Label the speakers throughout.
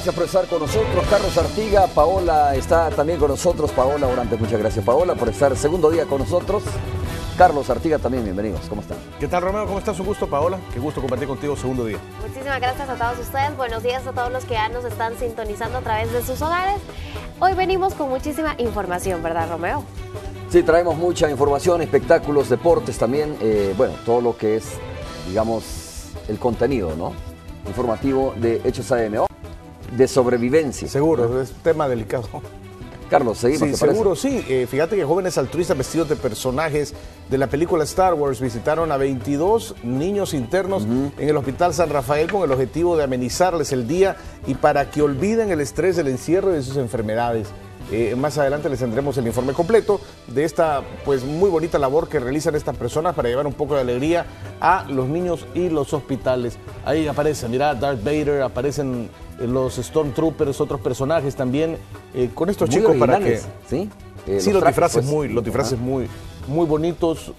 Speaker 1: gracias por estar con nosotros. Carlos Artiga, Paola está también con nosotros. Paola Orantes, muchas gracias, Paola, por estar el segundo día con nosotros. Carlos Artiga también, bienvenidos. ¿Cómo están?
Speaker 2: ¿Qué tal, Romeo? ¿Cómo estás? Un gusto, Paola. Qué gusto compartir contigo segundo día.
Speaker 3: Muchísimas gracias a todos ustedes. Buenos días a todos los que ya nos están sintonizando a través de sus hogares. Hoy venimos con muchísima información, ¿verdad, Romeo?
Speaker 1: Sí, traemos mucha información, espectáculos, deportes también. Bueno, todo lo que es, digamos, el contenido, ¿no? Informativo de Hechos AM, de sobrevivencia.
Speaker 2: Seguro, es un tema delicado.
Speaker 1: Carlos, seguimos.
Speaker 2: Sí, seguro, sí. Fíjate que jóvenes altruistas vestidos de personajes de la película Star Wars visitaron a 22 niños internos en el Hospital San Rafael con el objetivo de amenizarles el día y para que olviden el estrés del encierro y de sus enfermedades. Más adelante les tendremos el informe completo de esta pues muy bonita labor que realizan estas personas para llevar un poco de alegría a los niños y los hospitales. Ahí aparecen, mira, Darth Vader, aparecen los Stormtroopers, otros personajes también, con estos
Speaker 1: muy
Speaker 2: chicos para que...
Speaker 1: ¿sí?
Speaker 2: Sí, los disfraces muy bonitos,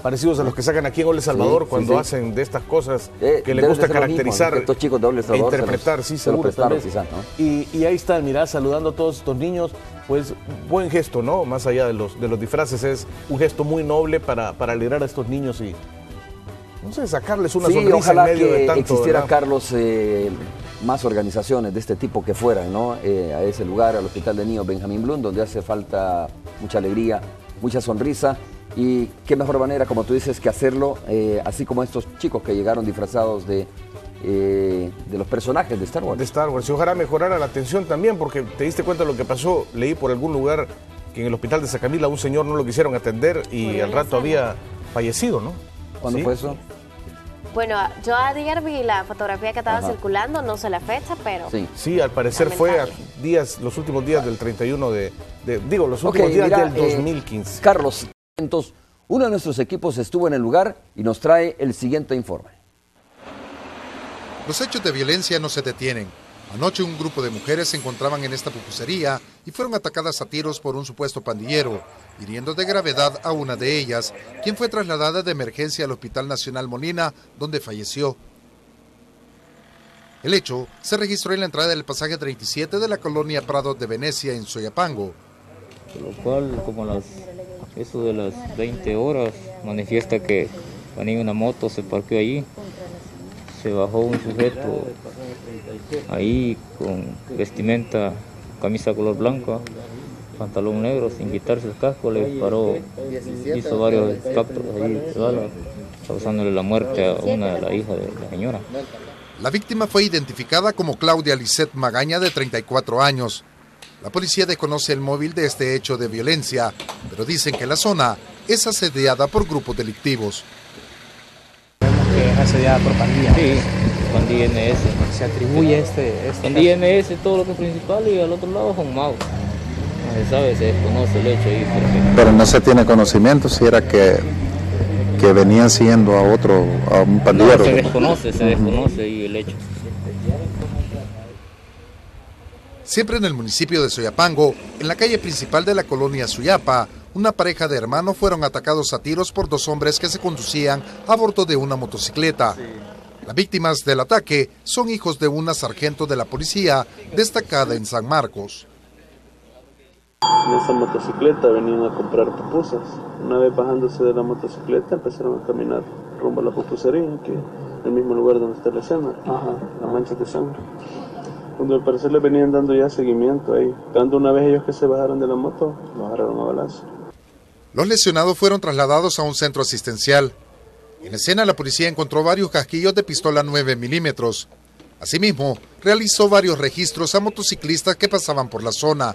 Speaker 2: parecidos a los que sacan aquí en Ole Salvador cuando hacen de estas cosas que les gusta caracterizar,
Speaker 1: estos chicos de Ole Salvador
Speaker 2: interpretar, sí, seguro.
Speaker 1: Quizás, ¿no?
Speaker 2: Y ahí están, mirá, saludando a todos estos niños, pues buen gesto, ¿no? Más allá de los disfraces, es un gesto muy noble para alegrar a estos niños y, no sé, sacarles una sonrisa
Speaker 1: ojalá
Speaker 2: en medio de tanto.
Speaker 1: Existiera,
Speaker 2: ¿verdad?
Speaker 1: Carlos, más organizaciones de este tipo que fueran, ¿no? A ese lugar, al Hospital de Niños Benjamín Blum, donde hace falta mucha alegría, mucha sonrisa, y qué mejor manera, como tú dices, que hacerlo, así como estos chicos que llegaron disfrazados de los personajes de Star Wars.
Speaker 2: De Star Wars, y ojalá mejorara la atención también, porque te diste cuenta de lo que pasó, leí por algún lugar que en el hospital de Zacamila a un señor no lo quisieron atender y al rato había fallecido, ¿no?
Speaker 1: ¿Cuándo fue eso?
Speaker 3: Bueno, yo ayer vi la fotografía que estaba circulando, no sé la fecha, pero...
Speaker 2: Sí, al parecer fue a los últimos días del 31 los últimos días del 2015.
Speaker 1: Carlos, entonces, uno de nuestros equipos estuvo en el lugar y nos trae el siguiente informe.
Speaker 4: Los hechos de violencia no se detienen. Anoche un grupo de mujeres se encontraban en esta pupusería y fueron atacadas a tiros por un supuesto pandillero, hiriendo de gravedad a una de ellas, quien fue trasladada de emergencia al Hospital Nacional Molina, donde falleció. El hecho se registró en la entrada del pasaje 37 de la colonia Prado de Venecia, en Soyapango.
Speaker 5: Lo cual, como eso de las 20 horas, manifiesta que venía una moto, se parqueó allí. Se bajó un sujeto ahí con vestimenta, camisa color blanca, pantalón negro, sin quitarse el casco, le disparó, hizo varios impactos ahí de bala, causándole la muerte a una de las hijas de la señora.
Speaker 4: La víctima fue identificada como Claudia Lisset Magaña, de 34 años. La policía desconoce el móvil de este hecho de violencia, pero dicen que la zona es asediada por grupos delictivos.
Speaker 6: Que es asediada por pandillas.
Speaker 5: Sí, pandilla NS.
Speaker 6: Se atribuye
Speaker 5: pandilla NS, todo lo que es principal, y al otro lado son magos. No se sabe, se desconoce el hecho ahí.
Speaker 7: Pero no se tiene conocimiento si era que venían siguiendo a un pandillero.
Speaker 5: No, se desconoce y el hecho.
Speaker 4: Siempre en el municipio de Soyapango, en la calle principal de la colonia Suyapa, una pareja de hermanos fueron atacados a tiros por dos hombres que se conducían a bordo de una motocicleta. Las víctimas del ataque son hijos de una sargento de la policía destacada en San Marcos.
Speaker 8: En esa motocicleta venían a comprar pupusas. Una vez bajándose de la motocicleta empezaron a caminar rumbo a la pupusería, que es el mismo lugar donde está la escena, la mancha de sangre. Cuando al parecer le venían dando ya seguimiento ahí. Cuando una vez ellos que se bajaron de la moto, los agarraron a balazo.
Speaker 4: Los lesionados fueron trasladados a un centro asistencial. En la escena la policía encontró varios casquillos de pistola 9 milímetros. Asimismo, realizó varios registros a motociclistas que pasaban por la zona.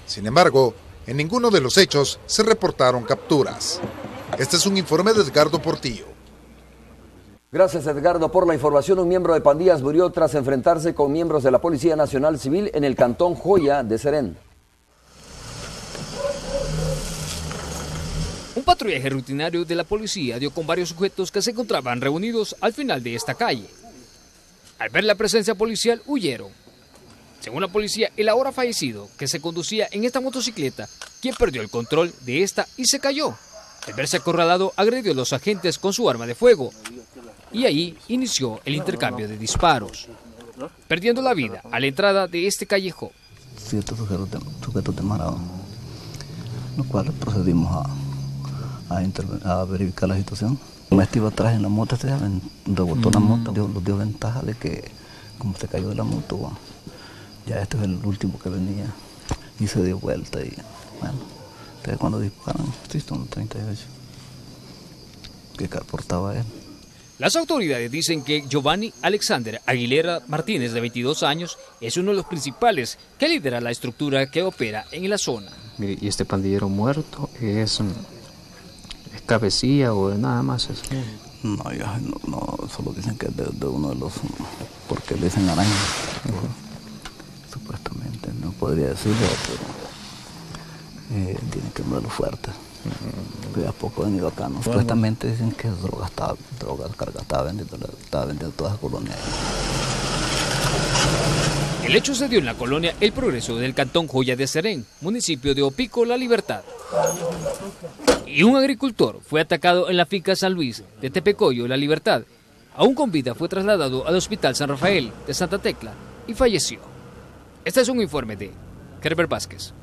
Speaker 4: Sin embargo, en ninguno de los hechos se reportaron capturas. Este es un informe de Edgardo Portillo.
Speaker 1: Gracias, Edgardo, por la información. Un miembro de pandillas murió tras enfrentarse con miembros de la Policía Nacional Civil en el cantón Joya de Serén.
Speaker 9: Un patrullaje rutinario de la policía dio con varios sujetos que se encontraban reunidos al final de esta calle. Al ver la presencia policial, huyeron. Según la policía, el ahora fallecido, que se conducía en esta motocicleta, quien perdió el control de esta y se cayó. Al verse acorralado, agredió a los agentes con su arma de fuego y ahí inició el intercambio de disparos. perdiendo la vida a la entrada de este callejón.
Speaker 10: 7 sujetos de Marado, los cuales procedimos a verificar la situación. Este iba atrás en la moto, rebotó la moto, nos dio ventaja de que como se cayó de la moto, ya este es el último que venía y se dio vuelta y bueno, entonces cuando disparan, sí, son 38 que portaba él.
Speaker 9: Las autoridades dicen que Giovanni Alexander Aguilera Martínez, de 22 años, es uno de los principales que lidera la estructura que opera en la zona.
Speaker 11: Mire, y este pandillero muerto es cabecilla o nada más eso.
Speaker 10: No, solo dicen que es de uno de los, porque le dicen araña, supuestamente, no podría decirlo, pero tiene que ser fuerte. A poco he venido acá, ¿no? Supuestamente dicen que droga carga, estaba vendiendo toda esa colonia.
Speaker 9: El hecho se dio en la colonia El Progreso del cantón Joya de Serén, municipio de Opico, La Libertad. Y un agricultor fue atacado en la finca San Luis de Tepecoyo, La Libertad. Aún con vida fue trasladado al Hospital San Rafael de Santa Tecla y falleció. Este es un informe de Kerber Vázquez.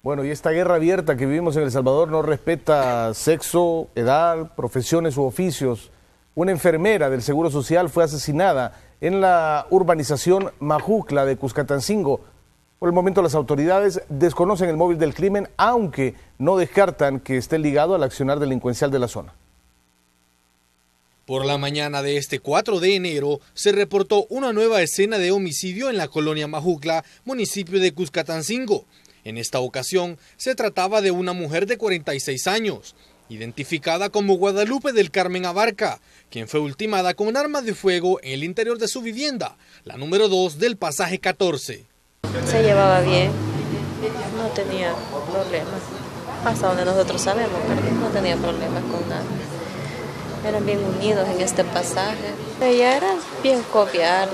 Speaker 2: Bueno, y esta guerra abierta que vivimos en El Salvador no respeta sexo, edad, profesiones u oficios. Una enfermera del Seguro Social fue asesinada en la urbanización Majucla de Cuscatancingo. Por el momento las autoridades desconocen el móvil del crimen, aunque no descartan que esté ligado al accionar delincuencial de la zona.
Speaker 12: Por la mañana de este 4 de enero se reportó una nueva escena de homicidio en la colonia Majucla, municipio de Cuscatancingo. En esta ocasión se trataba de una mujer de 46 años, identificada como Guadalupe del Carmen Abarca, quien fue ultimada con un arma de fuego en el interior de su vivienda, la número 2 del pasaje 14.
Speaker 13: Se llevaba bien, no tenía problemas, hasta donde nosotros sabemos, pero no tenía problemas con nada. Eran bien unidos en este pasaje. Ella era bien jovial,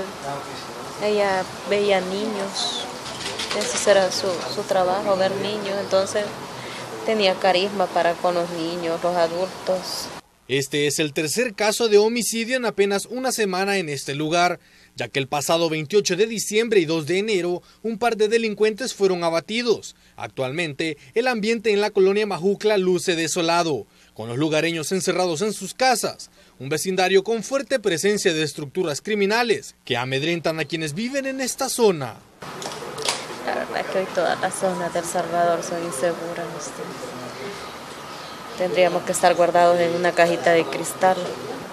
Speaker 13: ella veía niños. Ese era su trabajo, ver niños, entonces tenía carisma para con los niños, los adultos.
Speaker 12: Este es el tercer caso de homicidio en apenas una semana en este lugar, ya que el pasado 28 de diciembre y 2 de enero un par de delincuentes fueron abatidos. Actualmente el ambiente en la colonia Majucla luce desolado, con los lugareños encerrados en sus casas, un vecindario con fuerte presencia de estructuras criminales que amedrentan a quienes viven en esta zona.
Speaker 13: La verdad es que hoy todas las zonas del Salvador son inseguras. Tendríamos que estar guardados en una cajita de cristal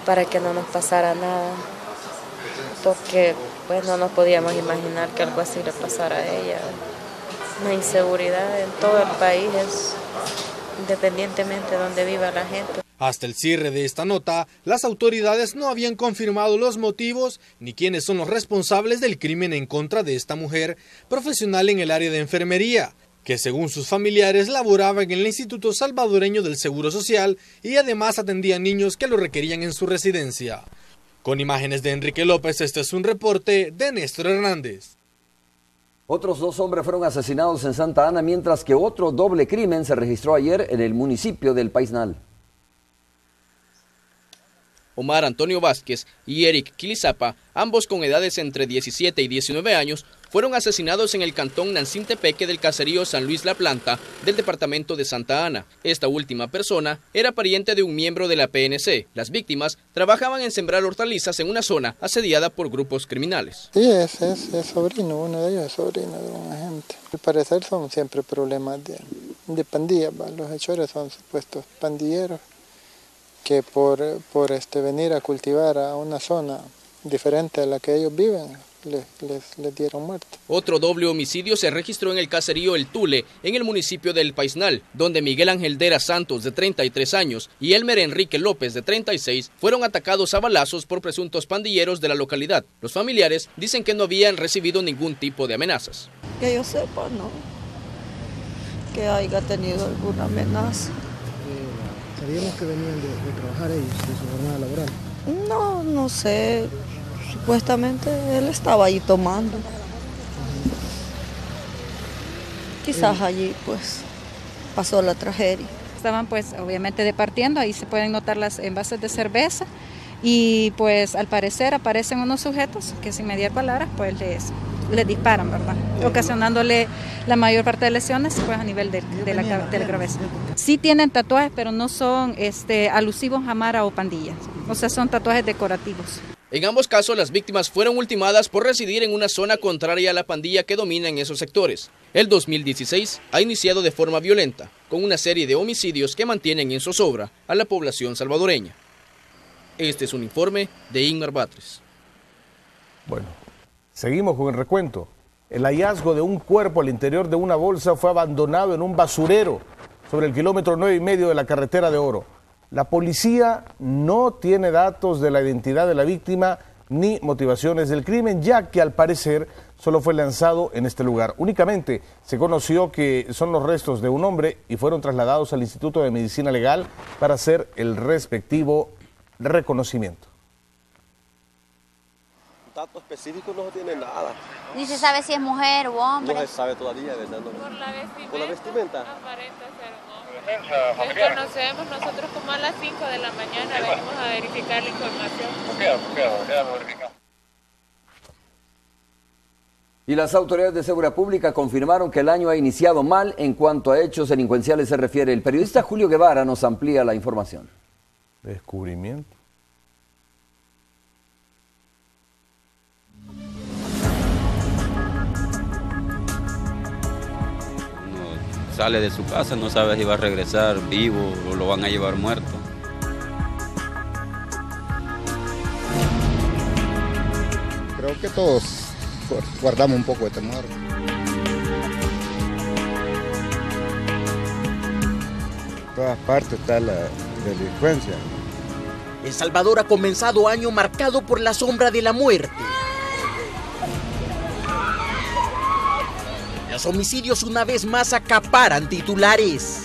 Speaker 13: para que no nos pasara nada. Porque pues no nos podíamos imaginar que algo así le pasara a ella. Una inseguridad en todo el país, independientemente de donde viva la gente.
Speaker 12: Hasta el cierre de esta nota, las autoridades no habían confirmado los motivos ni quiénes son los responsables del crimen en contra de esta mujer profesional en el área de enfermería, que según sus familiares laboraba en el Instituto Salvadoreño del Seguro Social y además atendía niños que lo requerían en su residencia. Con imágenes de Enrique López, este es un reporte de Néstor Hernández.
Speaker 1: Otros 2 hombres fueron asesinados en Santa Ana, mientras que otro doble crimen se registró ayer en el municipio del Paisnal.
Speaker 14: Omar Antonio Vázquez y Eric Quilizapa, ambos con edades entre 17 y 19 años, fueron asesinados en el cantón Nancintepeque del caserío San Luis La Planta del departamento de Santa Ana. Esta última persona era pariente de un miembro de la PNC. Las víctimas trabajaban en sembrar hortalizas en una zona asediada por grupos criminales.
Speaker 15: Sí, es sobrino, uno de ellos es sobrino de un agente. Al parecer son siempre problemas de pandillas, los hechores son supuestos pandilleros que por venir a cultivar a una zona diferente a la que ellos viven, les dieron muerte.
Speaker 14: Otro doble homicidio se registró en el caserío El Tule, en el municipio del Paisnal, donde Miguel Ángel Dera Santos, de 33 años, y Elmer Enrique López, de 36, fueron atacados a balazos por presuntos pandilleros de la localidad. Los familiares dicen que no habían recibido ningún tipo de amenazas.
Speaker 16: Que yo sepa, no. Que haya tenido alguna amenaza.
Speaker 6: ¿Sabíamos que venían de trabajar ellos, de su jornada laboral?
Speaker 16: No sé. Supuestamente él estaba ahí tomando. Quizás allí pues pasó la tragedia.
Speaker 17: Estaban pues obviamente departiendo, ahí se pueden notar las envases de cerveza y pues al parecer aparecen unos sujetos que sin mediar palabras pues les disparan, ¿verdad? Ocasionándole la mayor parte de lesiones pues a nivel de la cabeza. Sí tienen tatuajes, pero no son alusivos a mara o pandillas, o sea, son tatuajes decorativos.
Speaker 14: En ambos casos, las víctimas fueron ultimadas por residir en una zona contraria a la pandilla que domina en esos sectores. El 2016 ha iniciado de forma violenta, con una serie de homicidios que mantienen en zozobra a la población salvadoreña. Este es un informe de Ingmar Batres.
Speaker 2: Bueno, seguimos con el recuento. El hallazgo de un cuerpo al interior de una bolsa fue abandonado en un basurero sobre el kilómetro 9,5 de la carretera de Oro. La policía no tiene datos de la identidad de la víctima ni motivaciones del crimen, ya que al parecer solo fue lanzado en este lugar. Únicamente se conoció que son los restos de un hombre y fueron trasladados al Instituto de Medicina Legal para hacer el respectivo reconocimiento.
Speaker 18: Datos específicos no tiene nada.
Speaker 19: Ni se sabe si es mujer o hombre.
Speaker 18: No se sabe todavía, ¿verdad?
Speaker 20: Por la vestimenta. Aparenta ser un hombre. Desconocemos, nosotros como a las 5 de la mañana venimos a verificar la información.
Speaker 1: Y las autoridades de seguridad pública confirmaron que el año ha iniciado mal en cuanto a hechos delincuenciales se refiere. El periodista Julio Guevara nos amplía la información.
Speaker 2: Descubrimiento.
Speaker 21: Sale de su casa, no sabe si va a regresar vivo o lo van a llevar muerto.
Speaker 22: Creo que todos guardamos un poco de temor. En todas partes está la delincuencia.
Speaker 23: El Salvador ha comenzado año marcado por la sombra de la muerte. Los homicidios una vez más acaparan titulares.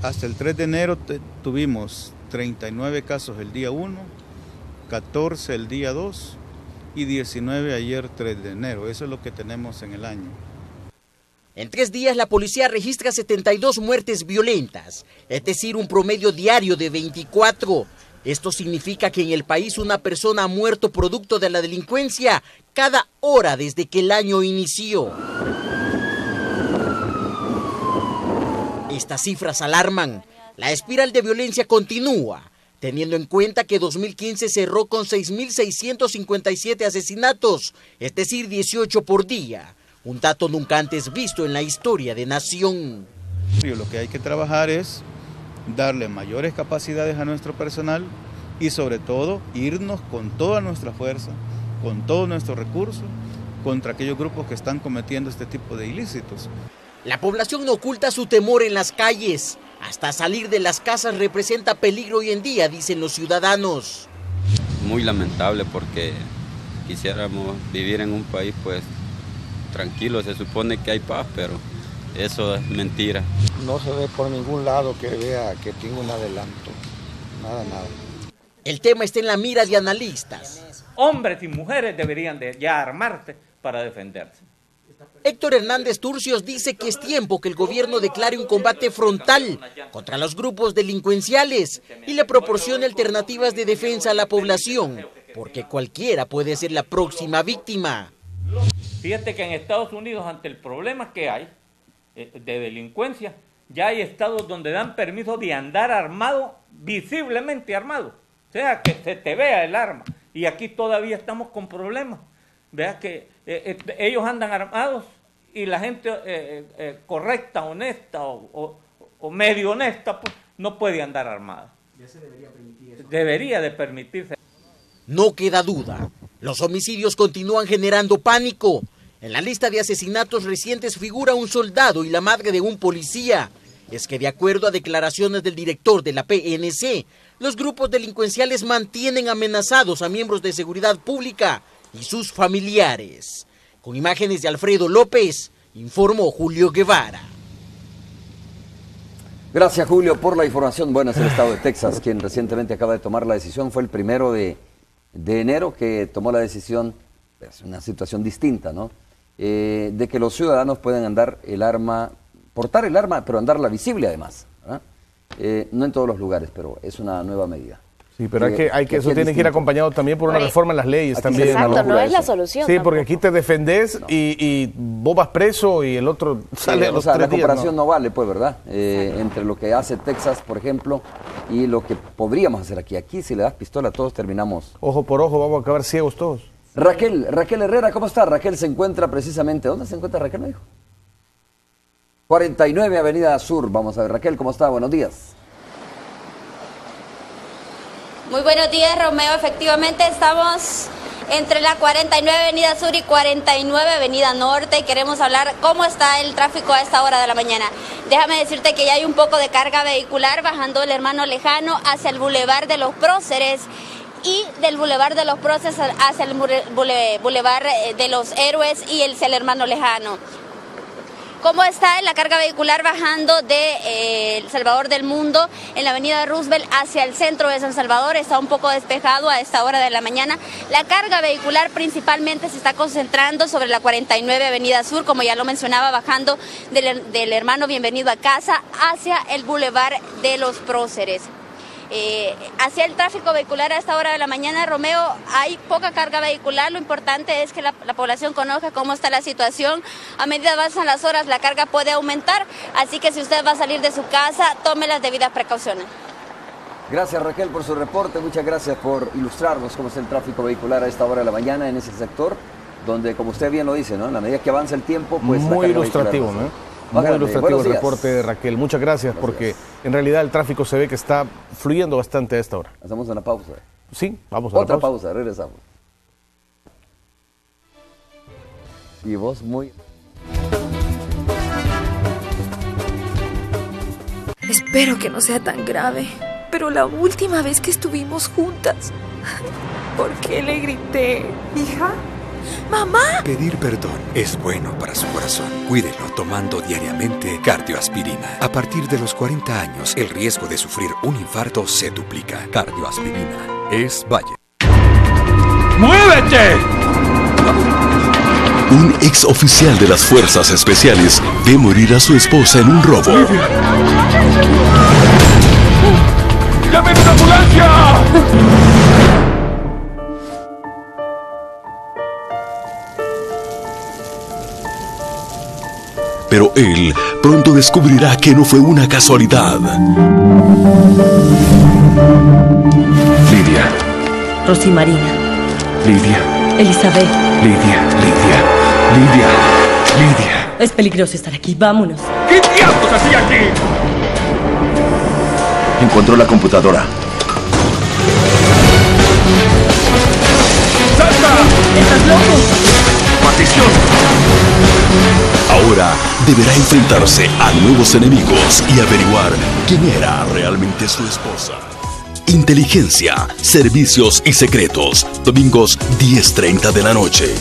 Speaker 22: Hasta el 3 de enero tuvimos 39 casos el día 1, 14 el día 2 y 19 ayer 3 de enero. Eso es lo que tenemos en el año.
Speaker 23: En 3 días la policía registra 72 muertes violentas, es decir, un promedio diario de 24. Esto significa que en el país una persona ha muerto producto de la delincuencia cada hora desde que el año inició. Estas cifras alarman. La espiral de violencia continúa, teniendo en cuenta que 2015 cerró con 6.657 asesinatos, es decir, 18 por día. Un dato nunca antes visto en la historia de nación.
Speaker 22: Lo que hay que trabajar es darle mayores capacidades a nuestro personal y sobre todo irnos con toda nuestra fuerza, con todos nuestros recursos, contra aquellos grupos que están cometiendo este tipo de ilícitos.
Speaker 23: La población no oculta su temor en las calles. Hasta salir de las casas representa peligro hoy en día, dicen los ciudadanos.
Speaker 21: Muy lamentable porque quisiéramos vivir en un país pues tranquilo, se supone que hay paz, pero eso es mentira.
Speaker 22: No se ve por ningún lado que vea que tenga un adelanto, nada.
Speaker 23: El tema está en la mira de analistas.
Speaker 24: Hombres y mujeres deberían de ya armarse para defenderse.
Speaker 23: Héctor Hernández Turcios dice que es tiempo que el gobierno declare un combate frontal contra los grupos delincuenciales y le proporcione alternativas de defensa a la población, porque cualquiera puede ser la próxima víctima.
Speaker 24: Fíjate que en Estados Unidos, ante el problema que hay de delincuencia, ya hay estados donde dan permiso de andar armado, visiblemente armado, o sea, que se te vea el arma, y aquí todavía estamos con problemas. Vea que ellos andan armados y la gente correcta, honesta o medio honesta pues, no puede andar armada. Ya se debería permitir eso. Debería de permitirse.
Speaker 23: No queda duda, los homicidios continúan generando pánico. En la lista de asesinatos recientes figura un soldado y la madre de un policía. Es que de acuerdo a declaraciones del director de la PNC, los grupos delincuenciales mantienen amenazados a miembros de seguridad pública y sus familiares. Con imágenes de Alfredo López, informó Julio Guevara.
Speaker 1: Gracias, Julio, por la información. Bueno, es el estado de Texas quien recientemente acaba de tomar la decisión. Fue el 1 de enero que tomó la decisión, es una situación distinta, ¿no? De que los ciudadanos pueden andar el arma, portar el arma, pero andarla visible además, ¿verdad? No en todos los lugares, pero es una nueva medida.
Speaker 2: Sí, pero eso tiene que ir acompañado también por una reforma en las leyes también.
Speaker 3: Exacto, no es la solución.
Speaker 2: Sí, porque aquí te defendés y vos vas preso y el otro sale a los 3 días.
Speaker 1: La comparación no vale, pues, ¿verdad? Entre lo que hace Texas, por ejemplo, y lo que podríamos hacer aquí. Aquí, si le das pistola, todos terminamos.
Speaker 2: Ojo por ojo, vamos a acabar ciegos todos.
Speaker 1: Raquel Herrera, ¿cómo está? Raquel se encuentra precisamente, ¿dónde se encuentra Raquel, me dijo? 49 Avenida Sur, vamos a ver. Raquel, ¿cómo está? Buenos días.
Speaker 19: Muy buenos días, Romeo. Efectivamente estamos entre la 49 Avenida Sur y 49 Avenida Norte y queremos hablar cómo está el tráfico a esta hora de la mañana. Déjame decirte que ya hay un poco de carga vehicular bajando el Hermano Lejano hacia el Boulevard de los Próceres y del Boulevard de los Próceres hacia el Boulevard de los Héroes y el Hermano Lejano. ¿Cómo está la carga vehicular bajando de El Salvador del Mundo en la avenida Roosevelt hacia el centro de San Salvador? Está un poco despejado a esta hora de la mañana. La carga vehicular principalmente se está concentrando sobre la 49 Avenida Sur, como ya lo mencionaba, bajando del Hermano Bienvenido a Casa hacia el Boulevard de los Próceres. Hacia el tráfico vehicular a esta hora de la mañana, Romeo, hay poca carga vehicular. Lo importante es que la población conozca cómo está la situación. A medida que avanzan las horas, la carga puede aumentar, así que si usted va a salir de su casa, tome las debidas precauciones.
Speaker 1: Gracias, Raquel, por su reporte. Muchas gracias por ilustrarnos cómo está el tráfico vehicular a esta hora de la mañana en ese sector, donde, como usted bien lo dice, ¿no? En la medida que avanza el tiempo, pues
Speaker 2: muy ilustrativo, ¿no? Muy ilustrativo el reporte de Raquel. Muchas gracias, porque en realidad el tráfico se ve que está fluyendo bastante a esta hora.
Speaker 1: Hacemos una pausa.
Speaker 2: Sí, vamos a la pausa.
Speaker 1: Otra pausa, regresamos. Y vos muy...
Speaker 5: Espero que no sea tan grave, pero la última vez que estuvimos juntas, ¿por qué le grité? ¿Hija? ¡Mamá!
Speaker 7: Pedir perdón es bueno para su corazón. Cuídelo tomando diariamente cardioaspirina. A partir de los 40 años, el riesgo de sufrir un infarto se duplica. Cardioaspirina es Bayer.
Speaker 8: ¡Muévete!
Speaker 25: Un ex oficial de las Fuerzas Especiales ve morir a su esposa en un robo.
Speaker 8: ¡Llamen una ambulancia!
Speaker 25: Pero él pronto descubrirá que no fue una casualidad.
Speaker 8: Lidia.
Speaker 26: Rosimarina.
Speaker 8: Lidia.
Speaker 26: Elizabeth.
Speaker 8: Lidia.
Speaker 26: Es peligroso estar aquí, vámonos.
Speaker 8: ¿Qué diablos hacía aquí?
Speaker 25: Encontró la computadora.
Speaker 8: ¡Salta!
Speaker 26: ¡Estás loco!
Speaker 8: ¡Maldición!
Speaker 25: Ahora deberá enfrentarse a nuevos enemigos y averiguar quién era realmente su esposa. Inteligencia, servicios y secretos. Domingos 10:30 de la noche.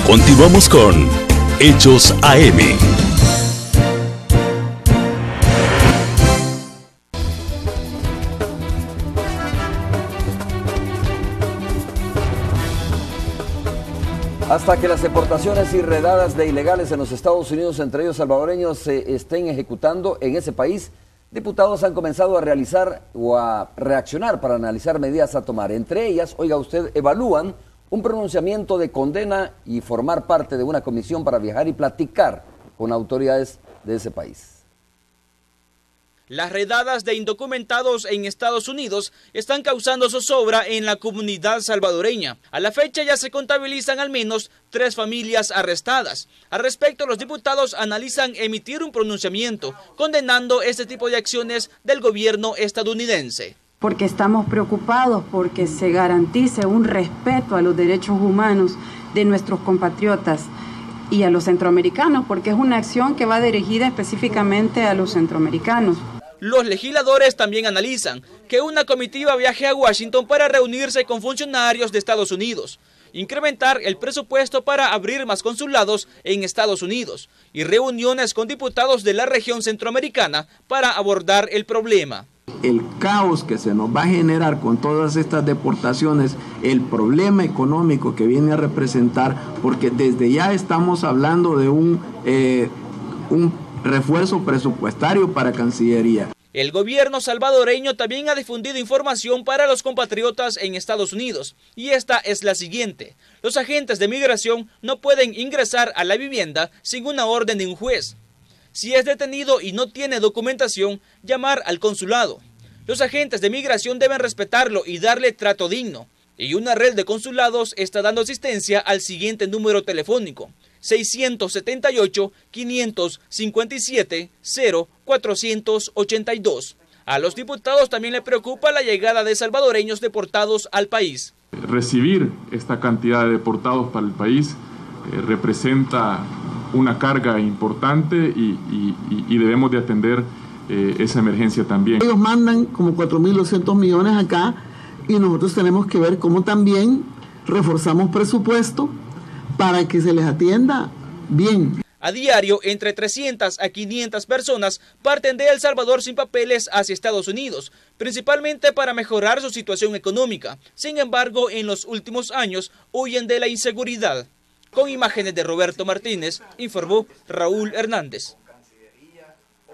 Speaker 25: Continuamos con Hechos AM.
Speaker 1: Hasta que las deportaciones y redadas de ilegales en los Estados Unidos, entre ellos salvadoreños, se estén ejecutando en ese país, diputados han comenzado a realizar o a reaccionar para analizar medidas a tomar. Entre ellas, oiga usted, evalúan un pronunciamiento de condena y formar parte de una comisión para viajar y platicar con autoridades de ese país.
Speaker 14: Las redadas de indocumentados en Estados Unidos están causando zozobra en la comunidad salvadoreña. A la fecha ya se contabilizan al menos 3 familias arrestadas. Al respecto, los diputados analizan emitir un pronunciamiento condenando este tipo de acciones del gobierno estadounidense.
Speaker 27: Porque estamos preocupados porque se garantice un respeto a los derechos humanos de nuestros compatriotas y a los centroamericanos, porque es una acción que va dirigida específicamente a los centroamericanos.
Speaker 14: Los legisladores también analizan que una comitiva viaje a Washington para reunirse con funcionarios de Estados Unidos, incrementar el presupuesto para abrir más consulados en Estados Unidos y reuniones con diputados de la región centroamericana para abordar el problema.
Speaker 28: El caos que se nos va a generar con todas estas deportaciones, el problema económico que viene a representar, porque desde ya estamos hablando de un refuerzo presupuestario para Cancillería.
Speaker 3: El gobierno salvadoreño también ha difundido información para los compatriotas en Estados Unidos, y esta es la siguiente. Los agentes de migración no pueden ingresar a la vivienda sin una orden de un juez. Si es detenido y no tiene documentación, llamar al consulado. Los agentes de migración deben respetarlo y darle trato digno. Y una red de consulados está dando asistencia al siguiente número telefónico: 678-557-0482. A los diputados también les preocupa la llegada de salvadoreños deportados al país.
Speaker 4: Recibir esta cantidad de deportados para el país representa una carga importante y debemos de atender esa emergencia también.
Speaker 9: Ellos mandan como 4.200 millones acá y nosotros tenemos que ver cómo también reforzamos presupuesto para que se les atienda bien.
Speaker 3: A diario, entre 300 a 500 personas parten de El Salvador sin papeles hacia Estados Unidos, principalmente para mejorar su situación económica. Sin embargo, en los últimos años huyen de la inseguridad. Con imágenes de Roberto Martínez, informó Raúl Hernández.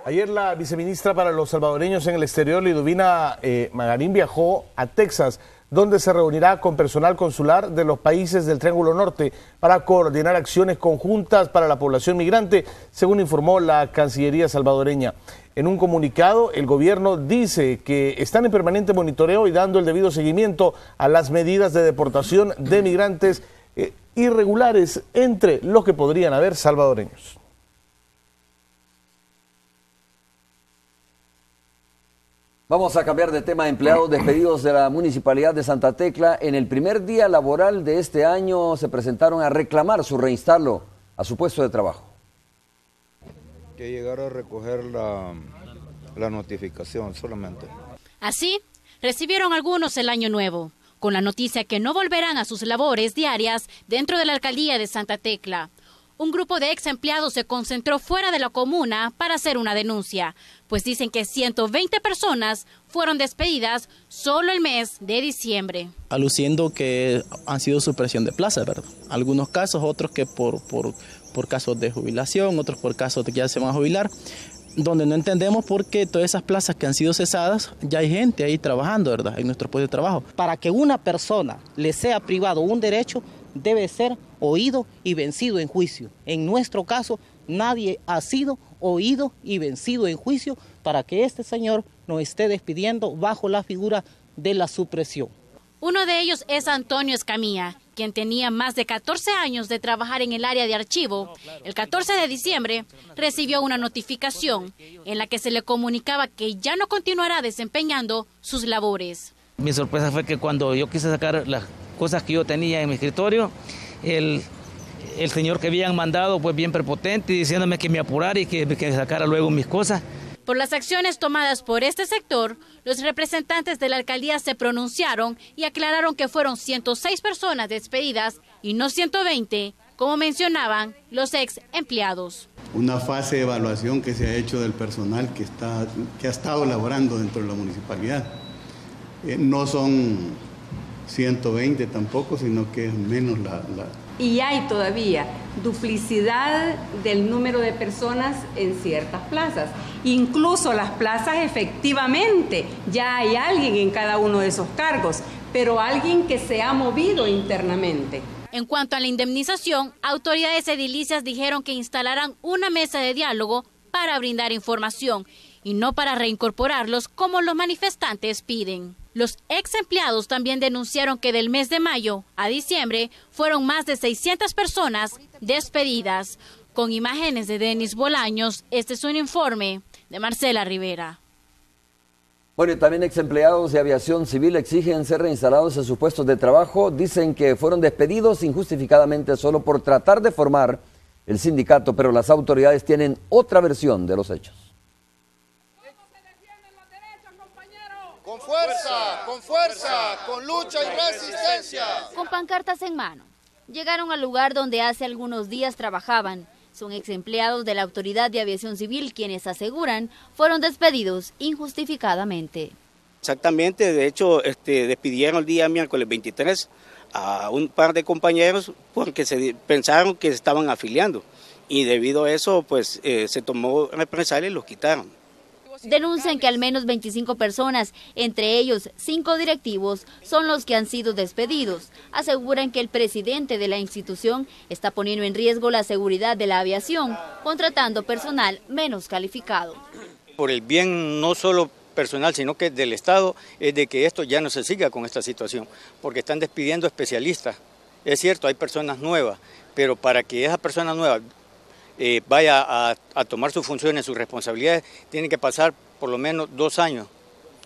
Speaker 2: Ayer la viceministra para los salvadoreños en el exterior, Liduvina Magarín, viajó a Texas, donde se reunirá con personal consular de los países del Triángulo Norte para coordinar acciones conjuntas para la población migrante, según informó la Cancillería salvadoreña. En un comunicado, el gobierno dice que están en permanente monitoreo y dando el debido seguimiento a las medidas de deportación de migrantes irregulares, entre los que podrían haber salvadoreños.
Speaker 1: Vamos a cambiar de tema. Empleados despedidos de la Municipalidad de Santa Tecla en el primer día laboral de este año se presentaron a reclamar su reinstalo a su puesto de trabajo.
Speaker 10: Que llegara a recoger la notificación solamente.
Speaker 11: Así recibieron algunos el año nuevo, con la noticia que no volverán a sus labores diarias dentro de la alcaldía de Santa Tecla. Un grupo de ex empleados se concentró fuera de la comuna para hacer una denuncia, pues dicen que 120 personas fueron despedidas solo el mes de diciembre.
Speaker 12: Aluciendo que han sido supresión de plazas, ¿verdad? Algunos casos, otros que por casos de jubilación, otros por casos de que ya se van a jubilar, donde no entendemos por qué todas esas plazas que han sido cesadas, ya hay gente ahí trabajando, ¿verdad? En nuestro puesto de trabajo.
Speaker 13: Para que una persona le sea privado un derecho, debe ser oído y vencido en juicio. En nuestro caso, nadie ha sido oído y vencido en juicio para que este señor nos esté despidiendo bajo la figura de la supresión.
Speaker 11: Uno de ellos es Antonio Escamilla, quien tenía más de 14 años de trabajar en el área de archivo. El 14 de diciembre recibió una notificación en la que se le comunicaba que ya no continuará desempeñando sus labores.
Speaker 13: Mi sorpresa fue que cuando yo quise sacar las cosas que yo tenía en mi escritorio, el señor que habían mandado pues bien prepotente, diciéndome que me apurara y que sacara luego mis cosas.
Speaker 11: Por las acciones tomadas por este sector, los representantes de la alcaldía se pronunciaron y aclararon que fueron 106 personas despedidas y no 120, como mencionaban los ex empleados.
Speaker 15: Una fase de evaluación que se ha hecho del personal que ha estado laborando dentro de la municipalidad. No son 120 tampoco, sino que es menos
Speaker 27: Y hay todavía duplicidad del número de personas en ciertas plazas. Incluso las plazas, efectivamente, ya hay alguien en cada uno de esos cargos, pero alguien que se ha movido internamente.
Speaker 11: En cuanto a la indemnización, autoridades edilicias dijeron que instalarán una mesa de diálogo para brindar información y no para reincorporarlos como los manifestantes piden. Los ex empleados también denunciaron que del mes de mayo a diciembre fueron más de 600 personas despedidas. Con imágenes de Denis Bolaños, este es un informe de Marcela Rivera.
Speaker 1: Bueno, y también ex empleados de aviación civil exigen ser reinstalados en sus puestos de trabajo. Dicen que fueron despedidos injustificadamente solo por tratar de formar el sindicato, pero las autoridades tienen otra versión de los hechos.
Speaker 29: Con fuerza, con lucha y resistencia.
Speaker 19: Con pancartas en mano, llegaron al lugar donde hace algunos días trabajaban. Son ex empleados de la Autoridad de Aviación Civil quienes aseguran fueron despedidos injustificadamente.
Speaker 30: Exactamente, de hecho despidieron el día miércoles 23 a un par de compañeros porque pensaron que se estaban afiliando y debido a eso pues se tomó represalia y los quitaron.
Speaker 11: denuncian que al menos 25 personas, entre ellos 5 directivos, son los que han sido despedidos. Aseguran que el presidente de la institución está poniendo en riesgo la seguridad de la aviación, contratando personal menos calificado.
Speaker 5: Por el bien no solo personal, sino que del Estado, es de que esto ya no se siga con esta situación, porque están despidiendo especialistas. Es cierto, hay personas nuevas, pero para que esa persona nueva vaya a tomar sus funciones, sus responsabilidades, tienen que pasar por lo menos 2 años,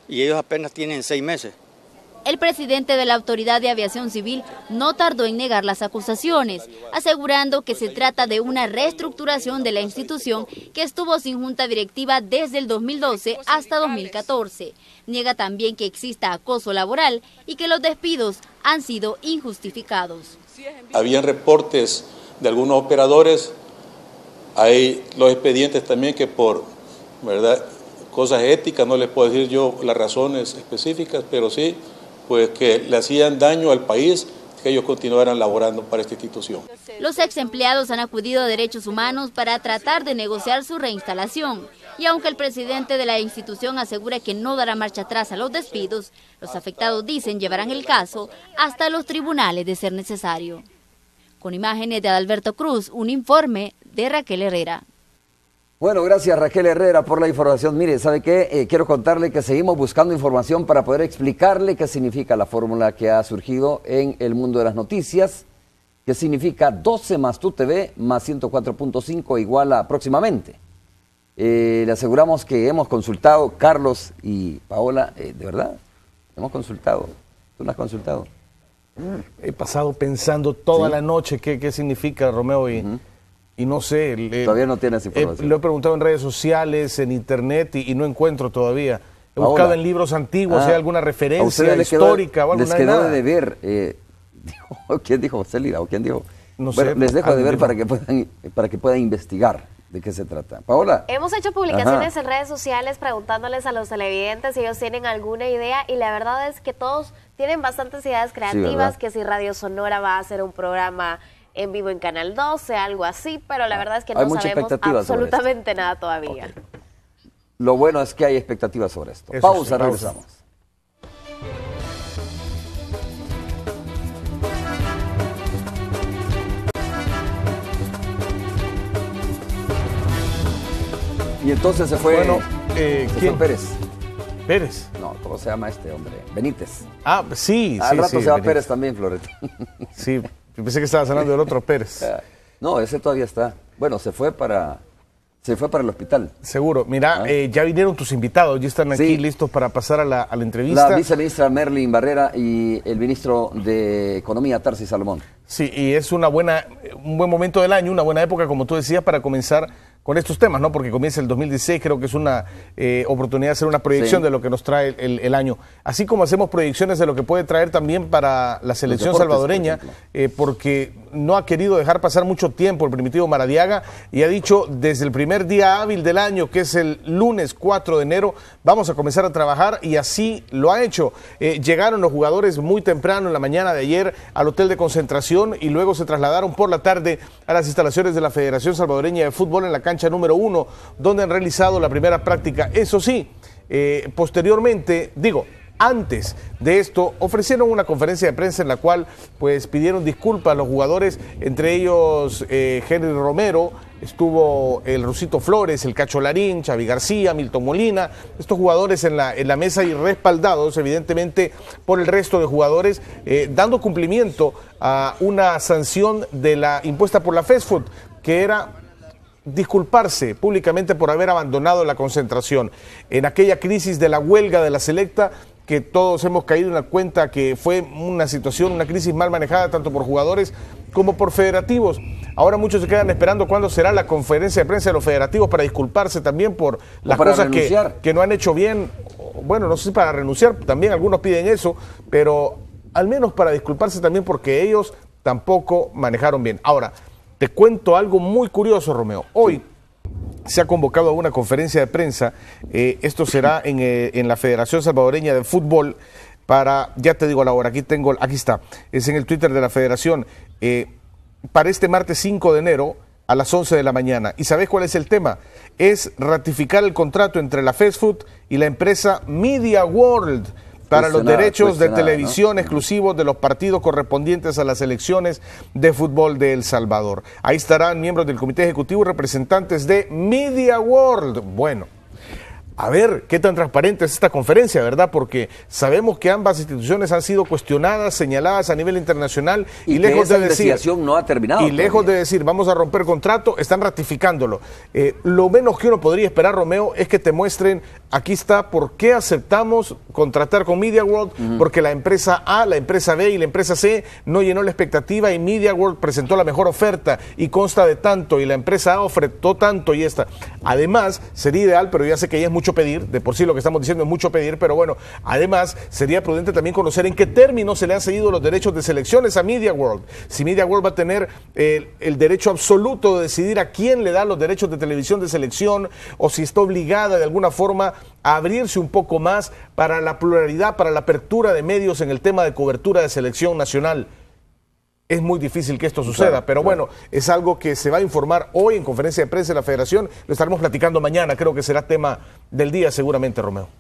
Speaker 5: y ellos apenas tienen 6 meses.
Speaker 11: El presidente de la Autoridad de Aviación Civil no tardó en negar las acusaciones, asegurando que se trata de una reestructuración de la institución que estuvo sin junta directiva desde el 2012 hasta 2014. Niega también que exista acoso laboral y que los despidos han sido injustificados.
Speaker 6: Habían reportes de algunos operadores, hay los expedientes también que por cosas éticas, no les puedo decir yo las razones específicas, pero sí pues que le hacían daño al país que ellos continuaran laborando para esta institución.
Speaker 11: Los ex empleados han acudido a Derechos Humanos para tratar de negociar su reinstalación. Y aunque el presidente de la institución asegura que no dará marcha atrás a los despidos, los afectados dicen llevarán el caso hasta los tribunales de ser necesario. Con imágenes de Adalberto Cruz, un informe de Raquel Herrera.
Speaker 1: Bueno, gracias Raquel Herrera por la información. Mire, ¿sabe qué? Quiero contarle que seguimos buscando información para poder explicarle qué significa la fórmula que ha surgido en el mundo de las noticias, que significa 12 más tu TV más 104.5 igual a próximamente. Le aseguramos que hemos consultado, Carlos y Paola, de verdad, hemos consultado. ¿Tú lo has consultado?
Speaker 2: He pasado pensando toda la noche qué significa, Romeo, y no sé.
Speaker 1: Todavía no tienes información.
Speaker 2: Lo he preguntado en redes sociales, en internet y no encuentro todavía. He buscado en libros antiguos, si hay alguna referencia histórica o algo.
Speaker 1: Les quedó de deber. ¿Quién dijo? ¿Célida o quién dijo?
Speaker 2: No
Speaker 1: bueno,
Speaker 2: sé.
Speaker 1: Les dejo de ver para que puedan investigar de qué se trata. Paola.
Speaker 16: Hemos hecho publicaciones en redes sociales preguntándoles a los televidentes si ellos tienen alguna idea y la verdad es que todos tienen bastantes ideas creativas, que si Radio Sonora va a hacer un programa en vivo en Canal 12, algo así, pero la verdad es que no sabemos absolutamente nada todavía.
Speaker 1: Okay. Lo bueno es que hay expectativas sobre esto. Pausa, regresamos. Y entonces se fue,
Speaker 2: ¿quién?
Speaker 1: Pérez.
Speaker 2: ¿Pérez?
Speaker 1: No, ¿cómo se llama este hombre? Benítez.
Speaker 2: Ah, sí.
Speaker 1: Al rato se va
Speaker 2: Benítez.
Speaker 1: Pérez también, Floreta.
Speaker 2: Sí, pensé que estabas hablando del otro Pérez.
Speaker 1: No, ese todavía está. Bueno, se fue para el hospital.
Speaker 2: Seguro. Mira, ya vinieron tus invitados, ya están aquí listos para pasar a la entrevista.
Speaker 1: La viceministra Merlin Barrera y el ministro de Economía, Tarsi Salomón.
Speaker 2: Sí, y es un buen momento del año, una buena época, como tú decías, para comenzar con estos temas, ¿no? Porque comienza el 2016, creo que es una oportunidad de hacer una proyección de lo que nos trae el año. Así como hacemos proyecciones de lo que puede traer también para la selección salvadoreña, porque no ha querido dejar pasar mucho tiempo el Primitivo Maradiaga y ha dicho desde el primer día hábil del año, que es el lunes 4 de enero, vamos a comenzar a trabajar y así lo ha hecho. Llegaron los jugadores muy temprano en la mañana de ayer al hotel de concentración y luego se trasladaron por la tarde a las instalaciones de la Federación Salvadoreña de Fútbol en la cancha número 1, donde han realizado la primera práctica. Eso sí, posteriormente, antes de esto, ofrecieron una conferencia de prensa en la cual pues pidieron disculpas a los jugadores, entre ellos Henry Romero, estuvo el Rusito Flores, el Cacho Larín, Xavi García, Milton Molina, estos jugadores en la mesa y respaldados evidentemente por el resto de jugadores, dando cumplimiento a una sanción impuesta por la FESFUT, que era disculparse públicamente por haber abandonado la concentración en aquella crisis de la huelga de la selecta, que todos hemos caído en la cuenta que fue una crisis mal manejada tanto por jugadores como por federativos. Ahora muchos se quedan esperando cuándo será la conferencia de prensa de los federativos para disculparse también por las cosas que no han hecho bien. Bueno, no sé si para renunciar, también algunos piden eso, pero al menos para disculparse también porque ellos tampoco manejaron bien. Ahora, te cuento algo muy curioso, Romeo. Hoy se ha convocado a una conferencia de prensa, esto será en la Federación Salvadoreña de Fútbol, ya te digo la hora, aquí está, es en el Twitter de la Federación, para este martes 5 de enero, a las 11 de la mañana. ¿Y sabes cuál es el tema? Es ratificar el contrato entre la Fast Food y la empresa Media World para los derechos de televisión exclusivos de los partidos correspondientes a las elecciones de fútbol de El Salvador. Ahí estarán miembros del comité ejecutivo y representantes de Media World. Bueno, a ver qué tan transparente es esta conferencia, ¿verdad? Porque sabemos que ambas instituciones han sido cuestionadas, señaladas a nivel internacional y lejos de decir,
Speaker 1: no ha terminado.
Speaker 2: Y lejos de decir vamos a romper contrato, están ratificándolo. Lo menos que uno podría esperar, Romeo, es que te muestren, aquí está por qué aceptamos contratar con Media World, porque la empresa A, la empresa B y la empresa C no llenó la expectativa y Media World presentó la mejor oferta y consta de tanto y la empresa A ofertó tanto y esta. Además, sería ideal, pero ya sé que ya es mucho pedir, de por sí lo que estamos diciendo es mucho pedir, pero bueno, además sería prudente también conocer en qué términos se le han cedido los derechos de selecciones a Media World. Si Media World va a tener el derecho absoluto de decidir a quién le da los derechos de televisión de selección o si está obligada de alguna forma a abrirse un poco más para la pluralidad, para la apertura de medios en el tema de cobertura de selección nacional. Es muy difícil que esto suceda, pero bueno, es algo que se va a informar hoy en conferencia de prensa de la Federación. Lo estaremos platicando mañana, creo que será tema del día seguramente, Romeo.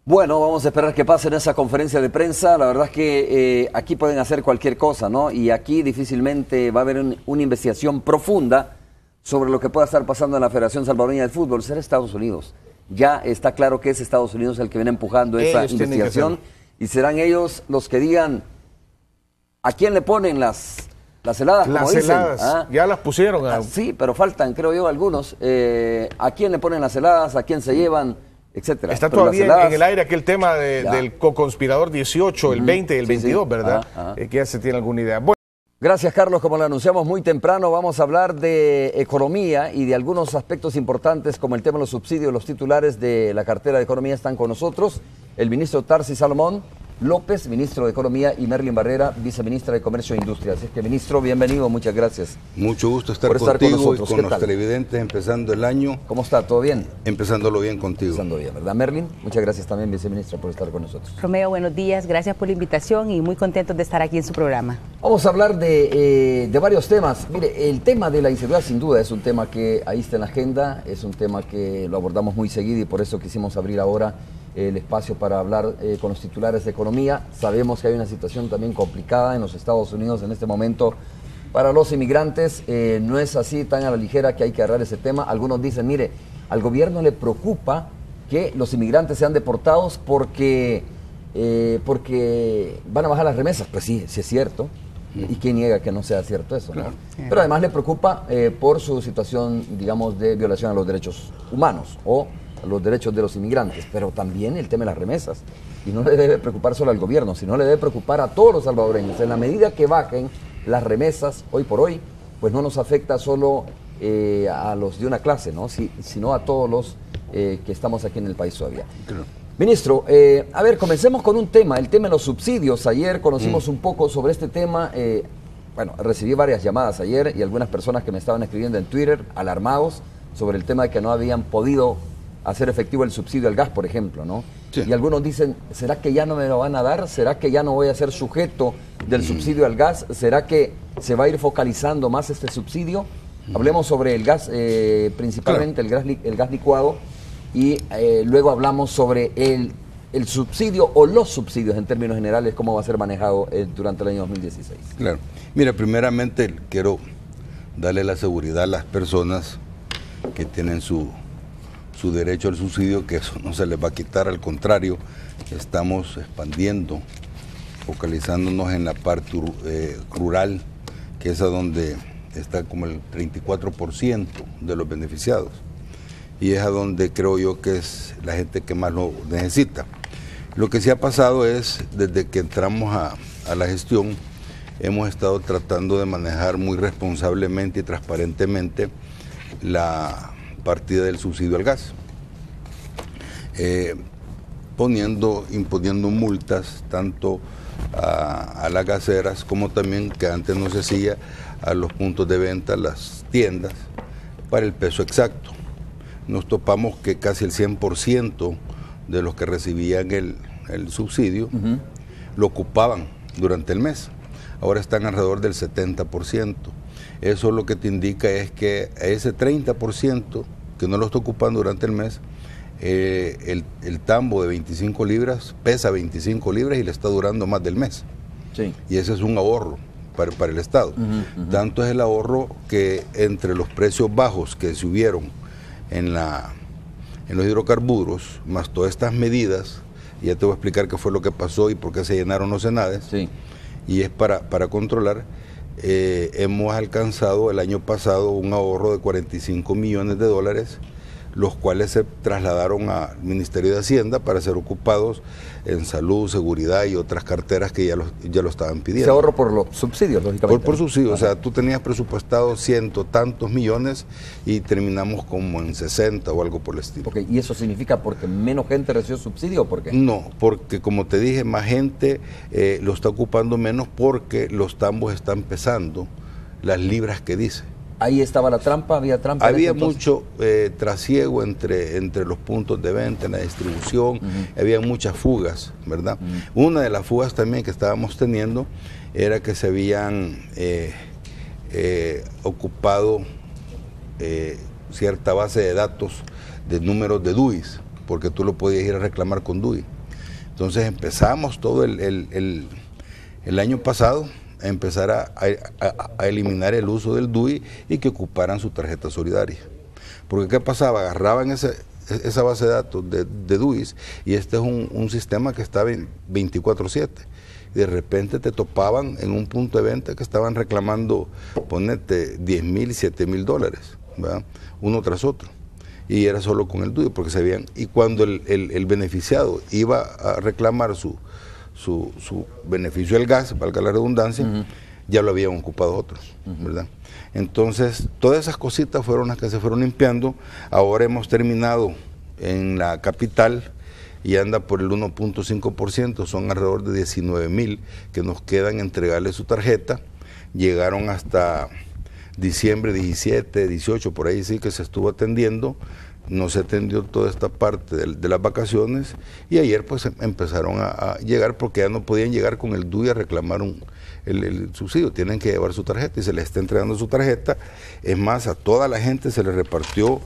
Speaker 1: Bueno, vamos a esperar que pase en esa conferencia de prensa. La verdad es que aquí pueden hacer cualquier cosa, ¿no? Y aquí difícilmente va a haber una investigación profunda sobre lo que pueda estar pasando en la Federación Salvadoreña de Fútbol. Será Estados Unidos. Ya está claro que es Estados Unidos el que viene empujando esa investigación y serán ellos los que digan a quién le ponen las heladas, como dicen.
Speaker 2: Heladas, ya las pusieron.
Speaker 1: Sí, pero faltan, creo yo, algunos. ¿A quién le ponen las heladas? ¿A quién se llevan? Etcétera.
Speaker 2: Está pero todavía en el aire aquel tema del co-conspirador 18, el 20 y el 22, ¿verdad? Que ya se tiene alguna idea. Bueno.
Speaker 1: Gracias, Carlos. Como lo anunciamos muy temprano, vamos a hablar de economía y de algunos aspectos importantes como el tema de los subsidios. Los titulares de la cartera de Economía están con nosotros. El ministro Tarsi Salomón López, ministro de Economía, y Merlin Barrera, viceministra de Comercio e Industria. Así que, ministro, bienvenido, muchas gracias.
Speaker 7: Mucho gusto estar contigo con nosotros. Y con los televidentes empezando el año.
Speaker 1: ¿Cómo está? ¿Todo bien?
Speaker 7: Empezándolo bien contigo.
Speaker 1: Empezando bien, ¿verdad? Merlin, muchas gracias también, viceministra, por estar con nosotros.
Speaker 8: Romeo, buenos días, gracias por la invitación y muy contentos de estar aquí en su programa.
Speaker 1: Vamos a hablar de varios temas. Mire, el tema de la inseguridad sin duda es un tema que ahí está en la agenda, es un tema que lo abordamos muy seguido y por eso quisimos abrir ahora el espacio para hablar con los titulares de economía. Sabemos que hay una situación también complicada en los Estados Unidos en este momento para los inmigrantes. No es así tan a la ligera que hay que agarrar ese tema. Algunos dicen, mire, al gobierno le preocupa que los inmigrantes sean deportados porque van a bajar las remesas. Pues sí, sí es cierto. ¿Y quién niega que no sea cierto eso? Claro. ¿No? Pero además le preocupa por su situación, digamos, de violación a los derechos humanos o los derechos de los inmigrantes, pero también el tema de las remesas. Y no le debe preocupar solo al gobierno, sino le debe preocupar a todos los salvadoreños. En la medida que bajen las remesas, hoy por hoy, pues no nos afecta solo a los de una clase, ¿no? Sino a todos los que estamos aquí en el país todavía. Claro. Ministro, a ver, comencemos con un tema, el tema de los subsidios. Ayer conocimos un poco sobre este tema. Bueno, recibí varias llamadas ayer y algunas personas que me estaban escribiendo en Twitter, alarmados, sobre el tema de que no habían podido hacer efectivo el subsidio al gas, por ejemplo, ¿no? Sí. Y algunos dicen, ¿será que ya no me lo van a dar? ¿Será que ya no voy a ser sujeto del subsidio al gas? ¿Será que se va a ir focalizando más este subsidio? Hablemos sobre el gas, principalmente claro, el gas licuado, y luego hablamos sobre el subsidio o los subsidios en términos generales, cómo va a ser manejado durante el año 2016.
Speaker 7: Claro. Mira, primeramente quiero darle la seguridad a las personas que tienen su derecho al subsidio, que eso no se les va a quitar, al contrario, estamos expandiendo, focalizándonos en la parte rural, que es a donde está como el 34% de los beneficiados, y es a donde creo yo que es la gente que más lo necesita. Lo que sí ha pasado es, desde que entramos a la gestión, hemos estado tratando de manejar muy responsablemente y transparentemente la partida del subsidio al gas, imponiendo multas tanto a las gaseras como también, que antes no se hacía, a los puntos de venta, las tiendas, para el peso exacto. Nos topamos que casi el 100% de los que recibían el subsidio lo ocupaban durante el mes. Ahora están alrededor del 70%. Eso lo que te indica es que ese 30% que no lo está ocupando durante el mes, el tambo de 25 libras pesa 25 libras y le está durando más del mes.
Speaker 1: Sí.
Speaker 7: Y ese es un ahorro para el Estado. Tanto es el ahorro que entre los precios bajos que se hubieron en los hidrocarburos, más todas estas medidas, y ya te voy a explicar qué fue lo que pasó y por qué se llenaron los enades, y es para controlar. Hemos alcanzado el año pasado un ahorro de 45 millones de dólares, los cuales se trasladaron al Ministerio de Hacienda para ser ocupados en salud, seguridad y otras carteras que ya lo estaban pidiendo.
Speaker 1: Se ahorro por los subsidios, lógicamente.
Speaker 7: Por subsidios, o sea, tú tenías presupuestado 100 tantos millones y terminamos como en 60 o algo por el estilo.
Speaker 1: Okay. ¿Y eso significa porque menos gente recibió subsidio o por qué?
Speaker 7: No, porque como te dije, más gente lo está ocupando menos porque los tambos están pesando las libras que dice.
Speaker 1: ¿Ahí estaba la trampa? ¿Había trampa?
Speaker 7: Había mucho trasiego entre los puntos de venta, en la distribución, había muchas fugas, ¿verdad? Una de las fugas también que estábamos teniendo era que se habían ocupado cierta base de datos de números de DUIs, porque tú lo podías ir a reclamar con DUI. Entonces empezamos todo el año pasado a empezar a eliminar el uso del DUI y que ocuparan su tarjeta solidaria. Porque ¿qué pasaba? Agarraban esa base de datos de DUIs y este es un sistema que está 24/7. Y de repente te topaban en un punto de venta que estaban reclamando, ponete, 10,000, 7,000 dólares, ¿verdad? Uno tras otro. Y era solo con el DUI, porque se veían. Y cuando el beneficiado iba a reclamar su beneficio del gas, valga la redundancia, ya lo habían ocupado otros, ¿verdad? Entonces, todas esas cositas fueron las que se fueron limpiando. Ahora hemos terminado en la capital y anda por el 1.5%, son alrededor de 19,000 que nos quedan entregarle su tarjeta. Llegaron hasta diciembre 17, 18, por ahí sí que se estuvo atendiendo. No se atendió toda esta parte de las vacaciones y ayer pues empezaron a llegar porque ya no podían llegar con el DUI a reclamar el subsidio, tienen que llevar su tarjeta y se les está entregando su tarjeta. Es más, a toda la gente se les repartió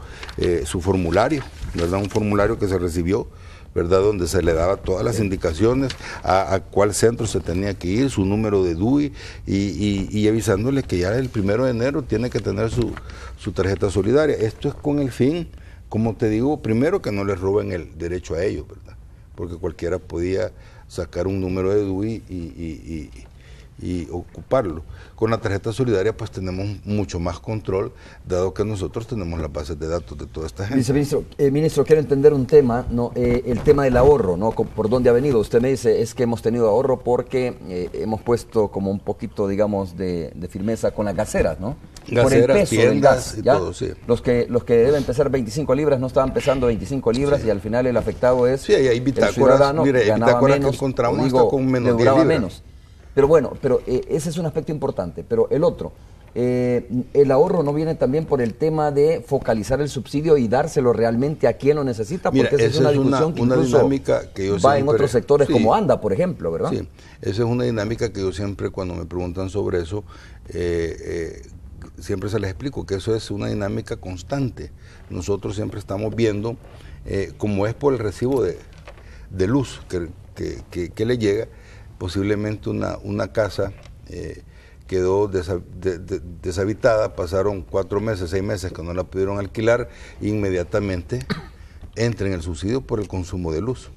Speaker 7: su formulario, ¿verdad? Un formulario que se recibió, ¿verdad? Donde se le daba todas las indicaciones a cuál centro se tenía que ir, su número de DUI y avisándole que ya el 1 de enero tiene que tener su tarjeta solidaria. Esto es con el fin, como te digo, primero que no les roben el derecho a ellos, ¿verdad? Porque cualquiera podía sacar un número de DUI y ocuparlo. Con la tarjeta solidaria pues tenemos mucho más control, dado que nosotros tenemos las bases de datos de toda esta gente.
Speaker 1: Ministro, quiero entender un tema, ¿no? El tema del ahorro, ¿no? ¿Por dónde ha venido? Usted me dice, es que hemos tenido ahorro porque hemos puesto como un poquito, digamos, de firmeza con las gaseras, ¿no?
Speaker 7: Gaseras,
Speaker 1: por el peso
Speaker 7: tiendas
Speaker 1: del gas,
Speaker 7: y
Speaker 1: ¿ya?
Speaker 7: todo, sí.
Speaker 1: Los que deben pesar 25 libras no estaban pesando 25 libras y al final el afectado es el ciudadano que ganaba menos,
Speaker 7: que encontramos
Speaker 1: digo,
Speaker 7: hasta con menos
Speaker 1: le duraba
Speaker 7: 10 libras.
Speaker 1: menos. Pero bueno, ese es un aspecto importante. Pero el otro, el ahorro no viene también por el tema de focalizar el subsidio y dárselo realmente a quien lo necesita, porque esa es una discusión que incluso
Speaker 7: dinámica que yo
Speaker 1: va en otros sectores como ANDA, por ejemplo, ¿verdad?
Speaker 7: Sí, esa es una dinámica que yo siempre, cuando me preguntan sobre eso, siempre se les explico que eso es una dinámica constante. Nosotros siempre estamos viendo cómo es por el recibo de luz que le llega. Posiblemente una casa quedó deshabitada, pasaron 4 meses, 6 meses que no la pudieron alquilar, inmediatamente entra en el subsidio por el consumo de luz,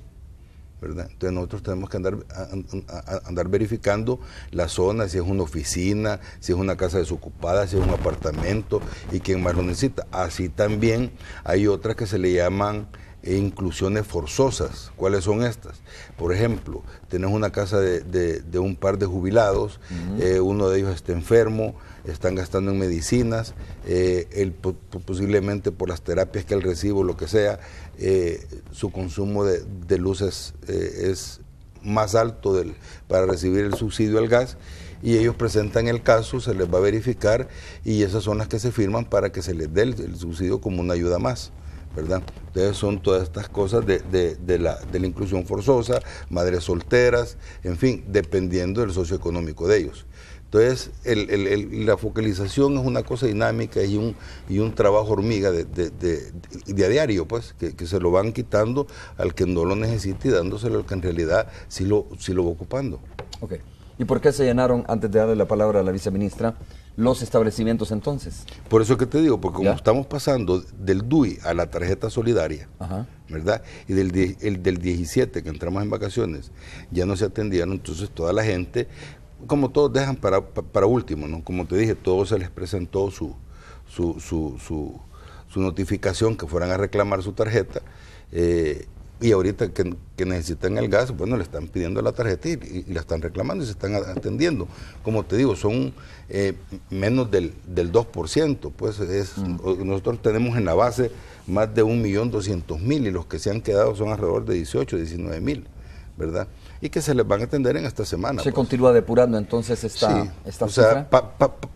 Speaker 7: ¿verdad? Entonces nosotros tenemos que andar verificando la zona, si es una oficina, si es una casa desocupada, si es un apartamento y quién más lo necesita. Así también hay otras que se le llaman inclusiones forzosas. ¿Cuáles son estas? Por ejemplo, tenés una casa de un par de jubilados, uno de ellos está enfermo, están gastando en medicinas, posiblemente por las terapias que él recibe o lo que sea, su consumo de luz es más alto para recibir el subsidio al gas, y ellos presentan el caso, se les va a verificar y esas son las que se firman para que se les dé el subsidio como una ayuda más, ¿verdad? Entonces son todas estas cosas de la inclusión forzosa, madres solteras, en fin, dependiendo del socioeconómico de ellos. Entonces, la focalización es una cosa dinámica y un trabajo hormiga de a diario, pues, que se lo van quitando al que no lo necesite y dándoselo al que en realidad sí lo va ocupando.
Speaker 1: Ok. ¿Y por qué se llenaron, antes de darle la palabra a la viceministra, los establecimientos entonces?
Speaker 7: Por eso que te digo, porque como estamos pasando del DUI a la tarjeta solidaria, ¿verdad? Y del 17 que entramos en vacaciones, ya no se atendieron, entonces toda la gente, como todos dejan para último, ¿no? Como te dije, todos se les presentó su notificación que fueran a reclamar su tarjeta, y ahorita que necesitan el gas, bueno, le están pidiendo la tarjeta y la están reclamando y se están atendiendo. Como te digo, son menos del 2%, pues nosotros tenemos en la base más de 1.200.000 y los que se han quedado son alrededor de 19.000, ¿verdad? Y que se les van a atender en esta semana.
Speaker 1: ¿Se continúa depurando entonces esta cifra?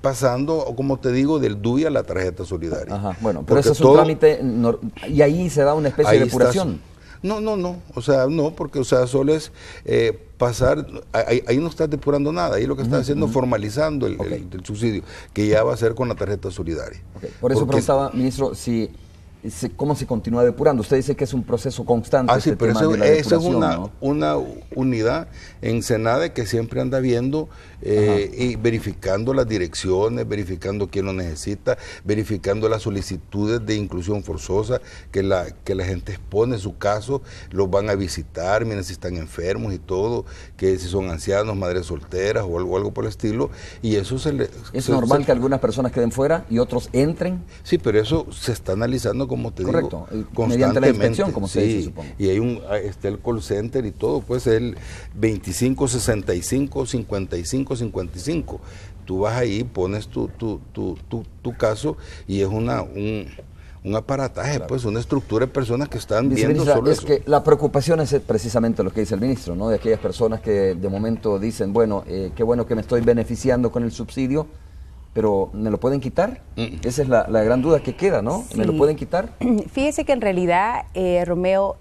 Speaker 7: Pasando, como te digo, del DUI a la tarjeta solidaria.
Speaker 1: Bueno, pero ese es un trámite, y ahí se da una especie de depuración.
Speaker 7: No, o sea, no, porque, o sea, solo es pasar, ahí no estás depurando nada, ahí lo que estás haciendo es formalizando el subsidio, que ya va a ser con la tarjeta solidaria.
Speaker 1: Por eso preguntaba, ministro, ¿cómo se continúa depurando? Usted dice que es un proceso constante.
Speaker 7: Sí, pero eso es una unidad en Senade que siempre anda viendo y verificando las direcciones, verificando quién lo necesita, verificando las solicitudes de inclusión forzosa que la gente expone su caso, los van a visitar, miren si están enfermos y todo, que si son ancianos, madres solteras o algo por el estilo, y eso ¿Es
Speaker 1: normal que algunas personas queden fuera y otros entren?
Speaker 7: Sí, pero eso se está analizando, como te digo, constantemente.
Speaker 1: Mediante la inspección, como se dice, supongo.
Speaker 7: Y hay está el call center y todo, pues el 25 65 55 55. Tú vas ahí, pones tu caso y es un aparataje, pues una estructura de personas que están viendo solo eso.
Speaker 1: Que la preocupación es precisamente lo que dice el ministro, ¿no? De aquellas personas que de momento dicen, bueno, qué bueno que me estoy beneficiando con el subsidio, pero ¿me lo pueden quitar? Esa es la gran duda que queda, ¿no?
Speaker 8: Sí.
Speaker 1: ¿Me lo pueden quitar?
Speaker 8: Fíjese que en realidad, Romeo,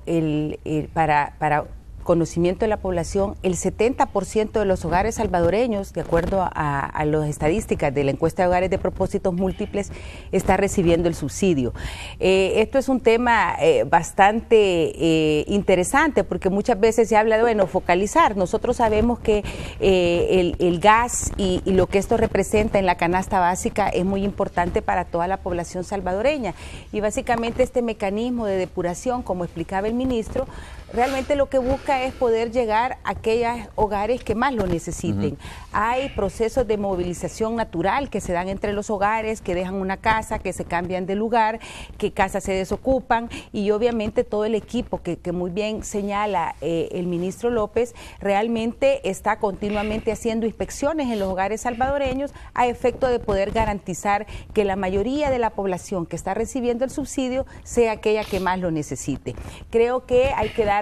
Speaker 8: para conocimiento de la población, el 70% de los hogares salvadoreños, de acuerdo a las estadísticas de la encuesta de hogares de propósitos múltiples, está recibiendo el subsidio. Esto es un tema bastante interesante, porque muchas veces se habla de, bueno, focalizar. Nosotros sabemos que el gas y lo que esto representa en la canasta básica es muy importante para toda la población salvadoreña. Y básicamente este mecanismo de depuración, como explicaba el ministro, realmente lo que busca es poder llegar a aquellos hogares que más lo necesiten. Hay procesos de movilización natural que se dan entre los hogares, que dejan una casa, que se cambian de lugar, que casas se desocupan, y obviamente todo el equipo que muy bien señala el ministro López, realmente está continuamente haciendo inspecciones en los hogares salvadoreños a efecto de poder garantizar que la mayoría de la población que está recibiendo el subsidio sea aquella que más lo necesite. Creo que hay que darle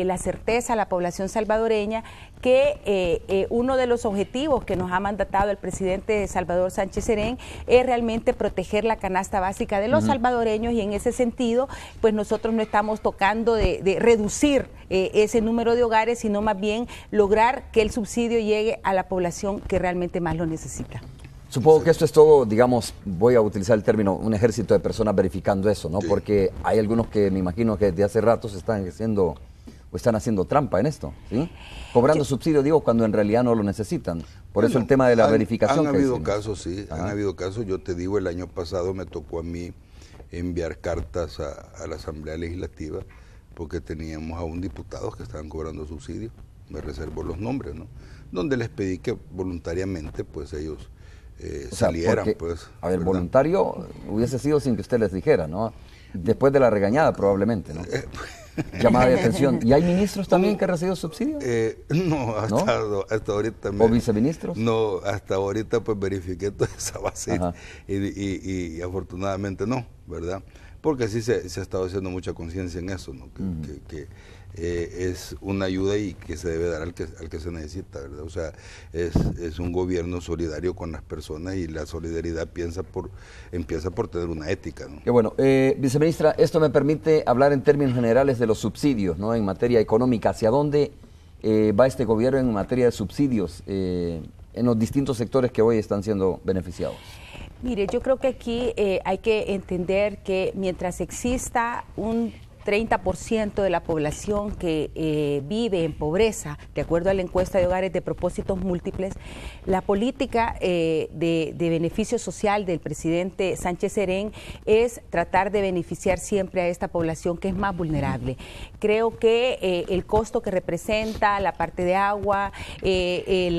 Speaker 8: la certeza a la población salvadoreña que uno de los objetivos que nos ha mandatado el presidente Salvador Sánchez Serén es realmente proteger la canasta básica de los salvadoreños, y en ese sentido, pues nosotros no estamos tocando de reducir ese número de hogares, sino más bien lograr que el subsidio llegue a la población que realmente más lo necesita.
Speaker 1: Supongo que esto es todo, digamos, voy a utilizar el término, un ejército de personas verificando eso, ¿no? Porque hay algunos que me imagino que desde hace rato están haciendo trampa en esto, ¿sí? Cobrando subsidio, digo, cuando en realidad no lo necesitan. Por eso el tema de la verificación.
Speaker 7: Han habido casos, sí, han habido casos. Yo te digo, el año pasado me tocó a mí enviar cartas a la Asamblea Legislativa porque teníamos a un diputado que estaban cobrando subsidio. Me reservo los nombres, ¿no? Donde les pedí que voluntariamente, pues ellos salieran, porque,
Speaker 1: pues. A ver, voluntario hubiese sido sin que usted les dijera, ¿no? Después de la regañada, probablemente, ¿no? Llamada de atención. ¿Y hay ministros también que han recibido subsidio?
Speaker 7: No, hasta ahorita.
Speaker 1: ¿O viceministros?
Speaker 7: No, hasta ahorita pues verifiqué toda esa base y afortunadamente no, ¿verdad? Porque sí se ha estado haciendo mucha conciencia en eso, ¿no? Que es una ayuda y que se debe dar al que se necesita, ¿verdad? O sea, es un gobierno solidario con las personas, y la solidaridad empieza por tener una ética, ¿no?
Speaker 1: Qué bueno. Viceministra, esto me permite hablar en términos generales de los subsidios, ¿no? En materia económica, ¿hacia dónde va este gobierno en materia de subsidios? En en los distintos sectores que hoy están siendo beneficiados?
Speaker 8: Mire, yo creo que aquí hay que entender que mientras exista un 30% de la población que vive en pobreza, de acuerdo a la encuesta de hogares de propósitos múltiples, la política de beneficio social del presidente Sánchez Serén es tratar de beneficiar siempre a esta población que es más vulnerable. Creo que el costo que representa la parte de agua, el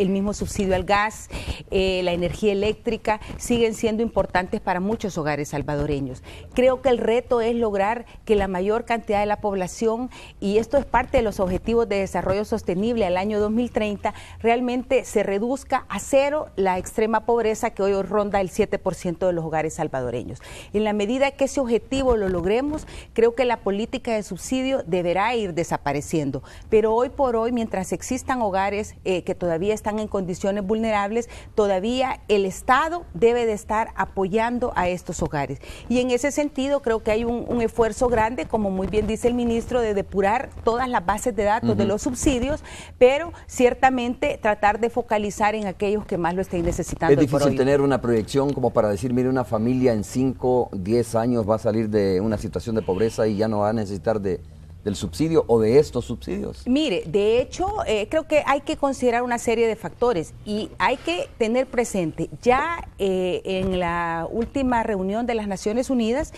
Speaker 8: mismo subsidio al gas, la energía eléctrica, siguen siendo importantes para muchos hogares salvadoreños. Creo que el reto es lograr que la mayor cantidad de la población, y esto es parte de los objetivos de desarrollo sostenible al año 2030, realmente se reduzca a cero la extrema pobreza que hoy ronda el 7% de los hogares salvadoreños. En la medida que ese objetivo lo logremos, creo que la política de subsidio deberá ir desapareciendo. Pero hoy por hoy, mientras existan hogares que todavía están en condiciones vulnerables, todavía el Estado debe de estar apoyando a estos hogares. Y en ese sentido creo que hay un esfuerzo grande, como muy bien dice el ministro, de depurar todas las bases de datos de los subsidios, pero ciertamente tratar de focalizar en aquellos que más lo estén necesitando.
Speaker 1: Es difícil tener una proyección como para decir, mire, una familia en 5, 10 años va a salir de una situación de pobreza y ya no va a necesitar del subsidio o de estos subsidios.
Speaker 8: Mire, de hecho, creo que hay que considerar una serie de factores y hay que tener presente, ya en la última reunión de las Naciones Unidas,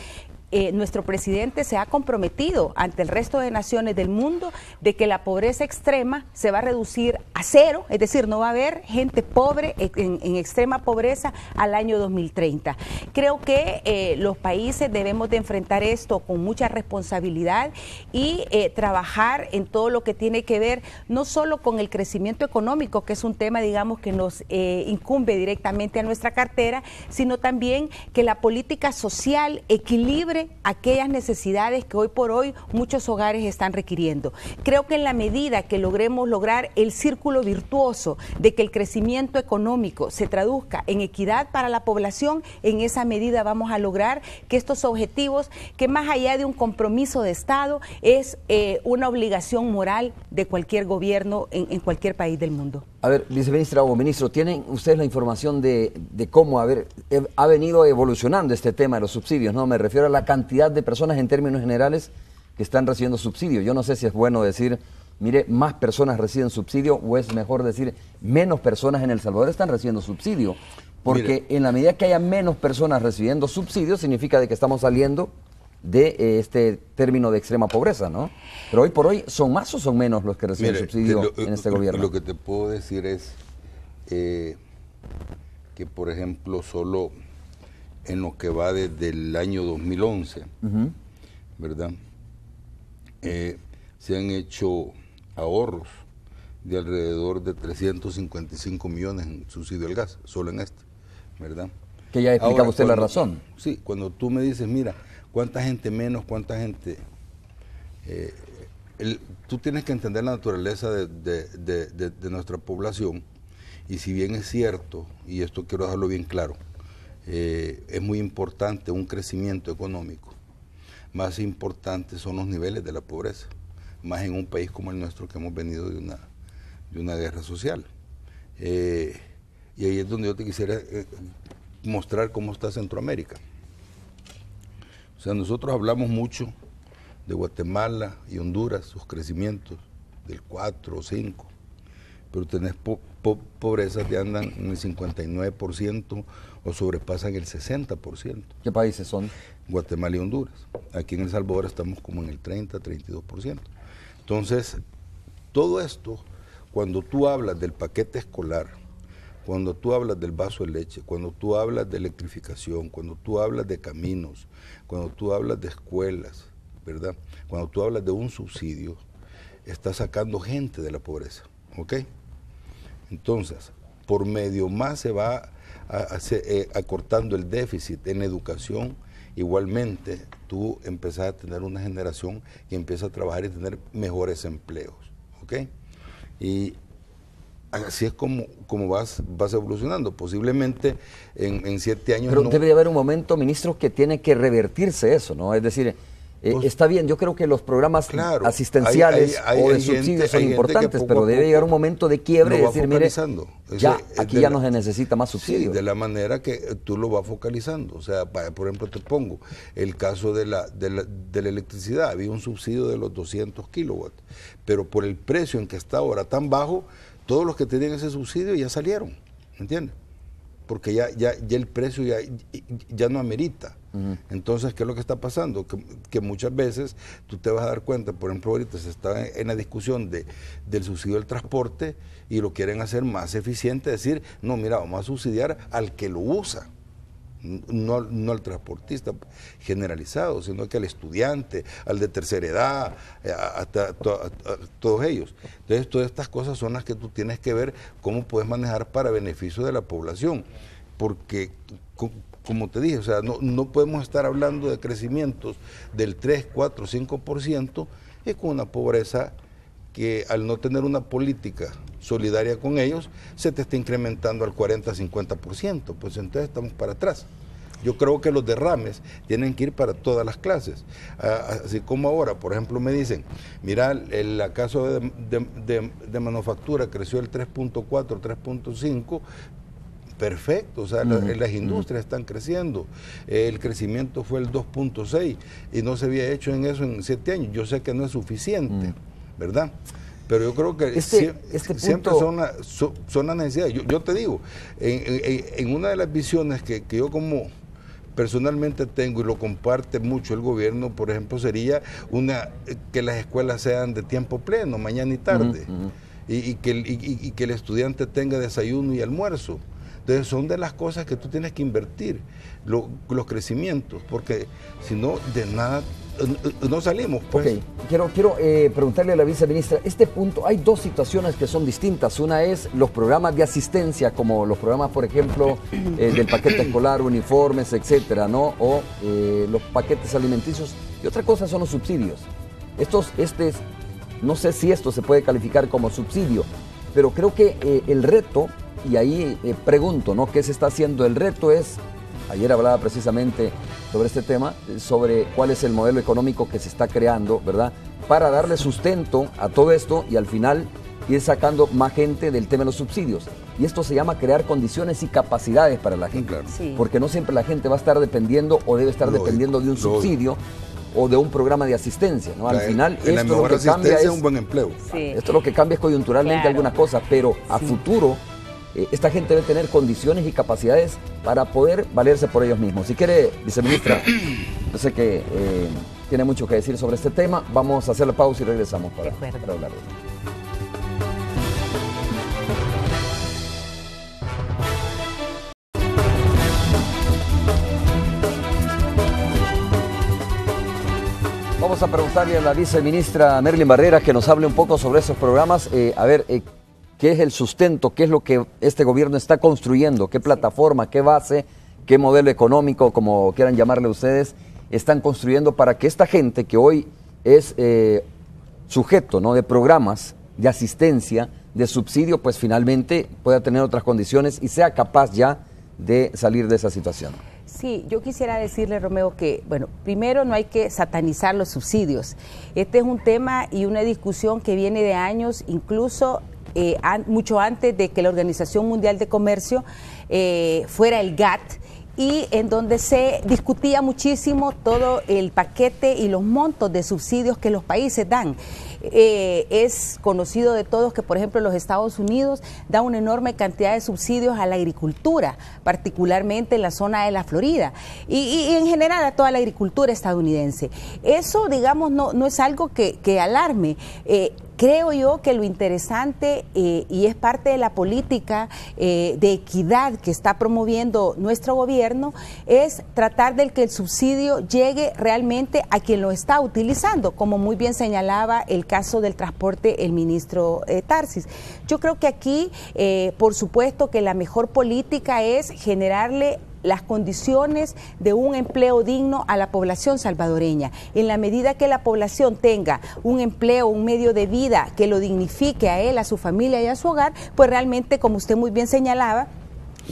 Speaker 8: nuestro presidente se ha comprometido ante el resto de naciones del mundo de que la pobreza extrema se va a reducir a cero, es decir, no va a haber gente pobre en extrema pobreza al año 2030. Creo que los países debemos de enfrentar esto con mucha responsabilidad y trabajar en todo lo que tiene que ver no solo con el crecimiento económico, que es un tema, digamos, que nos incumbe directamente a nuestra cartera, sino también que la política social equilibre aquellas necesidades que hoy por hoy muchos hogares están requiriendo. Creo que en la medida que logremos lograr el círculo virtuoso de que el crecimiento económico se traduzca en equidad para la población, en esa medida vamos a lograr que estos objetivos, que más allá de un compromiso de Estado, es una obligación moral de cualquier gobierno en cualquier país del mundo.
Speaker 1: A ver, viceministra o ministro, ¿tienen ustedes la información de cómo ha venido evolucionando este tema de los subsidios? No, me refiero a la cantidad de personas en términos generales que están recibiendo subsidio. Yo no sé si es bueno decir, mire, más personas reciben subsidio, o es mejor decir, menos personas en El Salvador están recibiendo subsidio. Porque en la medida que haya menos personas recibiendo subsidio, significa de que estamos saliendo de este término de extrema pobreza, ¿no? Pero hoy por hoy, ¿son más o son menos los que reciben subsidio en este gobierno?
Speaker 7: Lo que te puedo decir es que, por ejemplo, solo en lo que va desde el año 2011, ¿verdad? Se han hecho ahorros de alrededor de 355 millones en subsidio al gas, solo en este, ¿verdad?
Speaker 1: Que ya explica usted la razón.
Speaker 7: Sí, cuando tú me dices, mira, ¿cuánta gente menos, cuánta gente? Tú tienes que entender la naturaleza de nuestra población, y si bien es cierto, y esto quiero dejarlo bien claro, es muy importante un crecimiento económico, más importante son los niveles de la pobreza, más en un país como el nuestro, que hemos venido de una guerra social. Y ahí es donde yo te quisiera mostrar cómo está Centroamérica. O sea, nosotros hablamos mucho de Guatemala y Honduras, sus crecimientos del 4 o 5, pero tenés pobrezas que andan en el 59% o sobrepasan el 60%.
Speaker 1: ¿Qué países son?
Speaker 7: Guatemala y Honduras. Aquí en El Salvador estamos como en el 30-32%. Entonces, todo esto, cuando tú hablas del paquete escolar, cuando tú hablas del vaso de leche, cuando tú hablas de electrificación, cuando tú hablas de caminos, cuando tú hablas de escuelas, ¿verdad? Cuando tú hablas de un subsidio, estás sacando gente de la pobreza, ¿ok? Entonces, por medio más se va acortando el déficit en educación, igualmente tú empezás a tener una generación que empieza a trabajar y tener mejores empleos, ¿ok? Y así es como vas evolucionando. Posiblemente en 7 años...
Speaker 1: Pero debe de haber un momento, ministro, que tiene que revertirse eso, ¿no? Es decir, está bien, yo creo que los programas asistenciales o de subsidios son importantes, pero debe llegar un momento de quiebre y decir, mire, ya, aquí ya no se necesita más subsidios.
Speaker 7: Sí, de la manera que tú lo vas focalizando. O sea, por ejemplo, te pongo el caso de la electricidad. Había un subsidio de los 200 kilowatts, pero por el precio en que está ahora tan bajo, todos los que tenían ese subsidio ya salieron, ¿me entiendes? Porque ya el precio ya no amerita. Entonces, ¿qué es lo que está pasando? Que muchas veces tú te vas a dar cuenta, por ejemplo, ahorita se está en la discusión del subsidio del transporte y lo quieren hacer más eficiente, decir, no, mira, vamos a subsidiar al que lo usa, no al transportista generalizado, sino que al estudiante, al de tercera edad, a todos ellos. Entonces, todas estas cosas son las que tú tienes que ver cómo puedes manejar para beneficio de la población, porque como te dije, o sea, no podemos estar hablando de crecimientos del 3, 4, 5% y con una pobreza que al no tener una política solidaria con ellos, se te está incrementando al 40, 50%, pues entonces estamos para atrás. Yo creo que los derrames tienen que ir para todas las clases, así como ahora, por ejemplo, me dicen, mira, el caso de manufactura creció el 3.4, 3.5%, perfecto, o sea, las industrias están creciendo, el crecimiento fue el 2.6 y no se había hecho en eso en 7 años, yo sé que no es suficiente, ¿verdad? Pero yo creo que siempre son las necesidades. Yo te digo, en una de las visiones que yo como personalmente tengo y lo comparte mucho el gobierno, por ejemplo, sería que las escuelas sean de tiempo pleno, mañana y tarde, y que el estudiante tenga desayuno y almuerzo. Entonces son de las cosas que tú tienes que invertir, los crecimientos, porque si no, de nada no salimos. Pues.
Speaker 1: Okay. Quiero preguntarle a la viceministra, este punto, hay dos situaciones que son distintas. Una es los programas de asistencia, como los programas, por ejemplo, del paquete escolar, uniformes, etcétera, ¿no? O los paquetes alimenticios. Y otra cosa son los subsidios. No sé si esto se puede calificar como subsidio, pero creo que el reto, y ahí pregunto, ¿no? ¿Qué se está haciendo? El reto es, ayer hablaba precisamente sobre este tema, sobre cuál es el modelo económico que se está creando, ¿verdad? Para darle sustento a todo esto y al final ir sacando más gente del tema de los subsidios. Y esto se llama crear condiciones y capacidades para la gente. Claro. Sí. Porque no siempre la gente va a estar dependiendo o debe estar dependiendo de un subsidio o de un programa de asistencia, ¿no? Al final, esto lo que cambia es
Speaker 7: un buen empleo.
Speaker 1: Sí. Esto lo que cambia es coyunturalmente algunas cosas, pero a futuro esta gente debe tener condiciones y capacidades para poder valerse por ellos mismos. Si quiere, viceministra, yo sé que tiene mucho que decir sobre este tema. Vamos a hacer la pausa y regresamos para hablar de esto. Vamos a preguntarle a la viceministra Merlin Barrera que nos hable un poco sobre esos programas. ¿Qué es el sustento? ¿Qué es lo que este gobierno está construyendo? ¿Qué plataforma, qué base, qué modelo económico, como quieran llamarle ustedes, están construyendo para que esta gente que hoy es sujeto, ¿no?, de programas de asistencia, de subsidio, pues finalmente pueda tener otras condiciones y sea capaz ya de salir de esa situación?
Speaker 8: Sí, yo quisiera decirle, Romeo, que, bueno, primero no hay que satanizar los subsidios. Este es un tema y una discusión que viene de años, incluso mucho antes de que la Organización Mundial de Comercio fuera el GATT, y en donde se discutía muchísimo todo el paquete y los montos de subsidios que los países dan. Es conocido de todos que, por ejemplo, los Estados Unidos da una enorme cantidad de subsidios a la agricultura, particularmente en la zona de la Florida, y en general a toda la agricultura estadounidense. Eso, digamos, no es algo que alarme. Creo yo que lo interesante, y es parte de la política de equidad que está promoviendo nuestro gobierno, es tratar de que el subsidio llegue realmente a quien lo está utilizando, como muy bien señalaba el caso del transporte el ministro Tarsis. Yo creo que aquí, por supuesto, que la mejor política es generarle las condiciones de un empleo digno a la población salvadoreña. En la medida que la población tenga un empleo, un medio de vida que lo dignifique a él, a su familia y a su hogar, pues realmente, como usted muy bien señalaba,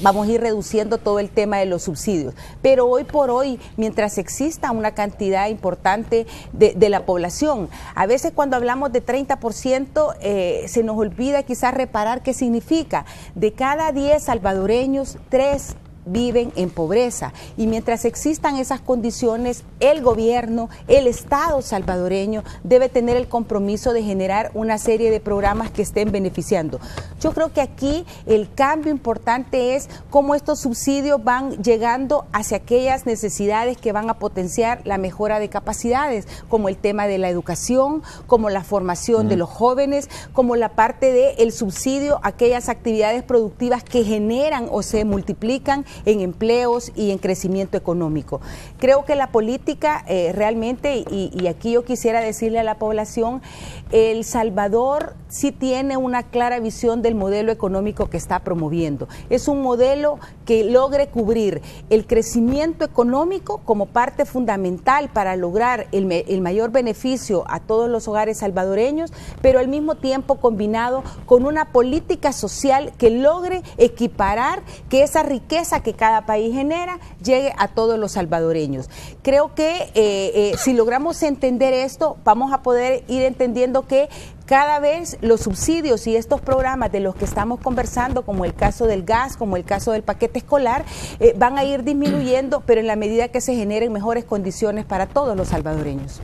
Speaker 8: vamos a ir reduciendo todo el tema de los subsidios. Pero hoy por hoy, mientras exista una cantidad importante de la población, a veces cuando hablamos de 30%, se nos olvida quizás reparar qué significa. De cada 10 salvadoreños, 3 viven en pobreza, y mientras existan esas condiciones, el gobierno, el Estado salvadoreño debe tener el compromiso de generar una serie de programas que estén beneficiando. Yo creo que aquí el cambio importante es cómo estos subsidios van llegando hacia aquellas necesidades que van a potenciar la mejora de capacidades, como el tema de la educación, como la formación de los jóvenes, como la parte del subsidio a aquellas actividades productivas que generan o se multiplican en empleos y en crecimiento económico. Creo que la política realmente, y aquí yo quisiera decirle a la población, El Salvador sí tiene una clara visión del modelo económico que está promoviendo. Es un modelo que logre cubrir el crecimiento económico como parte fundamental para lograr el mayor beneficio a todos los hogares salvadoreños, pero al mismo tiempo combinado con una política social que logre equiparar que esa riqueza que cada país genera llegue a todos los salvadoreños. Creo que si logramos entender esto, vamos a poder ir entendiendo que cada vez los subsidios y estos programas de los que estamos conversando, como el caso del gas, como el caso del paquete escolar, van a ir disminuyendo, pero en la medida que se generen mejores condiciones para todos los salvadoreños.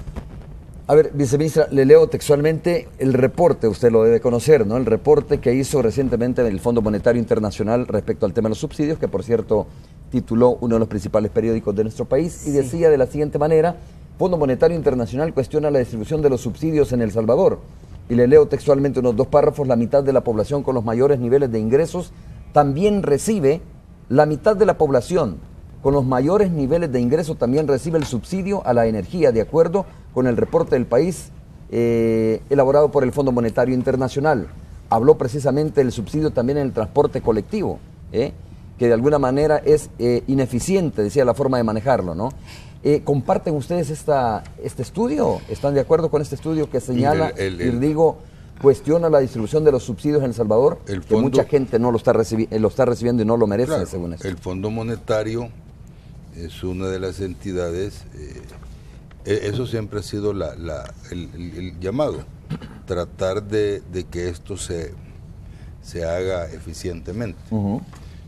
Speaker 1: A ver, viceministra, le leo textualmente el reporte, usted lo debe conocer, ¿no? El reporte que hizo recientemente el Fondo Monetario Internacional respecto al tema de los subsidios, que por cierto tituló uno de los principales periódicos de nuestro país, y decía de la siguiente manera: Fondo Monetario Internacional cuestiona la distribución de los subsidios en El Salvador. Y le leo textualmente unos 2 párrafos: la mitad de la población con los mayores niveles de ingresos también recibe, la mitad de la población con los mayores niveles de ingresos también recibe el subsidio a la energía, de acuerdo con el reporte del país elaborado por el Fondo Monetario Internacional. Habló precisamente del subsidio también en el transporte colectivo, que de alguna manera es ineficiente, decía la forma de manejarlo, ¿no? ¿Comparten ustedes este estudio? ¿Están de acuerdo con este estudio que señala, cuestiona la distribución de los subsidios en El Salvador, que mucha gente no lo está recibiendo y no lo merece, claro, según eso?
Speaker 7: El Fondo Monetario es una de las entidades, eso siempre ha sido el llamado, tratar de que esto se haga eficientemente,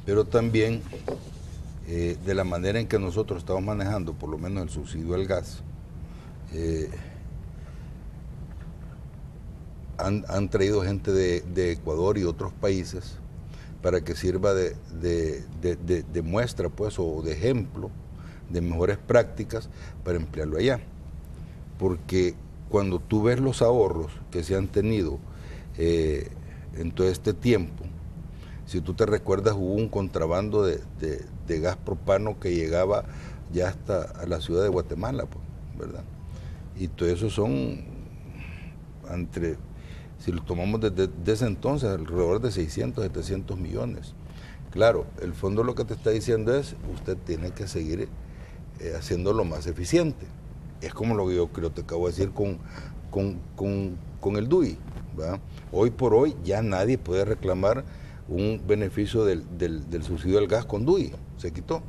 Speaker 7: pero también de la manera en que nosotros estamos manejando, por lo menos el subsidio al gas, han traído gente de Ecuador y otros países para que sirva de muestra, pues, o de ejemplo de mejores prácticas para emplearlo allá. Porque cuando tú ves los ahorros que se han tenido en todo este tiempo, si tú te recuerdas, hubo un contrabando de gas propano que llegaba ya hasta a la ciudad de Guatemala, pues, ¿verdad? Y todo eso son si lo tomamos desde ese entonces, alrededor de 600, 700 millones. Claro, el fondo lo que te está diciendo es, usted tiene que seguir haciéndolo más eficiente. Es como lo que yo creo te acabo de decir con el DUI, ¿verdad? Hoy por hoy ya nadie puede reclamar un beneficio del subsidio al gas con DUI, se quitó.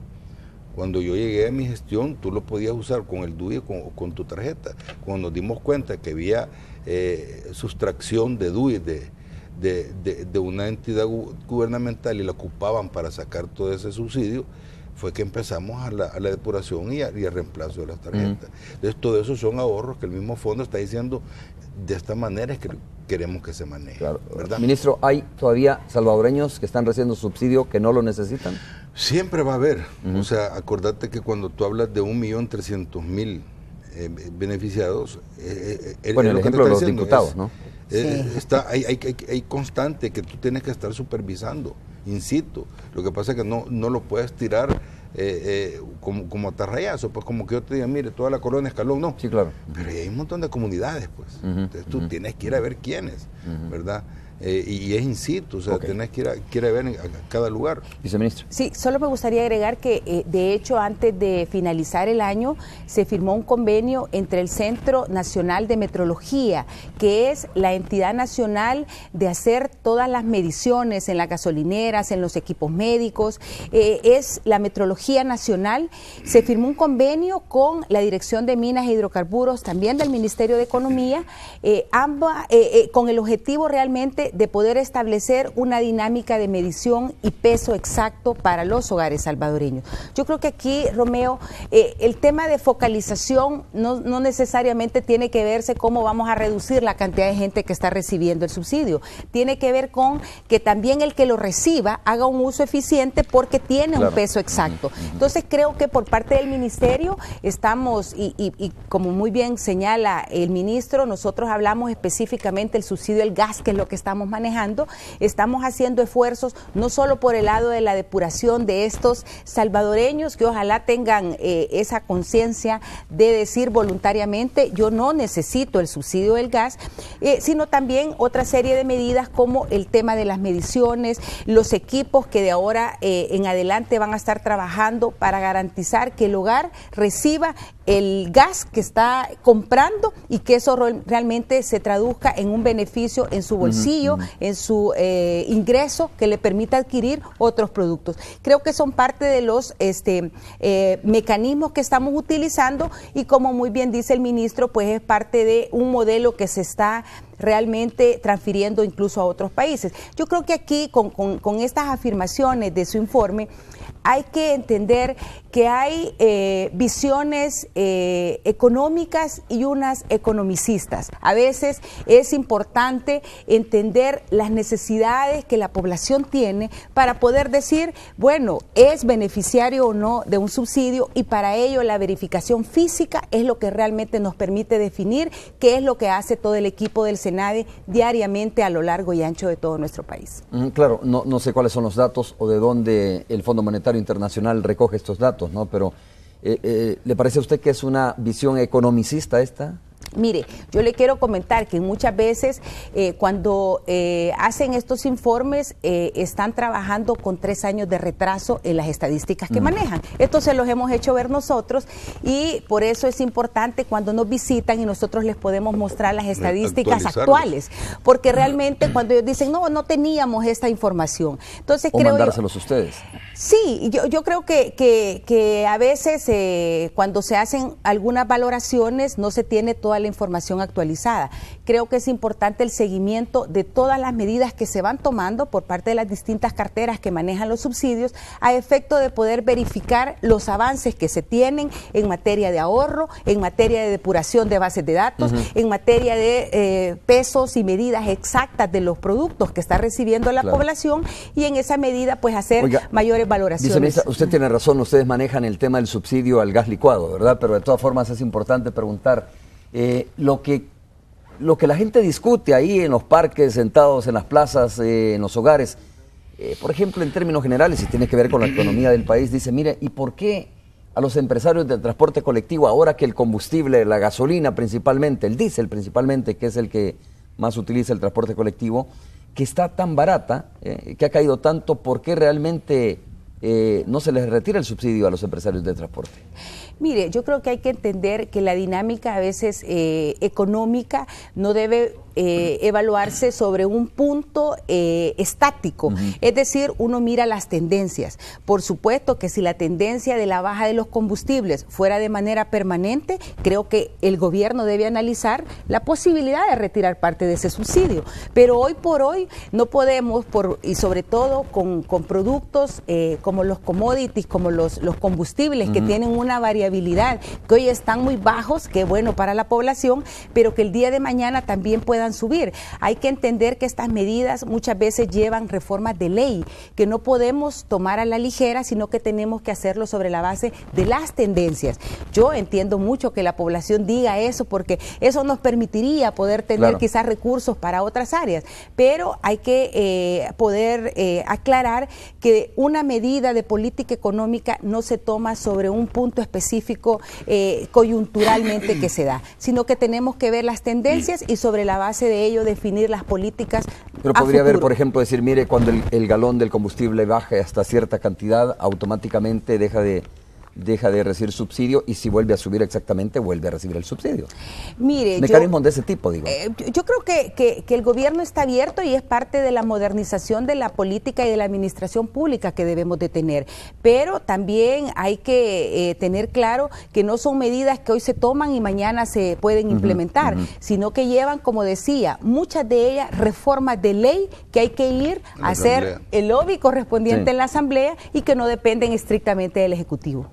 Speaker 7: Cuando yo llegué a mi gestión, tú lo podías usar con el DUI o con tu tarjeta. Cuando nos dimos cuenta que había sustracción de DUI de una entidad gubernamental y la ocupaban para sacar todo ese subsidio, fue que empezamos a la depuración y al reemplazo de las tarjetas. Entonces, todo eso son ahorros que el mismo fondo está diciendo, de esta manera es que queremos que se maneje. Claro. ¿Verdad?
Speaker 1: Ministro, ¿hay todavía salvadoreños que están recibiendo subsidio que no lo necesitan?
Speaker 7: Siempre va a haber. O sea, acordate que cuando tú hablas de 1.300.000 beneficiados,
Speaker 1: bueno, el ejemplo de los diputados, ¿no?
Speaker 7: Hay constante que tú tienes que estar supervisando, incito. Lo que pasa es que no lo puedes tirar como atarrayazo, pues como que yo te diga, mire, toda la colonia Escalón, no.
Speaker 1: Sí, claro.
Speaker 7: Pero hay un montón de comunidades, pues. Entonces tú tienes que ir a ver quiénes, ¿verdad? y es in situ, o sea, tenés que ir a ver a cada lugar.
Speaker 1: Viceministro.
Speaker 8: Sí, solo me gustaría agregar que, de hecho, antes de finalizar el año, se firmó un convenio entre el Centro Nacional de Metrología, que es la entidad nacional de hacer todas las mediciones en las gasolineras, en los equipos médicos, es la Metrología Nacional. Se firmó un convenio con la Dirección de Minas e Hidrocarburos, también del Ministerio de Economía, con el objetivo realmente de poder establecer una dinámica de medición y peso exacto para los hogares salvadoreños. Yo creo que aquí, Romeo, el tema de focalización no necesariamente tiene que verse cómo vamos a reducir la cantidad de gente que está recibiendo el subsidio. Tiene que ver con que también el que lo reciba haga un uso eficiente porque tiene un peso exacto. Entonces creo que por parte del Ministerio estamos, y como muy bien señala el ministro, nosotros hablamos específicamente del subsidio del gas, que es lo que estamos manejando. Estamos haciendo esfuerzos no solo por el lado de la depuración de estos salvadoreños, que ojalá tengan esa conciencia de decir voluntariamente, yo no necesito el subsidio del gas, sino también otra serie de medidas como el tema de las mediciones, los equipos que de ahora en adelante van a estar trabajando para garantizar que el hogar reciba el gas que está comprando y que eso realmente se traduzca en un beneficio en su bolsillo, en su ingreso, que le permita adquirir otros productos. Creo que son parte de los mecanismos que estamos utilizando y, como muy bien dice el ministro, pues es parte de un modelo que se está realmente transfiriendo incluso a otros países. Yo creo que aquí con estas afirmaciones de su informe hay que entender que hay visiones económicas y unas economicistas. A veces es importante entender las necesidades que la población tiene para poder decir, bueno, es beneficiario o no de un subsidio, y para ello la verificación física es lo que realmente nos permite definir qué es lo que hace todo el equipo del SENADE diariamente a lo largo y ancho de todo nuestro país.
Speaker 1: Claro, no sé cuáles son los datos o de dónde el Fondo Monetario Internacional recoge estos datos, ¿no? Pero ¿le parece a usted que es una visión economicista esta?
Speaker 8: Mire, yo le quiero comentar que muchas veces cuando hacen estos informes están trabajando con 3 años de retraso en las estadísticas que manejan. Esto se los hemos hecho ver nosotros y por eso es importante cuando nos visitan y nosotros les podemos mostrar las estadísticas actuales, porque realmente cuando ellos dicen, no teníamos esta información. Entonces,
Speaker 1: o mandárselos ustedes.
Speaker 8: Sí, yo creo que a veces cuando se hacen algunas valoraciones no se tiene toda la información actualizada. Creo que es importante el seguimiento de todas las medidas que se van tomando por parte de las distintas carteras que manejan los subsidios a efecto de poder verificar los avances que se tienen en materia de ahorro, en materia de depuración de bases de datos, en materia de pesos y medidas exactas de los productos que está recibiendo la población y en esa medida pues hacer mayores valoraciones.
Speaker 1: Viceministra, usted tiene razón, ustedes manejan el tema del subsidio al gas licuado, ¿verdad? Pero de todas formas es importante preguntar lo que la gente discute ahí en los parques, sentados en las plazas, en los hogares, por ejemplo, en términos generales, y tiene que ver con la economía del país, dice, mire, ¿y por qué a los empresarios del transporte colectivo, ahora que el combustible, la gasolina principalmente, el diésel principalmente, que es el que más utiliza el transporte colectivo, que está tan barata, que ha caído tanto, ¿por qué realmente no se les retira el subsidio a los empresarios del transporte?
Speaker 8: Mire, yo creo que hay que entender que la dinámica a veces económica no debe evaluarse sobre un punto estático, es decir, uno mira las tendencias. Por supuesto que si la tendencia de la baja de los combustibles fuera de manera permanente, creo que el gobierno debe analizar la posibilidad de retirar parte de ese subsidio, pero hoy por hoy no podemos, y sobre todo con productos como los commodities, como los combustibles que tienen una variabilidad, que hoy están muy bajos, que es bueno para la población, pero que el día de mañana también puedan subir. Hay que entender que estas medidas muchas veces llevan reformas de ley, que no podemos tomar a la ligera, sino que tenemos que hacerlo sobre la base de las tendencias. Yo entiendo mucho que la población diga eso, porque eso nos permitiría poder tener quizás recursos para otras áreas, pero hay que poder aclarar que una medida de política económica no se toma sobre un punto específico específico coyunturalmente que se da, sino que tenemos que ver las tendencias y sobre la base de ello definir las políticas.
Speaker 1: Pero podría haber, por ejemplo, decir, mire, cuando el galón del combustible baje hasta cierta cantidad, automáticamente deja de recibir subsidio, y si vuelve a subir exactamente, vuelve a recibir el subsidio.
Speaker 8: Mire,
Speaker 1: mecanismos de ese tipo, digo.
Speaker 8: Yo creo que el gobierno está abierto y es parte de la modernización de la política y de la administración pública que debemos de tener, pero también hay que tener claro que no son medidas que hoy se toman y mañana se pueden implementar, sino que llevan, como decía, muchas de ellas reformas de ley que hay que ir a hacer el lobby correspondiente en la Asamblea y que no dependen estrictamente del Ejecutivo.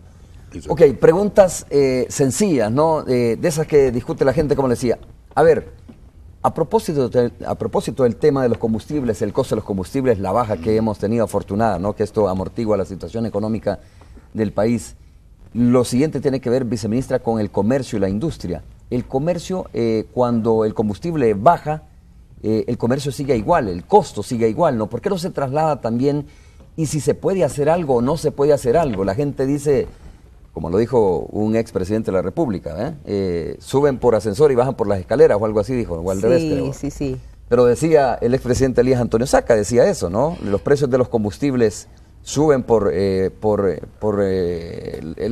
Speaker 1: Ok, preguntas sencillas, ¿no? De esas que discute la gente, como le decía. A ver, a propósito del tema de los combustibles, el costo de los combustibles, la baja que hemos tenido afortunada, ¿no? Que esto amortigua la situación económica del país. Lo siguiente tiene que ver, viceministra, con el comercio y la industria. El comercio, cuando el combustible baja, el comercio sigue igual, el costo sigue igual, ¿no? ¿Por qué no se traslada también? Y si se puede hacer algo o no se puede hacer algo. La gente dice, como lo dijo un expresidente de la República, suben por ascensor y bajan por las escaleras, o algo así dijo, o al revés, creo.
Speaker 8: Sí.
Speaker 1: Pero decía el expresidente Elías Antonio Saca, decía eso, ¿no? Los precios de los combustibles suben por el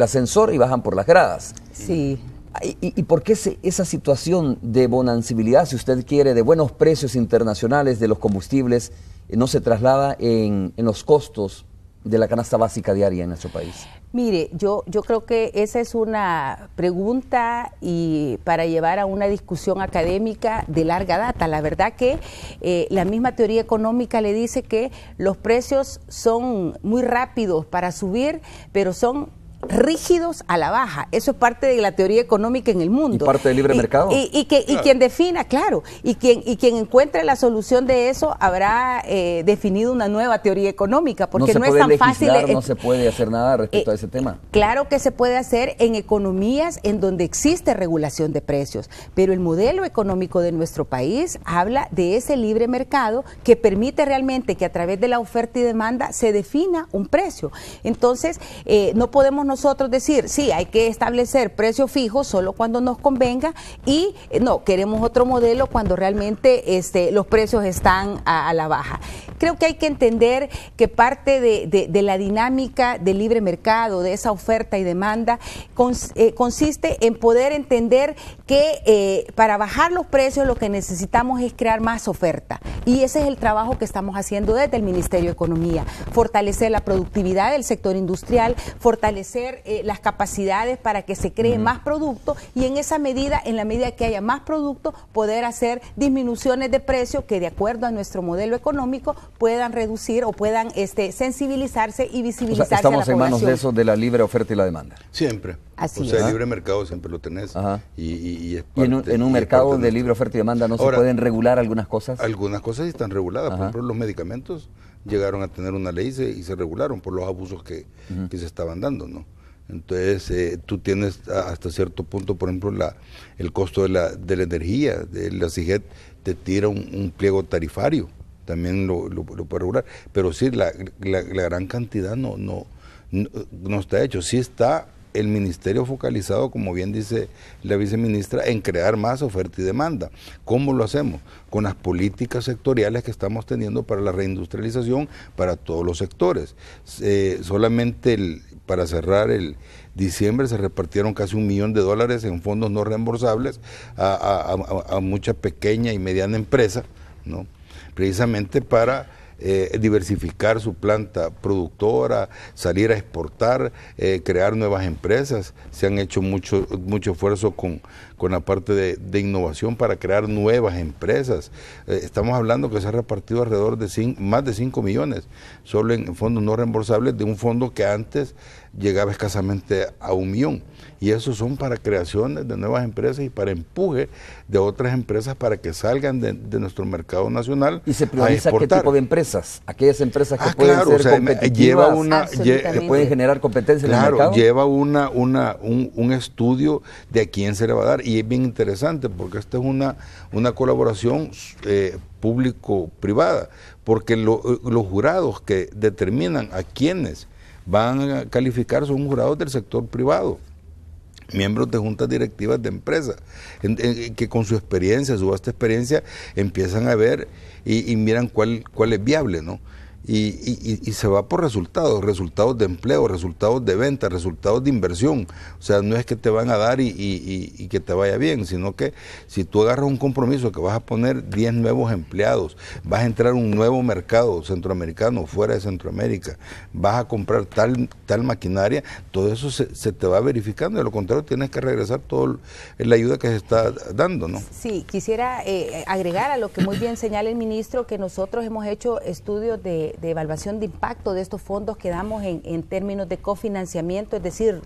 Speaker 1: ascensor y bajan por las gradas.
Speaker 8: Sí.
Speaker 1: ¿Y por qué esa situación de bonancibilidad, si usted quiere, de buenos precios internacionales de los combustibles, no se traslada en los costos de la canasta básica diaria en nuestro país?
Speaker 8: Mire, yo creo que esa es una pregunta y para llevar a una discusión académica de larga data. La verdad que la misma teoría económica le dice que los precios son muy rápidos para subir, pero son rígidos a la baja. Eso es parte de la teoría económica en el mundo.
Speaker 1: Y parte del libre mercado.
Speaker 8: Y quien defina, claro, y quien encuentre la solución de eso habrá definido una nueva teoría económica, porque no es tan fácil.
Speaker 1: No se puede hacer nada respecto a ese tema.
Speaker 8: Claro que se puede hacer en economías en donde existe regulación de precios, pero el modelo económico de nuestro país habla de ese libre mercado que permite realmente que a través de la oferta y demanda se defina un precio. Entonces, no podemos nosotros decir, sí, hay que establecer precios fijos solo cuando nos convenga y no, queremos otro modelo cuando realmente los precios están a la baja. Creo que hay que entender que parte de la dinámica del libre mercado, de esa oferta y demanda, consiste en poder entender que para bajar los precios lo que necesitamos es crear más oferta. Y ese es el trabajo que estamos haciendo desde el Ministerio de Economía, fortalecer la productividad del sector industrial, fortalecer las capacidades para que se cree más producto y en esa medida, en la medida que haya más producto, poder hacer disminuciones de precio que de acuerdo a nuestro modelo económico puedan reducir o puedan sensibilizarse y visibilizarse a la población.
Speaker 1: Estamos en manos de eso, de la libre oferta y la demanda.
Speaker 7: Siempre.
Speaker 8: Así
Speaker 7: o sea,
Speaker 8: es.
Speaker 7: el libre mercado siempre lo tenés.
Speaker 1: Y en un mercado de libre oferta y demanda no se pueden regular algunas cosas.
Speaker 7: Algunas cosas sí están reguladas. Por ejemplo, los medicamentos llegaron a tener una ley y se regularon por los abusos que se estaban dando, ¿no? Entonces, tú tienes hasta cierto punto, por ejemplo, el costo de la energía. La CIGET te tira un pliego tarifario, también lo puede regular. Pero sí, la gran cantidad no está hecho. Sí está el ministerio focalizado, como bien dice la viceministra, en crear más oferta y demanda. ¿Cómo lo hacemos? Con las políticas sectoriales que estamos teniendo para la reindustrialización para todos los sectores. Solamente para cerrar el diciembre se repartieron casi $1 millón en fondos no reembolsables a mucha pequeña y mediana empresa, ¿no? Precisamente para diversificar su planta productora, salir a exportar, crear nuevas empresas. Se han hecho mucho esfuerzo con la parte de innovación para crear nuevas empresas. Estamos hablando que se ha repartido alrededor de más de 5 millones solo en fondos no reembolsables de un fondo que antes llegaba escasamente a 1 millón. Y esos son para creaciones de nuevas empresas y para empuje de otras empresas para que salgan de nuestro mercado nacional.
Speaker 1: ¿Y se prioriza qué tipo de empresas? Aquellas empresas que pueden ser competitivas, que pueden generar competencia en el mercado.
Speaker 7: Lleva un estudio de a quién se le va a dar. Y es bien interesante porque esta es una colaboración público-privada, porque los jurados que determinan a quiénes van a calificar son jurados del sector privado. miembros de juntas directivas de empresas, que con su experiencia, su vasta experiencia, empiezan a ver y miran cuál es viable, ¿no? Y se va por resultados de empleo, resultados de venta, resultados de inversión. O sea, no es que te van a dar y que te vaya bien, sino que si tú agarras un compromiso que vas a poner 10 nuevos empleados, vas a entrar a un nuevo mercado centroamericano, fuera de Centroamérica, vas a comprar tal maquinaria, todo eso se te va verificando. De lo contrario, tienes que regresar toda la ayuda que se está dando, ¿no?
Speaker 8: Sí, quisiera agregar a lo que muy bien señala el ministro, que nosotros hemos hecho estudios de evaluación de impacto de estos fondos que damos en términos de cofinanciamiento, es decir,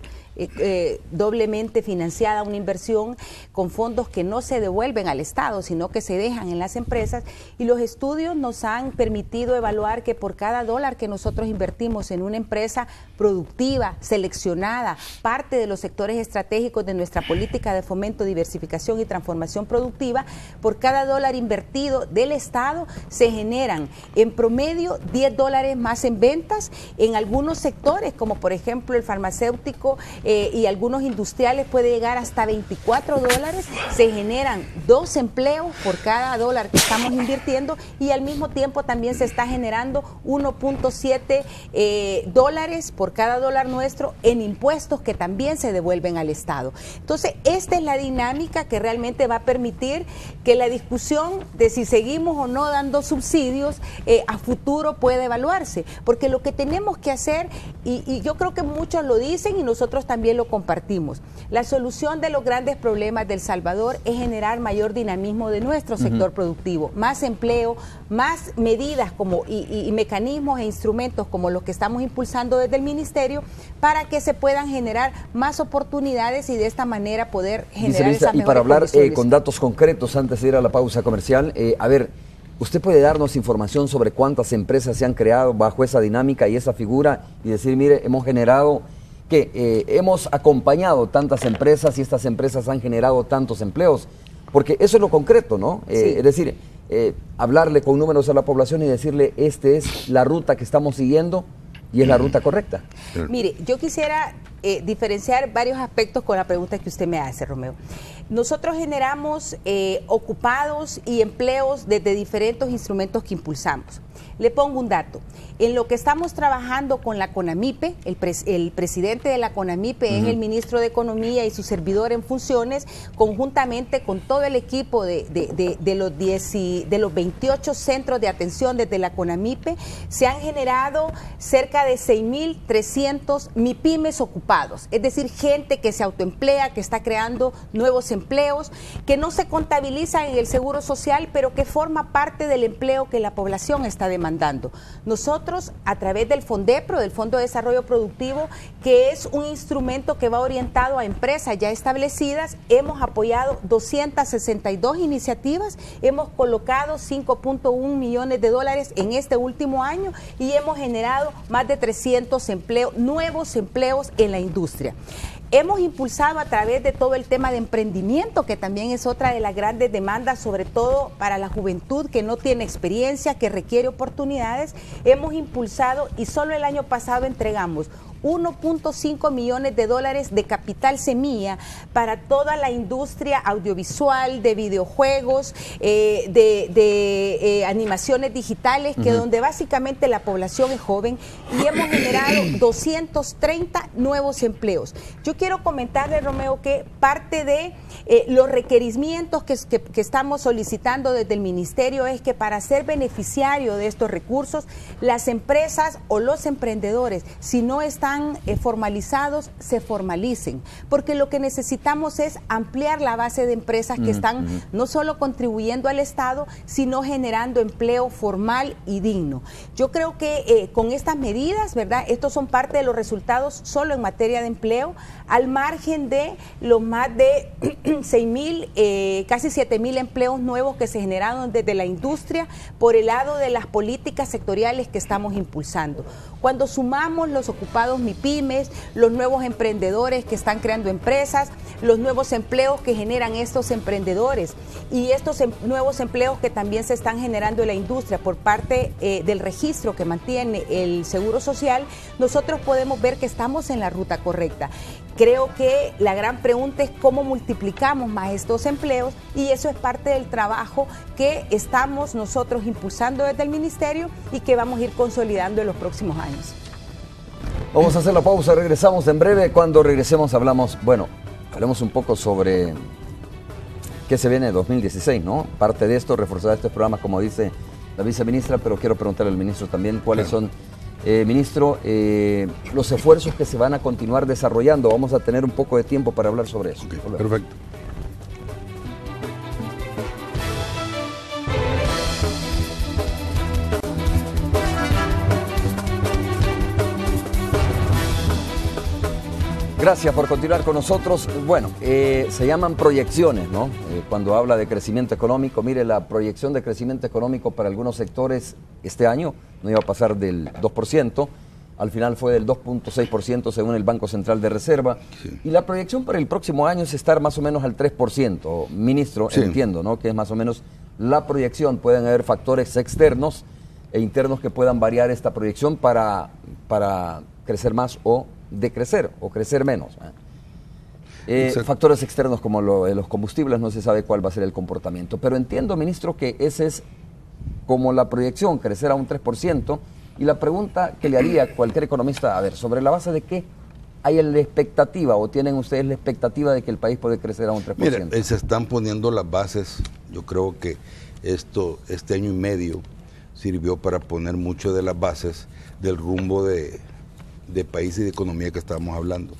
Speaker 8: doblemente financiada una inversión con fondos que no se devuelven al Estado, sino que se dejan en las empresas, y los estudios nos han permitido evaluar que por cada dólar que nosotros invertimos en una empresa productiva, seleccionada, parte de los sectores estratégicos de nuestra política de fomento, diversificación y transformación productiva, por cada dólar invertido del Estado se generan en promedio $10 más en ventas. En algunos sectores, como por ejemplo el farmacéutico y algunos industriales, puede llegar hasta $24. Se generan 2 empleos por cada dólar que estamos invirtiendo, y al mismo tiempo también se está generando 1.7 dólares por cada dólar nuestro en impuestos que también se devuelven al Estado. Entonces, esta es la dinámica que realmente va a permitir que la discusión de si seguimos o no dando subsidios a futuro pueda evaluarse, porque lo que tenemos que hacer, y yo creo que muchos lo dicen y nosotros también lo compartimos, la solución de los grandes problemas de El Salvador es generar mayor dinamismo de nuestro sector productivo, más empleo, más medidas como y mecanismos e instrumentos como los que estamos impulsando desde el Ministerio, para que se puedan generar más oportunidades y de esta manera poder generar esas mejores
Speaker 1: y para hablar
Speaker 8: condiciones.
Speaker 1: con datos concretos antes de ir a la pausa comercial, a ver, ¿usted puede darnos información sobre cuántas empresas se han creado bajo esa dinámica y esa figura y decir, mire, hemos generado, hemos acompañado tantas empresas y estas empresas han generado tantos empleos? Porque eso es lo concreto, ¿no?
Speaker 8: Sí.
Speaker 1: Es decir, hablarle con números a la población y decirle, esta es la ruta que estamos siguiendo y es la ruta correcta.
Speaker 8: Mire, yo quisiera diferenciar varios aspectos con la pregunta que usted me hace, Romeo. Nosotros generamos ocupados y empleos desde diferentes instrumentos que impulsamos. Le pongo un dato. En lo que estamos trabajando con la CONAMIPE, el presidente de la CONAMIPE es el ministro de Economía y su servidor en funciones, conjuntamente con todo el equipo de los 28 centros de atención desde la CONAMIPE, se han generado cerca de 6.300 MIPYMES ocupados, es decir, gente que se autoemplea, que está creando nuevos empleos, que no se contabilizan en el Seguro Social, pero que forma parte del empleo que la población está demandando. Nosotros, a través del FONDEPRO, del Fondo de Desarrollo Productivo, que es un instrumento que va orientado a empresas ya establecidas, hemos apoyado 262 iniciativas, hemos colocado $5.1 millones en este último año y hemos generado más de 300 empleos, nuevos empleos en la industria. Hemos impulsado a través de todo el tema de emprendimiento, que también es otra de las grandes demandas, sobre todo para la juventud que no tiene experiencia, que requiere oportunidades. Hemos impulsado y solo el año pasado entregamos $1.5 millones de capital semilla para toda la industria audiovisual, de videojuegos, de animaciones digitales, que donde básicamente la población es joven, y hemos generado 230 nuevos empleos. Yo quiero comentarle, Romeo, que parte de los requerimientos que estamos solicitando desde el Ministerio es que para ser beneficiario de estos recursos, las empresas o los emprendedores, si no están formalizados, se formalicen, porque lo que necesitamos es ampliar la base de empresas que están no solo contribuyendo al Estado, sino generando empleo formal y digno. Yo creo que con estas medidas, ¿verdad? Estos son parte de los resultados solo en materia de empleo, al margen de los más de 6.000, casi 7.000 empleos nuevos que se generaron desde la industria por el lado de las políticas sectoriales que estamos impulsando. Cuando sumamos los ocupados MIPYMES, los nuevos emprendedores que están creando empresas, los nuevos empleos que generan estos emprendedores y estos nuevos empleos que también se están generando en la industria por parte del registro que mantiene el Seguro Social, nosotros podemos ver que estamos en la ruta correcta. Creo que la gran pregunta es cómo multiplicamos más estos empleos y eso es parte del trabajo que estamos nosotros impulsando desde el Ministerio y que vamos a ir consolidando en los próximos años.
Speaker 1: Vamos a hacer la pausa, regresamos en breve. Cuando regresemos hablamos un poco sobre qué se viene en 2016, ¿no? Parte de esto, reforzar este programa, como dice la viceministra, pero quiero preguntarle al ministro también cuáles son, ministro, los esfuerzos que se van a continuar desarrollando. Vamos a tener un poco de tiempo para hablar sobre eso.
Speaker 7: Okay, perfecto.
Speaker 1: Gracias por continuar con nosotros. Bueno, se llaman proyecciones, ¿no? Cuando habla de crecimiento económico, mire, la proyección de crecimiento económico para algunos sectores este año no iba a pasar del 2%, al final fue del 2.6% según el Banco Central de Reserva, sí. Y la proyección para el próximo año es estar más o menos al 3%. Ministro, sí. Entiendo, ¿no? Que es más o menos la proyección. Pueden haber factores externos e internos que puedan variar esta proyección para crecer más o decrecer o crecer menos. Factores externos como los combustibles, no se sabe cuál va a ser el comportamiento, pero entiendo, ministro, que ese es como la proyección, crecer a un 3%, y la pregunta que le haría a cualquier economista, a ver, ¿sobre la base de qué hay la expectativa o tienen ustedes la expectativa de que el país puede crecer a un 3%?
Speaker 7: Mire, se están poniendo las bases. Yo creo que este año y medio sirvió para poner mucho de las bases del rumbo de país y de economía que estábamos hablando.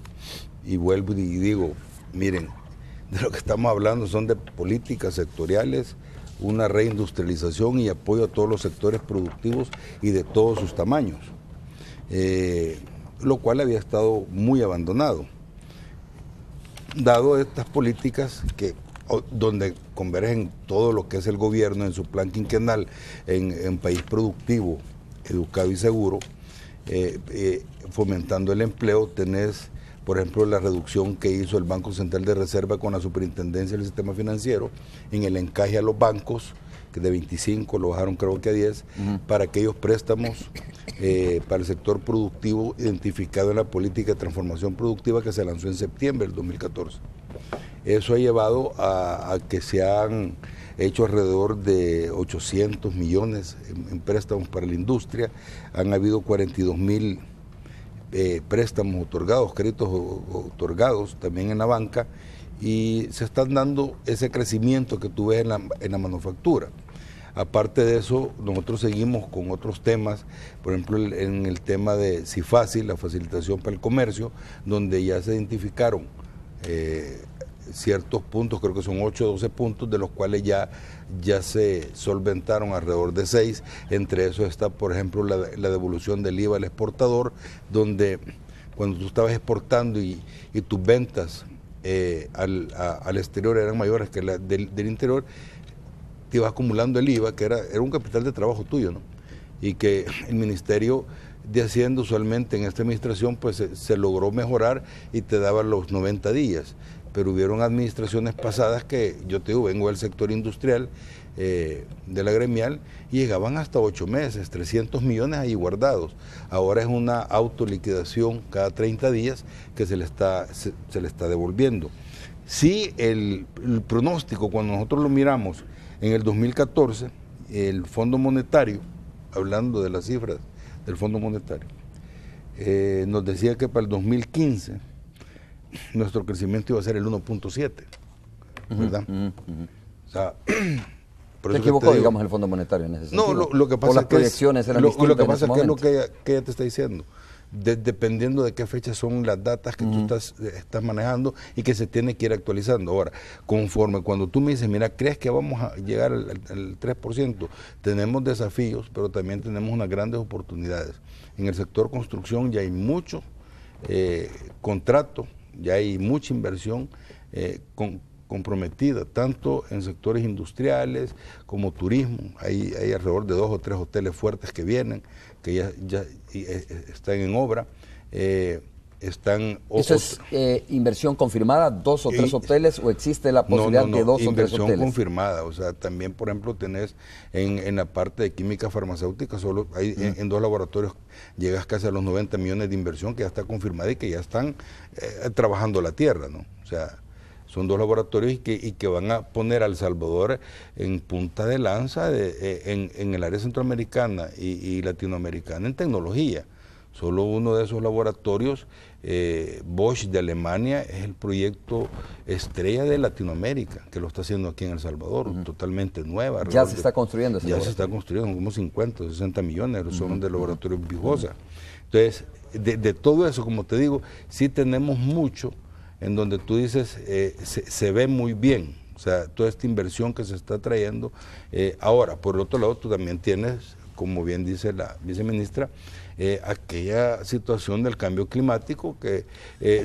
Speaker 7: Y vuelvo y digo, miren, de lo que estamos hablando son de políticas sectoriales, una reindustrialización y apoyo a todos los sectores productivos y de todos sus tamaños, lo cual había estado muy abandonado, dado estas políticas donde convergen todo lo que es el gobierno en su plan quinquenal en país productivo, educado y seguro, fomentando el empleo. Tenés, por ejemplo, la reducción que hizo el Banco Central de Reserva con la Superintendencia del Sistema Financiero en el encaje a los bancos, que de 25 lo bajaron creo que a 10, para aquellos préstamos para el sector productivo identificado en la política de transformación productiva que se lanzó en septiembre del 2014. Eso ha llevado a que se han hecho alrededor de 800 millones en préstamos para la industria. Han habido 42,000 préstamos otorgados, créditos otorgados también en la banca, y se están dando ese crecimiento que tú ves en la manufactura. Aparte de eso, nosotros seguimos con otros temas, por ejemplo en el tema de CIFACI, la facilitación para el comercio, donde ya se identificaron ciertos puntos, creo que son 8 o 12 puntos, de los cuales ya se solventaron alrededor de 6. Entre esos está, por ejemplo, la devolución del IVA al exportador, donde cuando tú estabas exportando y tus ventas al exterior eran mayores que las del interior, te ibas acumulando el IVA, que era un capital de trabajo tuyo, ¿no? Y que el Ministerio de Hacienda, usualmente en esta administración, pues se logró mejorar y te daba los 90 días. Pero hubieron administraciones pasadas que, yo te digo, vengo del sector industrial, de la gremial, y llegaban hasta 8 meses, 300 millones ahí guardados. Ahora es una autoliquidación cada 30 días que se le está devolviendo. Sí, el pronóstico, cuando nosotros lo miramos en el 2014, el Fondo Monetario, hablando de las cifras del Fondo Monetario, nos decía que para el 2015 nuestro crecimiento iba a ser el 1.7, ¿verdad? O sea,
Speaker 1: por eso se equivocó, digamos, el Fondo Monetario en ese sentido.
Speaker 7: No, lo que pasa
Speaker 1: o las proyecciones eran distintas.
Speaker 7: Lo que pasa es que es lo que ella te está diciendo. Dependiendo de qué fecha son las datas que tú estás manejando y que se tiene que ir actualizando. Ahora, conforme cuando tú me dices, mira, ¿crees que vamos a llegar al 3%? Tenemos desafíos, pero también tenemos unas grandes oportunidades. En el sector construcción ya hay mucho contrato, ya hay mucha inversión comprometida, tanto en sectores industriales como turismo. Hay alrededor de 2 o 3 hoteles fuertes que vienen, que ya están en obra.
Speaker 1: ¿Eso es inversión confirmada, 2 o 3 hoteles, o existe la posibilidad de 2 o 3 hoteles?
Speaker 7: Inversión confirmada, o sea, también, por ejemplo, tenés en la parte de química farmacéutica, solo hay en 2 laboratorios, llegas casi a los 90 millones de inversión que ya está confirmada y que ya están trabajando la tierra, ¿no? O sea, son 2 laboratorios y que van a poner a El Salvador en punta de lanza en el área centroamericana y latinoamericana en tecnología. Solo uno de esos laboratorios, Bosch de Alemania, es el proyecto estrella de Latinoamérica, que lo está haciendo aquí en El Salvador, totalmente nueva.
Speaker 1: Ya se está construyendo.
Speaker 7: Ya se está construyendo, como 50, 60 millones, son de laboratorios Vijosa. Entonces, de todo eso, como te digo, sí tenemos mucho en donde tú dices, se ve muy bien, o sea, toda esta inversión que se está trayendo. Ahora, por el otro lado, tú también tienes, como bien dice la viceministra, aquella situación del cambio climático que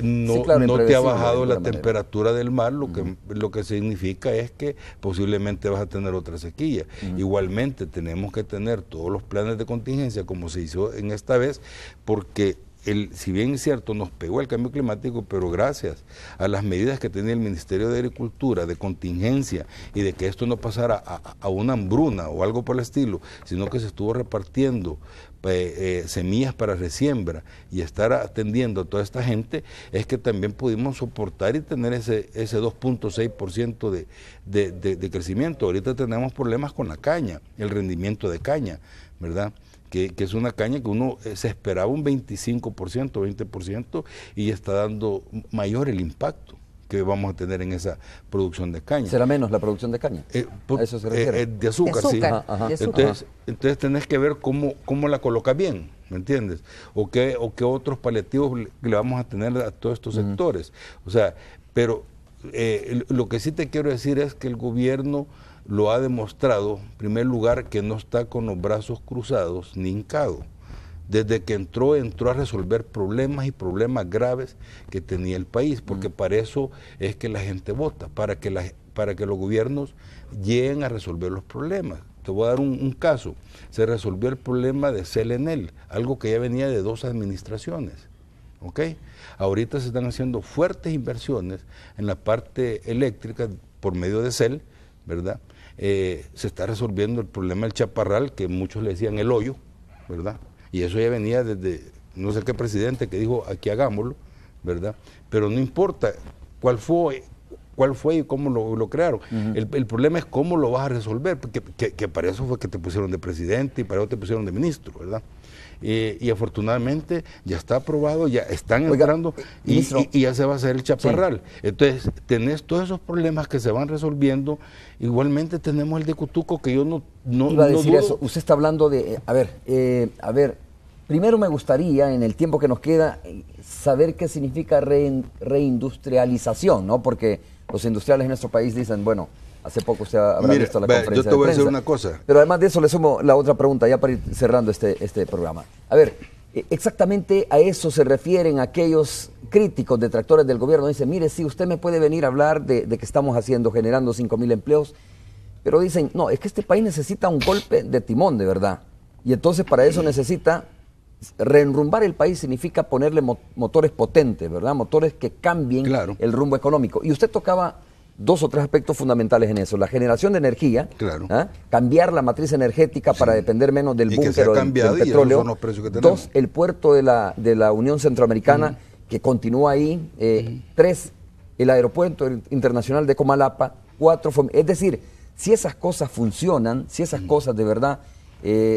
Speaker 7: no te ha bajado la temperatura del mar, lo que significa es que posiblemente vas a tener otra sequía. Igualmente tenemos que tener todos los planes de contingencia como se hizo en esta vez, porque si bien es cierto, nos pegó el cambio climático, pero gracias a las medidas que tenía el Ministerio de Agricultura de contingencia y de que esto no pasara a una hambruna o algo por el estilo, sino que se estuvo repartiendo semillas para resiembra y estar atendiendo a toda esta gente, es que también pudimos soportar y tener ese 2.6% de crecimiento. Ahorita tenemos problemas con la caña, el rendimiento de caña, ¿verdad? Que es una caña que uno se esperaba un 25%, 20% y está dando mayor el impacto que vamos a tener en esa producción de caña.
Speaker 1: ¿Será menos la producción de caña? ¿A eso se refiere?
Speaker 7: De azúcar, sí. Entonces tenés que ver cómo la colocas bien, ¿me entiendes? O qué otros paliativos le vamos a tener a todos estos sectores. O sea, pero lo que sí te quiero decir es que el gobierno lo ha demostrado, en primer lugar, que no está con los brazos cruzados ni hincado. Desde que entró a resolver problemas y problemas graves que tenía el país, porque para eso es que la gente vota, para que los gobiernos lleguen a resolver los problemas. Te voy a dar un caso. Se resolvió el problema de CEL, algo que ya venía de 2 administraciones. ¿Ok? Ahorita se están haciendo fuertes inversiones en la parte eléctrica por medio de CEL, ¿verdad? Se está resolviendo el problema del Chaparral, que muchos le decían el hoyo, ¿verdad? Y eso ya venía desde no sé qué presidente que dijo aquí hagámoslo, ¿verdad? Pero no importa cuál fue y cómo lo crearon. El problema es cómo lo vas a resolver, porque que para eso fue que te pusieron de presidente y para eso te pusieron de ministro, ¿verdad? Y afortunadamente ya está aprobado, ya están entrando y ya se va a hacer el Chaparral. Sí. Entonces, tenés todos esos problemas que se van resolviendo. Igualmente tenemos el de Cutuco, que yo no
Speaker 1: iba a decir eso. Usted está hablando de, a ver, primero me gustaría, en el tiempo que nos queda, saber qué significa reindustrialización, ¿no? Porque los industriales en nuestro país dicen, bueno, hace poco usted habrá visto la conferencia de prensa.
Speaker 7: Yo te voy a decir una cosa.
Speaker 1: Pero además de eso le sumo la otra pregunta, ya para ir cerrando este programa. A ver, exactamente a eso se refieren aquellos críticos, detractores del gobierno. Dicen, mire, sí, usted me puede venir a hablar de que estamos generando 5,000 empleos, pero dicen, no, es que este país necesita un golpe de timón, de verdad. Y entonces para eso necesita reenrumbar el país, significa ponerle motores potentes, ¿verdad? Motores que cambien el rumbo económico. Y usted tocaba 2 o 3 aspectos fundamentales en eso. La generación de energía, cambiar la matriz energética para depender menos del búnker o del petróleo. 2, el puerto de la Unión Centroamericana, que continúa ahí. 3, el aeropuerto internacional de Comalapa. 4, es decir, si esas cosas funcionan, si esas cosas de verdad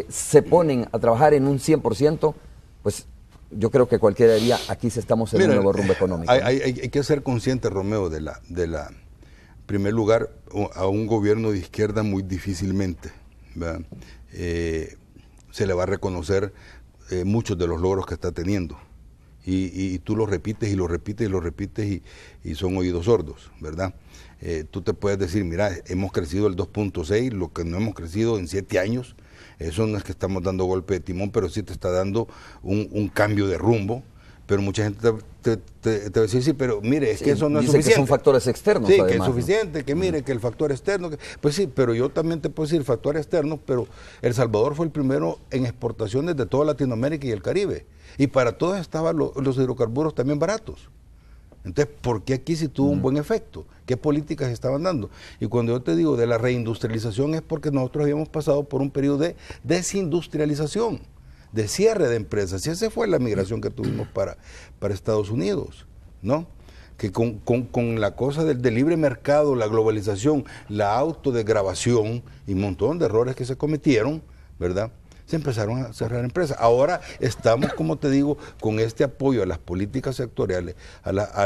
Speaker 1: se ponen a trabajar en un 100%, pues yo creo que cualquiera diría, aquí estamos en un nuevo rumbo económico.
Speaker 7: Hay que ser consciente, Romeo, de la en primer lugar, a un gobierno de izquierda muy difícilmente se le va a reconocer muchos de los logros que está teniendo. Y tú lo repites y lo repites y lo repites y son oídos sordos, ¿verdad? Tú te puedes decir, mira, hemos crecido el 2.6, lo que no hemos crecido en 7 años. Eso no es que estamos dando golpe de timón, pero sí te está dando un cambio de rumbo. Pero mucha gente te va a decir, sí, pero mire, es que eso no es
Speaker 1: dice
Speaker 7: suficiente.
Speaker 1: Que son factores externos.
Speaker 7: Sí,
Speaker 1: además,
Speaker 7: que es suficiente, que mire, que el factor externo. Pues sí, pero yo también te puedo decir factores externos, pero El Salvador fue el primero en exportaciones de toda Latinoamérica y el Caribe. Y para todos estaban los hidrocarburos también baratos. Entonces, ¿por qué aquí sí tuvo un buen efecto? ¿Qué políticas estaban dando? Y cuando yo te digo de la reindustrialización es porque nosotros habíamos pasado por un periodo de desindustrialización, de cierre de empresas. Y esa fue la migración que tuvimos para Estados Unidos, ¿no? Que con la cosa del libre mercado, la globalización, la autodegravación y un montón de errores que se cometieron, ¿verdad?, se empezaron a cerrar empresas. Ahora estamos, como te digo, con este apoyo a las políticas sectoriales, a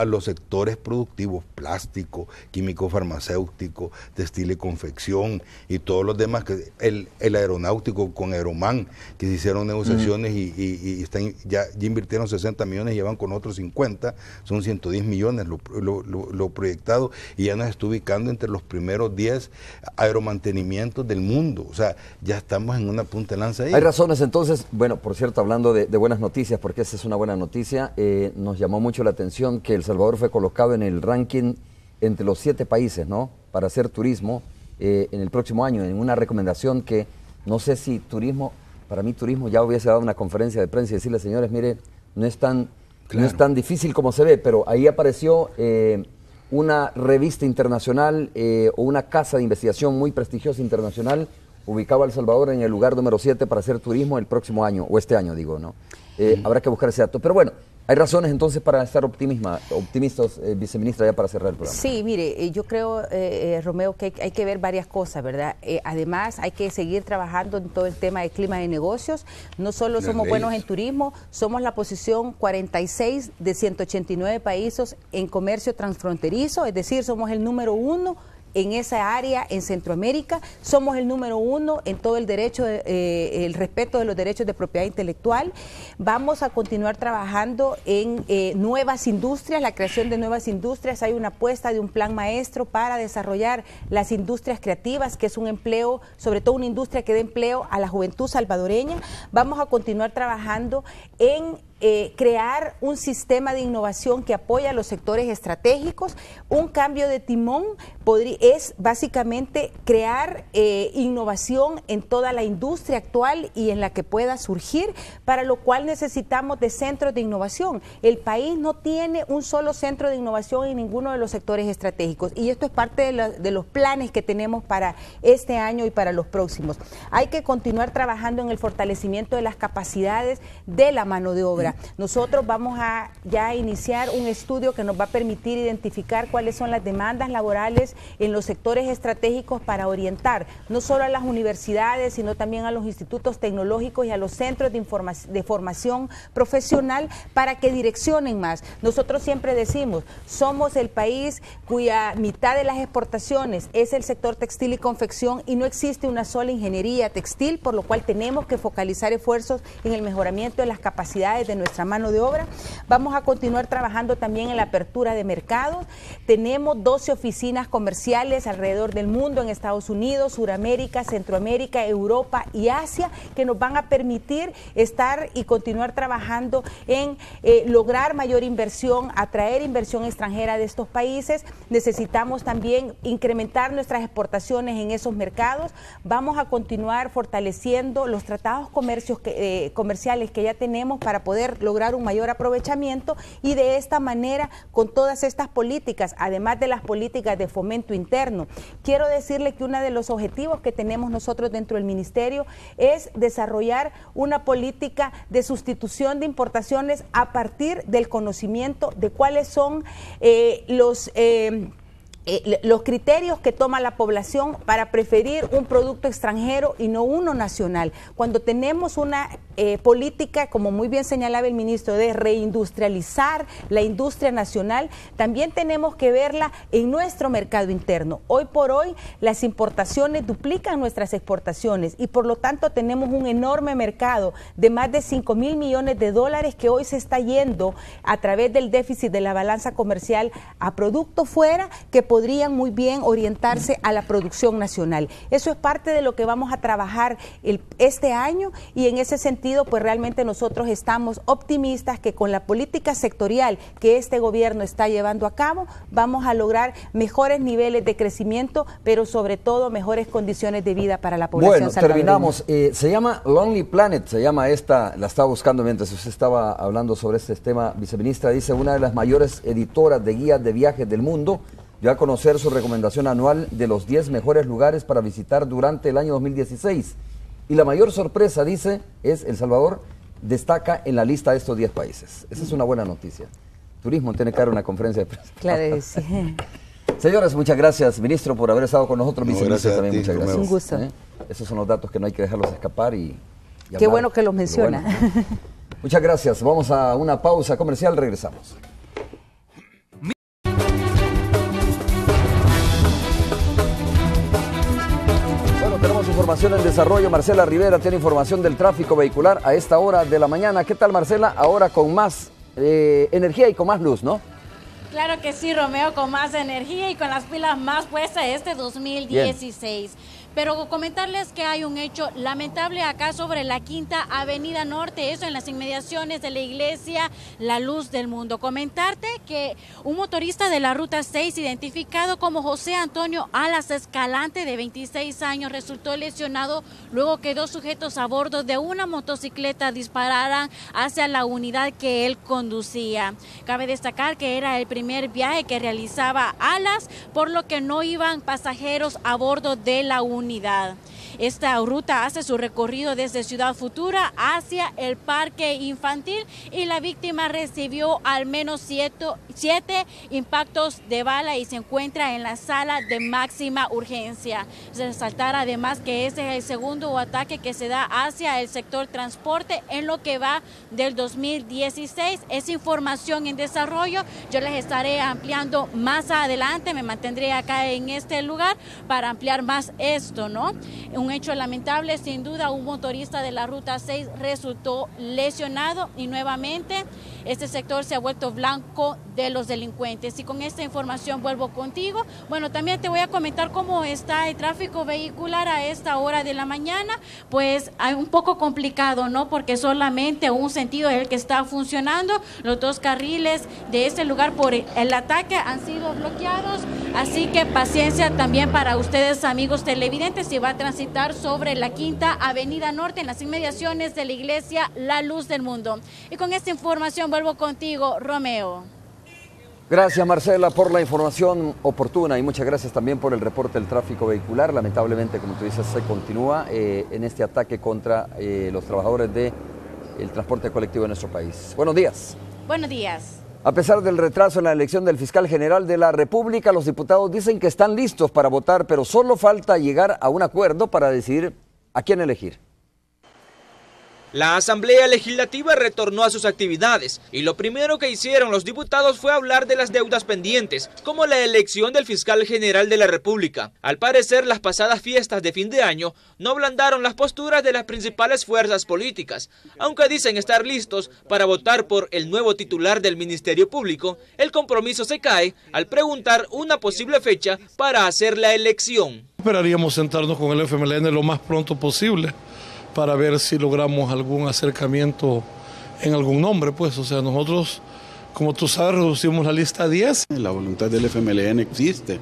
Speaker 7: los sectores productivos, plástico, químico farmacéutico, textil y confección y todos los demás, que el aeronáutico con Aeroman, que se hicieron negociaciones y están, ya invirtieron 60 millones, llevan con otros 50, son 110 millones lo proyectado, y ya nos está ubicando entre los primeros 10 aeromantenimientos del mundo. O sea, ya estamos en una punta de lanza ahí.
Speaker 1: Hay razones entonces, bueno, por cierto, hablando de buenas noticias, porque esa es una buena noticia, nos llamó mucho la atención que El Salvador fue colocado en el ranking entre los 7 países, ¿no?, para hacer turismo en el próximo año, en una recomendación que no sé si turismo, para mí turismo ya hubiese dado una conferencia de prensa y decirle, señores, mire, no es tan difícil como se ve, pero ahí apareció una revista internacional o una casa de investigación muy prestigiosa internacional, ubicaba a El Salvador en el lugar número 7 para hacer turismo el próximo año, o este año digo, ¿no? Habrá que buscar ese dato. Pero bueno, hay razones entonces para estar optimistas, viceministra, ya para cerrar el programa.
Speaker 8: Sí, mire, yo creo, Romeo, que hay que ver varias cosas, ¿verdad? Además, hay que seguir trabajando en todo el tema de clima de negocios. No solo somos buenos en turismo, somos la posición 46 de 189 países en comercio transfronterizo, es decir, somos el número 1 en esa área en Centroamérica, somos el número 1 en todo el derecho, el respeto de los derechos de propiedad intelectual. Vamos a continuar trabajando en nuevas industrias, la creación de nuevas industrias. Hay una apuesta de un plan maestro para desarrollar las industrias creativas, que es un empleo, sobre todo una industria que dé empleo a la juventud salvadoreña. Vamos a continuar trabajando en crear un sistema de innovación que apoya a los sectores estratégicos. Un cambio de timón es básicamente crear innovación en toda la industria actual y en la que pueda surgir, para lo cual necesitamos de centros de innovación. El país no tiene un solo centro de innovación en ninguno de los sectores estratégicos, y esto es parte de los planes que tenemos para este año y para los próximos. Hay que continuar trabajando en el fortalecimiento de las capacidades de la mano de obra. Nosotros vamos a ya iniciar un estudio que nos va a permitir identificar cuáles son las demandas laborales en los sectores estratégicos para orientar no solo a las universidades, sino también a los institutos tecnológicos y a los centros de formación profesional para que direccionen más. Nosotros siempre decimos, somos el país cuya mitad de las exportaciones es el sector textil y confección, y no existe una sola ingeniería textil, por lo cual tenemos que focalizar esfuerzos en el mejoramiento de las capacidades de nuestra mano de obra. Vamos a continuar trabajando también en la apertura de mercados. Tenemos 12 oficinas comerciales alrededor del mundo, en Estados Unidos, Suramérica, Centroamérica, Europa y Asia, que nos van a permitir estar y continuar trabajando en lograr mayor inversión, atraer inversión extranjera de estos países. Necesitamos también incrementar nuestras exportaciones en esos mercados. Vamos a continuar fortaleciendo los tratados comerciales que ya tenemos para poder lograr un mayor aprovechamiento, y de esta manera, con todas estas políticas, además de las políticas de fomento interno, quiero decirle que uno de los objetivos que tenemos nosotros dentro del ministerio es desarrollar una política de sustitución de importaciones a partir del conocimiento de cuáles son los criterios que toma la población para preferir un producto extranjero y no uno nacional. Cuando tenemos una política, como muy bien señalaba el ministro, de reindustrializar la industria nacional, también tenemos que verla en nuestro mercado interno. Hoy por hoy las importaciones duplican nuestras exportaciones, y por lo tanto tenemos un enorme mercado de más de 5.000 millones de dólares que hoy se está yendo a través del déficit de la balanza comercial a productos fuera que podrían muy bien orientarse a la producción nacional. Eso es parte de lo que vamos a trabajar este año, y en ese sentido sentido, pues realmente nosotros estamos optimistas que con la política sectorial que este gobierno está llevando a cabo, vamos a lograr mejores niveles de crecimiento, pero sobre todo mejores condiciones de vida para la población salvadoreña.
Speaker 1: Terminamos. Se llama Lonely Planet, se llama esta, la estaba buscando mientras usted estaba hablando sobre este tema, viceministra. Dice, una de las mayores editoras de guías de viajes del mundo dio a conocer su recomendación anual de los 10 mejores lugares para visitar durante el año 2016. Y la mayor sorpresa, dice, es El Salvador destaca en la lista de estos 10 países. Esa es una buena noticia. Turismo tiene que dar una conferencia de prensa.
Speaker 8: Claro, sí.
Speaker 1: Señores, muchas gracias, ministro, por haber estado con nosotros. Viceministro también,
Speaker 7: ti,
Speaker 1: muchas gracias.
Speaker 8: Un gusto.
Speaker 1: Esos son los datos que no hay que dejarlos escapar y
Speaker 8: Qué
Speaker 1: hablar.
Speaker 8: bueno que los menciona.
Speaker 1: Bueno. Muchas gracias. Vamos a una pausa comercial, regresamos. Bueno, tenemos información en desarrollo. Marcela Rivera tiene información del tráfico vehicular a esta hora de la mañana. ¿Qué tal, Marcela? Ahora con más energía y con más luz, ¿no?
Speaker 11: Claro que sí, Romeo, con más energía y con las pilas más puestas este 2016. Bien. Pero comentarles que hay un hecho lamentable acá sobre la Quinta Avenida Norte, eso en las inmediaciones de la iglesia La Luz del Mundo. Comentarte que un motorista de la Ruta 6, identificado como José Antonio Alas Escalante, de 26 años, resultó lesionado luego que dos sujetos a bordo de una motocicleta dispararan hacia la unidad que él conducía. Cabe destacar que era el primer viaje que realizaba Alas, por lo que no iban pasajeros a bordo de la unidad. Esta ruta hace su recorrido desde Ciudad Futura hacia el parque infantil y la víctima recibió al menos 7 impactos de bala y se encuentra en la sala de máxima urgencia. Resaltar además que ese es el segundo ataque que se da hacia el sector transporte en lo que va del 2016. Es información en desarrollo. Yo les estaré ampliando más adelante. Me mantendré acá en este lugar para ampliar más esto, ¿no? Un hecho lamentable, sin duda, un motorista de la Ruta 6 resultó lesionado y nuevamente este sector se ha vuelto blanco de los delincuentes. Y con esta información vuelvo contigo. Bueno, también te voy a comentar cómo está el tráfico vehicular a esta hora de la mañana. Pues hay un poco complicado, ¿no? Porque solamente un sentido es el que está funcionando. Los dos carriles de este lugar por el ataque han sido bloqueados. Así que paciencia también para ustedes, amigos televidentes, si va a transitar sobre la Quinta Avenida Norte en las inmediaciones de la iglesia La Luz del Mundo. Y con esta información vuelvo contigo, Romeo.
Speaker 1: Gracias, Marcela, por la información oportuna y muchas gracias también por el reporte del tráfico vehicular. Lamentablemente, como tú dices, se continúa en este ataque contra los trabajadores del transporte colectivo de nuestro país. Buenos días.
Speaker 11: Buenos días.
Speaker 1: A pesar del retraso en la elección del fiscal general de la República, los diputados dicen que están listos para votar, pero solo falta llegar a un acuerdo para decidir a quién elegir.
Speaker 3: La Asamblea Legislativa retornó a sus actividades y lo primero que hicieron los diputados fue hablar de las deudas pendientes, como la elección del fiscal general de la República. Al parecer, las pasadas fiestas de fin de año no ablandaron las posturas de las principales fuerzas políticas. Aunque dicen estar listos para votar por el nuevo titular del Ministerio Público, el compromiso se cae al preguntar una posible fecha para hacer la elección.
Speaker 14: Esperaríamos sentarnos con el FMLN lo más pronto posible para ver si logramos algún acercamiento en algún nombre, pues. O sea, nosotros, como tú sabes, reducimos la lista a 10.
Speaker 15: La voluntad del FMLN existe.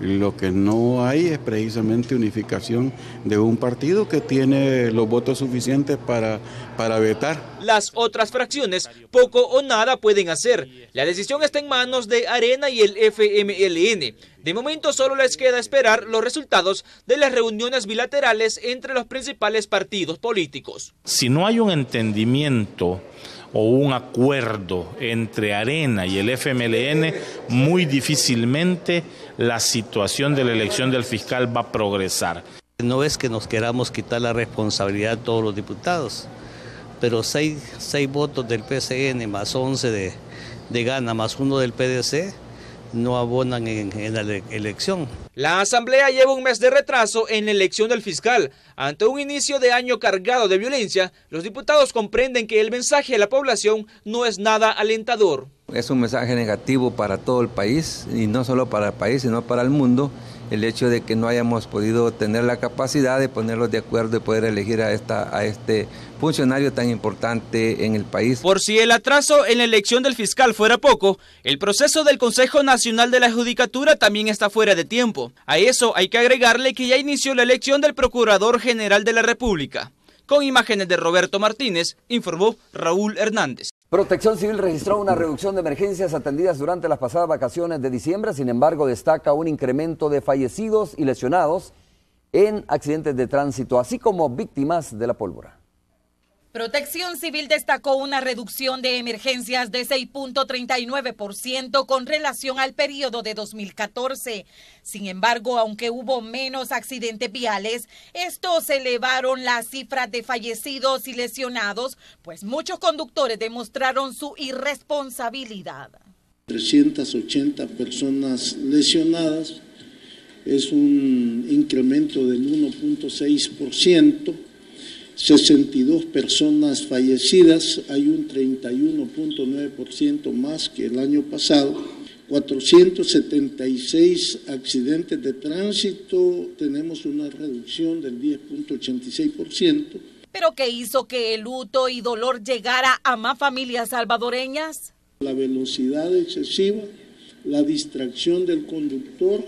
Speaker 15: Lo que no hay es precisamente unificación de un partido que tiene los votos suficientes para vetar.
Speaker 3: Las otras fracciones poco o nada pueden hacer. La decisión está en manos de Arena y el FMLN. De momento solo les queda esperar los resultados de las reuniones bilaterales entre los principales partidos políticos.
Speaker 17: Si no hay un entendimiento o un acuerdo entre Arena y el FMLN, muy difícilmente la situación de la elección del fiscal va a progresar.
Speaker 18: No es que nos queramos quitar la responsabilidad a todos los diputados, pero 6 votos del PCN más 11 de Gana más 1 del PDC no abonan en la elección.
Speaker 3: La Asamblea lleva un mes de retraso en la elección del fiscal. Ante un inicio de año cargado de violencia, los diputados comprenden que el mensaje a la población no es nada alentador.
Speaker 4: Es un mensaje negativo para todo el país, y no solo para el país, sino para el mundo, el hecho de que no hayamos podido tener la capacidad de ponerlos de acuerdo y poder elegir a este funcionario tan importante en el país.
Speaker 3: Por si el atraso en la elección del fiscal fuera poco, el proceso del Consejo Nacional de la Judicatura también está fuera de tiempo. A eso hay que agregarle que ya inició la elección del Procurador General de la República. Con imágenes de Roberto Martínez, informó Raúl Hernández.
Speaker 1: Protección Civil registró una reducción de emergencias atendidas durante las pasadas vacaciones de diciembre. Sin embargo, destaca un incremento de fallecidos y lesionados en accidentes de tránsito, así como víctimas de la pólvora.
Speaker 9: Protección Civil destacó una reducción de emergencias de 6.39% con relación al periodo de 2014. Sin embargo, aunque hubo menos accidentes viales, estos elevaron las cifras de fallecidos y lesionados, pues muchos conductores demostraron su irresponsabilidad.
Speaker 20: 380 personas lesionadas, es un incremento del 1.6%. 62 personas fallecidas, hay un 31.9% más que el año pasado. 476 accidentes de tránsito, tenemos una reducción del 10.86%.
Speaker 9: ¿Pero qué hizo que el luto y dolor llegara a más familias salvadoreñas?
Speaker 20: La velocidad excesiva, la distracción del conductor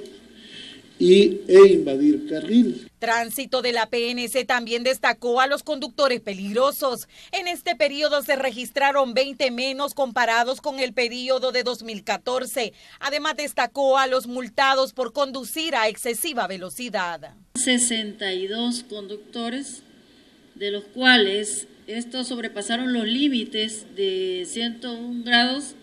Speaker 20: e invadir carril.
Speaker 9: Tránsito de la PNC también destacó a los conductores peligrosos. En este periodo se registraron 20 menos comparados con el periodo de 2014. Además destacó a los multados por conducir a excesiva velocidad.
Speaker 21: 62 conductores, de los cuales estos sobrepasaron los límites de 101 grados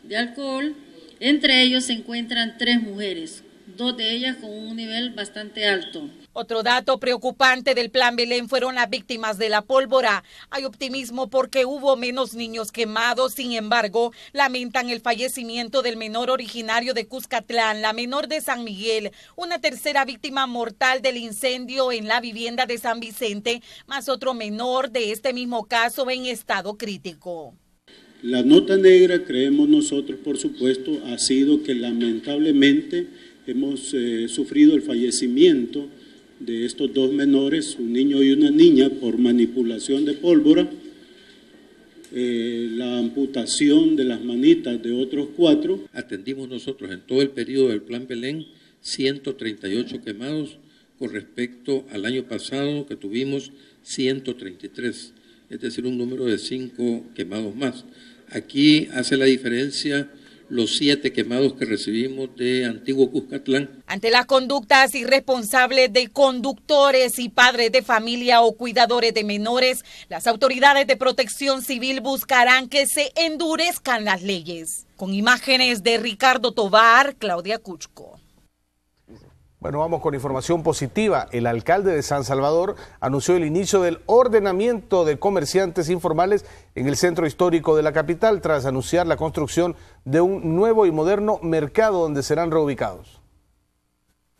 Speaker 21: de alcohol. Entre ellos se encuentran 3 mujeres. 2 de ellas con un nivel bastante alto.
Speaker 9: Otro dato preocupante del Plan Belén fueron las víctimas de la pólvora. Hay optimismo porque hubo menos niños quemados, sin embargo, lamentan el fallecimiento del menor originario de Cuscatlán, la menor de San Miguel, una tercera víctima mortal del incendio en la vivienda de San Vicente, más otro menor de este mismo caso en estado crítico.
Speaker 20: La nota negra, creemos nosotros, por supuesto, ha sido que lamentablemente hemos sufrido el fallecimiento de estos 2 menores, un niño y una niña, por manipulación de pólvora, la amputación de las manitas de otros 4.
Speaker 22: Atendimos nosotros en todo el periodo del Plan Belén 138 quemados con respecto al año pasado que tuvimos 133, es decir, un número de 5 quemados más. Aquí hace la diferencia los 7 quemados que recibimos de Antiguo Cuscatlán.
Speaker 9: Ante las conductas irresponsables de conductores y padres de familia o cuidadores de menores, las autoridades de Protección Civil buscarán que se endurezcan las leyes. Con imágenes de Ricardo Tovar, Claudia Cuchco.
Speaker 2: Bueno, vamos con información positiva. El alcalde de San Salvador anunció el inicio del ordenamiento de comerciantes informales en el centro histórico de la capital, tras anunciar la construcción de un nuevo y moderno mercado donde serán reubicados.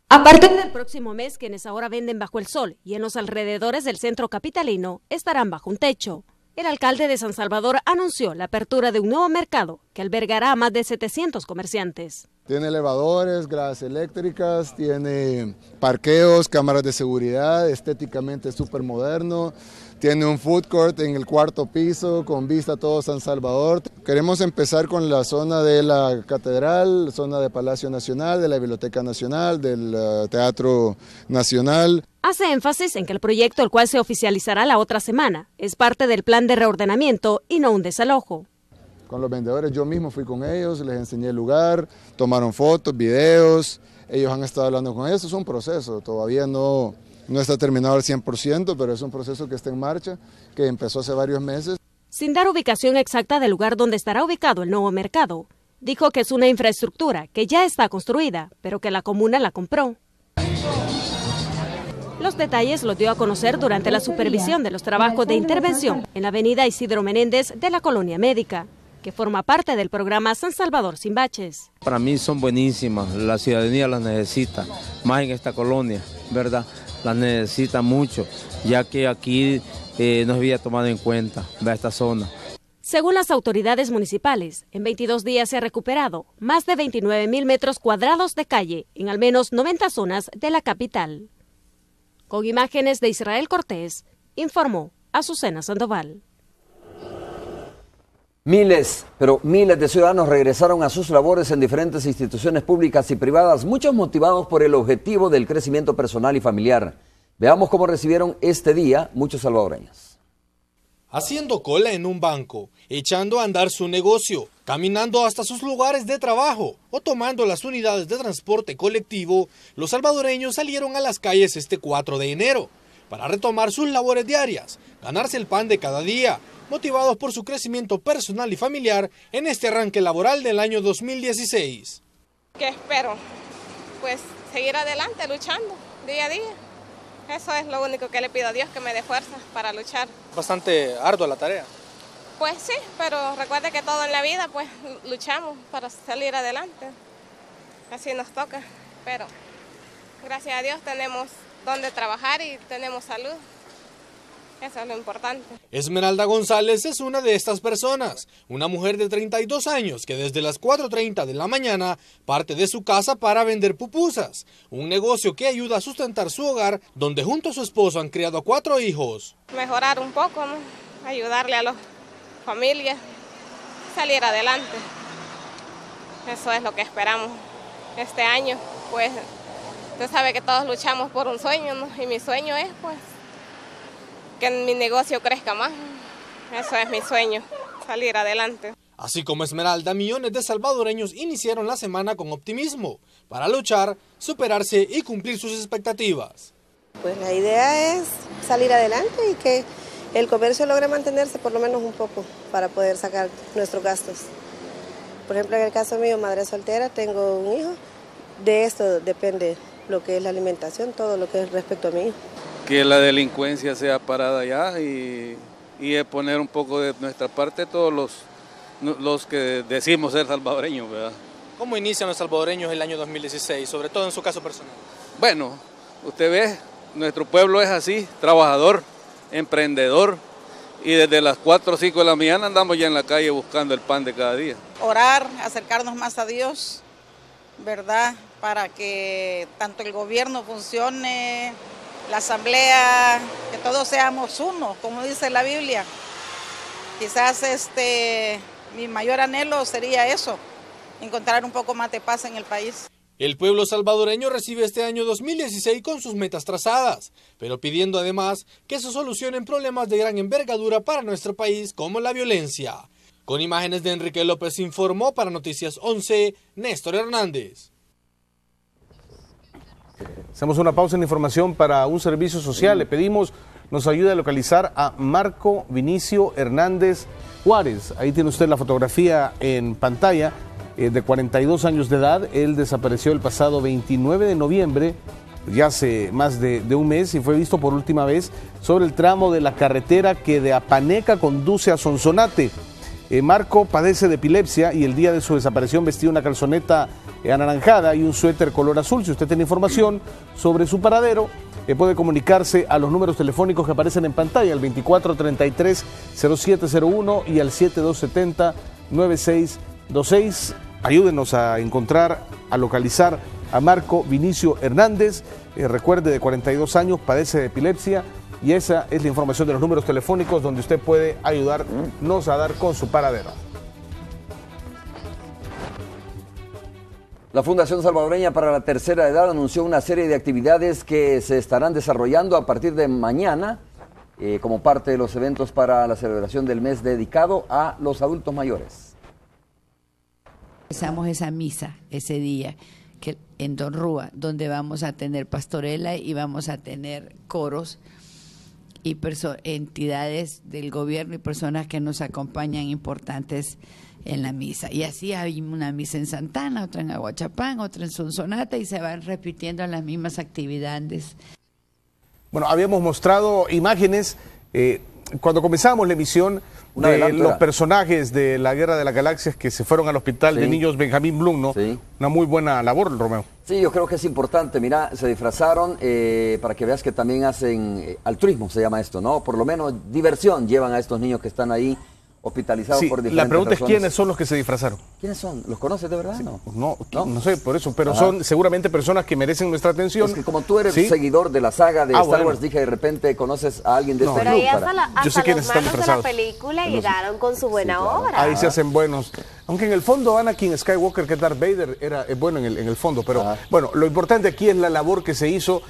Speaker 23: A partir del próximo mes, quienes ahora venden bajo el sol y en los alrededores del centro capitalino estarán bajo un techo. El alcalde de San Salvador anunció la apertura de un nuevo mercado que albergará a más de 700 comerciantes.
Speaker 24: Tiene elevadores, gradas eléctricas, tiene parqueos, cámaras de seguridad, estéticamente súper moderno. Tiene un food court en el 4º piso con vista a todo San Salvador. Queremos empezar con la zona de la Catedral, zona de Palacio Nacional, de la Biblioteca Nacional, del Teatro Nacional.
Speaker 23: Hace énfasis en que el proyecto, el cual se oficializará la otra semana, es parte del plan de reordenamiento y no un desalojo.
Speaker 24: Con los vendedores yo mismo fui con ellos, les enseñé el lugar, tomaron fotos, videos, ellos han estado hablando con ellos. Es un proceso, todavía no está terminado al 100%, pero es un proceso que está en marcha, que empezó hace varios meses.
Speaker 23: Sin dar ubicación exacta del lugar donde estará ubicado el nuevo mercado, dijo que es una infraestructura que ya está construida, pero que la comuna la compró. Los detalles los dio a conocer durante la supervisión de los trabajos de intervención en la avenida Isidro Menéndez de la Colonia Médica, que forma parte del programa San Salvador Sin Baches.
Speaker 25: Para mí son buenísimas, la ciudadanía las necesita, más en esta colonia, ¿verdad? Las necesita mucho, ya que aquí no se había tomado en cuenta esta zona.
Speaker 23: Según las autoridades municipales, en 22 días se ha recuperado más de 29,000 metros cuadrados de calle en al menos 90 zonas de la capital. Con imágenes de Israel Cortés, informó Azucena Sandoval.
Speaker 1: Miles de ciudadanos regresaron a sus labores en diferentes instituciones públicas y privadas, muchos motivados por el objetivo del crecimiento personal y familiar. Veamos cómo recibieron este día muchos salvadoreños.
Speaker 5: Haciendo cola en un banco, echando a andar su negocio, caminando hasta sus lugares de trabajo o tomando las unidades de transporte colectivo, los salvadoreños salieron a las calles este 4 de enero para retomar sus labores diarias, ganarse el pan de cada día, motivados por su crecimiento personal y familiar en este arranque laboral del año 2016.
Speaker 10: ¿Qué espero? Pues seguir adelante, luchando día a día. Eso es lo único que le pido a Dios, que me dé fuerza para luchar.
Speaker 5: Bastante ardua la tarea.
Speaker 10: Pues sí, pero recuerde que todo en la vida, pues luchamos para salir adelante. Así nos toca, pero gracias a Dios tenemos donde trabajar y tenemos salud. Eso es lo importante.
Speaker 5: Esmeralda González es una de estas personas, una mujer de 32 años que desde las 4:30 de la mañana parte de su casa para vender pupusas, un negocio que ayuda a sustentar su hogar, donde junto a su esposo han criado 4 hijos.
Speaker 10: Mejorar un poco, ¿no? Ayudarle a las familias, salir adelante. Eso es lo que esperamos este año. Pues usted sabe que todos luchamos por un sueño, ¿no? Y mi sueño es pues que mi negocio crezca más. Eso es mi sueño, salir adelante.
Speaker 5: Así como Esmeralda, millones de salvadoreños iniciaron la semana con optimismo para luchar, superarse y cumplir sus expectativas.
Speaker 12: Pues la idea es salir adelante y que el comercio logre mantenerse por lo menos un poco para poder sacar nuestros gastos. Por ejemplo, en el caso mío, madre soltera, tengo un hijo. De esto depende lo que es la alimentación, todo lo que es respecto a mi hijo.
Speaker 13: Que la delincuencia sea parada ya y poner un poco de nuestra parte todos los que decimos ser salvadoreños, ¿verdad?
Speaker 5: ¿Cómo inician los salvadoreños el año 2016, sobre todo en su caso personal?
Speaker 13: Bueno, usted ve, nuestro pueblo es así, trabajador, emprendedor, y desde las 4 o 5 de la mañana andamos ya en la calle buscando el pan de cada día.
Speaker 19: Orar, acercarnos más a Dios, ¿verdad? Para que tanto el gobierno funcione, la asamblea, que todos seamos uno, como dice la Biblia. Quizás mi mayor anhelo sería eso, encontrar un poco más de paz en el país.
Speaker 5: El pueblo salvadoreño recibe este año 2016 con sus metas trazadas, pero pidiendo además que se solucionen problemas de gran envergadura para nuestro país, como la violencia. Con imágenes de Enrique López informó para Noticias 11, Néstor Hernández.
Speaker 2: Hacemos una pausa en información para un servicio social. Le pedimos nos ayude a localizar a Marco Vinicio Hernández Juárez. Ahí tiene usted la fotografía en pantalla, de 42 años de edad. Él desapareció el pasado 29 de noviembre, ya hace más de un mes, y fue visto por última vez sobre el tramo de la carretera que de Apaneca conduce a Sonsonate. Marco padece de epilepsia y el día de su desaparición vestía una calzoneta anaranjada y un suéter color azul. Si usted tiene información sobre su paradero, puede comunicarse a los números telefónicos que aparecen en pantalla, al 2433-0701 y al 7270-9626. Ayúdenos a encontrar, a localizar a Marco Vinicio Hernández. Recuerde, de 42 años, padece de epilepsia. Y esa es la información de los números telefónicos donde usted puede ayudarnos a dar con su paradero.
Speaker 1: La Fundación Salvadoreña para la Tercera Edad anunció una serie de actividades que se estarán desarrollando a partir de mañana como parte de los eventos para la celebración del mes dedicado a los adultos mayores.
Speaker 26: Empezamos esa misa ese día en Don Rúa, donde vamos a tener pastorela y vamos a tener coros y entidades del gobierno y personas que nos acompañan importantes en la misa. Y así hay una misa en Santana, otra en Aguachapán, otra en Sonsonate, y se van repitiendo las mismas actividades.
Speaker 2: Bueno, habíamos mostrado imágenes cuando comenzamos la emisión de los personajes de la Guerra de las Galaxias que se fueron al hospital de niños Benjamín Blum, ¿no? Sí. Una muy buena labor, Romeo.
Speaker 1: Sí, yo creo que es importante. Mira, se disfrazaron para que veas que también hacen altruismo, se llama esto, ¿no? Por lo menos diversión llevan a estos niños que están ahí hospitalizados
Speaker 2: Sí,
Speaker 1: por diferentes
Speaker 2: la pregunta
Speaker 1: razones.
Speaker 2: es quiénes son los que se disfrazaron.
Speaker 1: ¿Quiénes son? ¿Los conoces de verdad?
Speaker 2: Sí,
Speaker 1: No.
Speaker 2: no sé, por eso, pero son seguramente personas que merecen nuestra atención.
Speaker 1: Es que como tú eres
Speaker 2: ¿sí?
Speaker 1: seguidor de la saga de Star
Speaker 2: bueno.
Speaker 1: Wars, dije de repente conoces a alguien de este
Speaker 6: Pero
Speaker 1: club.
Speaker 6: ahí hasta,
Speaker 2: Yo sé quiénes
Speaker 6: los
Speaker 2: están
Speaker 6: malos de la
Speaker 2: disfrazados.
Speaker 6: película llegaron con su buena obra.
Speaker 2: Ahí se hacen buenos. Aunque en el fondo Anakin Skywalker, que es Darth Vader, es bueno en el fondo. Pero bueno, lo importante aquí es la labor que se hizo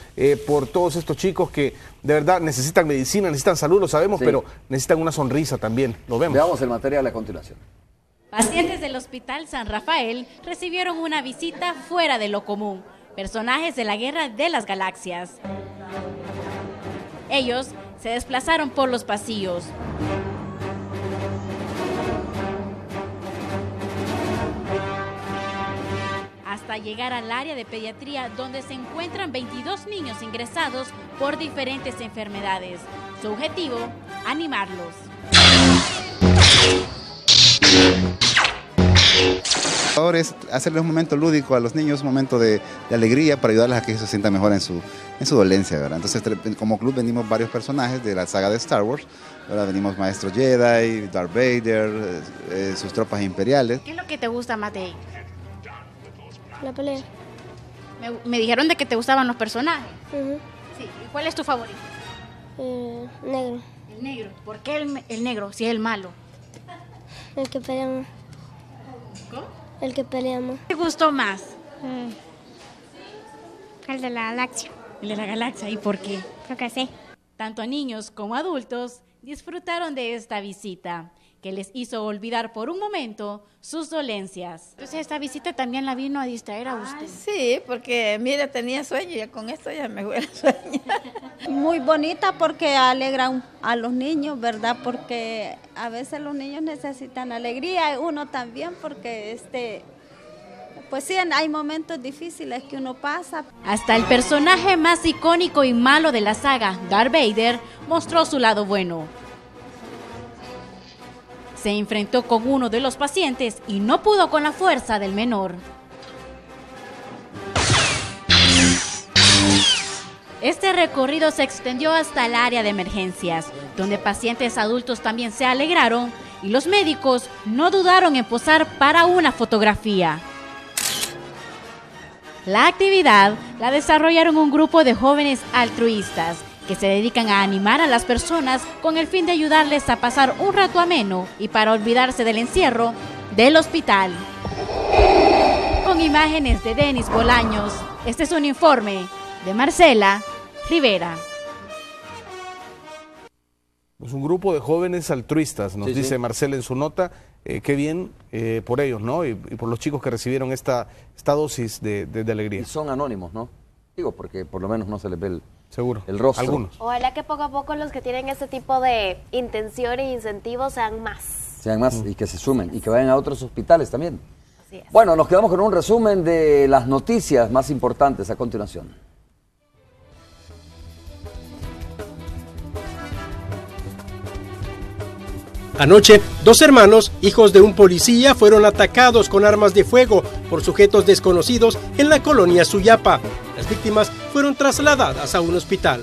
Speaker 2: por todos estos chicos que de verdad necesitan medicina, necesitan salud, lo sabemos, pero necesitan una sonrisa también, lo vemos.
Speaker 1: Veamos el material a continuación.
Speaker 7: Pacientes del Hospital San Rafael recibieron una visita fuera de lo común. Personajes de la Guerra de las Galaxias. Ellos se desplazaron por los pasillos. Hasta llegar al área de pediatría donde se encuentran 22 niños ingresados por diferentes enfermedades. Su objetivo, animarlos.
Speaker 8: Ahora es hacerles un momento lúdico a los niños, un momento de alegría para ayudarles a que se sientan mejor en su dolencia, ¿verdad? Entonces, como club venimos varios personajes de la saga de Star Wars, ¿verdad? Venimos Maestro Jedi, Darth Vader, sus tropas imperiales.
Speaker 7: ¿Qué es lo que te gusta más de ellos?
Speaker 11: La pelea.
Speaker 7: Me dijeron de que te gustaban los personajes. Sí. ¿Y cuál es tu favorito?
Speaker 11: Negro.
Speaker 7: El negro. ¿Por qué el negro si es el malo?
Speaker 11: El que peleamos.
Speaker 7: ¿Cómo?
Speaker 11: El que peleamos.
Speaker 7: ¿Qué te gustó más?
Speaker 11: El de la galaxia.
Speaker 7: El de la galaxia. ¿Y por qué?
Speaker 11: Porque sí.
Speaker 7: Tanto niños como adultos disfrutaron de esta visita, que les hizo olvidar por un momento sus dolencias. Entonces esta visita también la vino a distraer a usted.
Speaker 14: Sí, porque mira, tenía sueño y con esto ya me fue el sueño.
Speaker 16: Muy bonita porque alegra a los niños, ¿verdad? Porque a veces los niños necesitan alegría, uno también, porque pues sí, hay momentos difíciles que uno pasa.
Speaker 7: Hasta el personaje más icónico y malo de la saga, Darth Vader, mostró su lado bueno. Se enfrentó con uno de los pacientes y no pudo con la fuerza del menor. Este recorrido se extendió hasta el área de emergencias, donde pacientes adultos también se alegraron y los médicos no dudaron en posar para una fotografía. La actividad la desarrollaron un grupo de jóvenes altruistas que se dedican a animar a las personas con el fin de ayudarles a pasar un rato ameno y para olvidarse del encierro del hospital. Con imágenes de Denis Bolaños, este es un informe de Marcela Rivera.
Speaker 2: Es un grupo de jóvenes altruistas, nos dice Marcela en su nota. Qué bien por ellos, ¿no? Y por los chicos que recibieron esta dosis de alegría.
Speaker 1: Y son anónimos, ¿no? Digo, porque por lo menos no se les ve el rostro.
Speaker 2: Algunos.
Speaker 6: Ojalá que poco a poco los que tienen este tipo de intenciones e incentivos sean más.
Speaker 1: Sean más y que se sumen y que vayan a otros hospitales también.
Speaker 6: Así es.
Speaker 1: Bueno, nos quedamos con un resumen de las noticias más importantes a continuación.
Speaker 27: Anoche, 2 hermanos, hijos de un policía, fueron atacados con armas de fuego por sujetos desconocidos en la colonia Suyapa. Las víctimas fueron trasladadas a un hospital.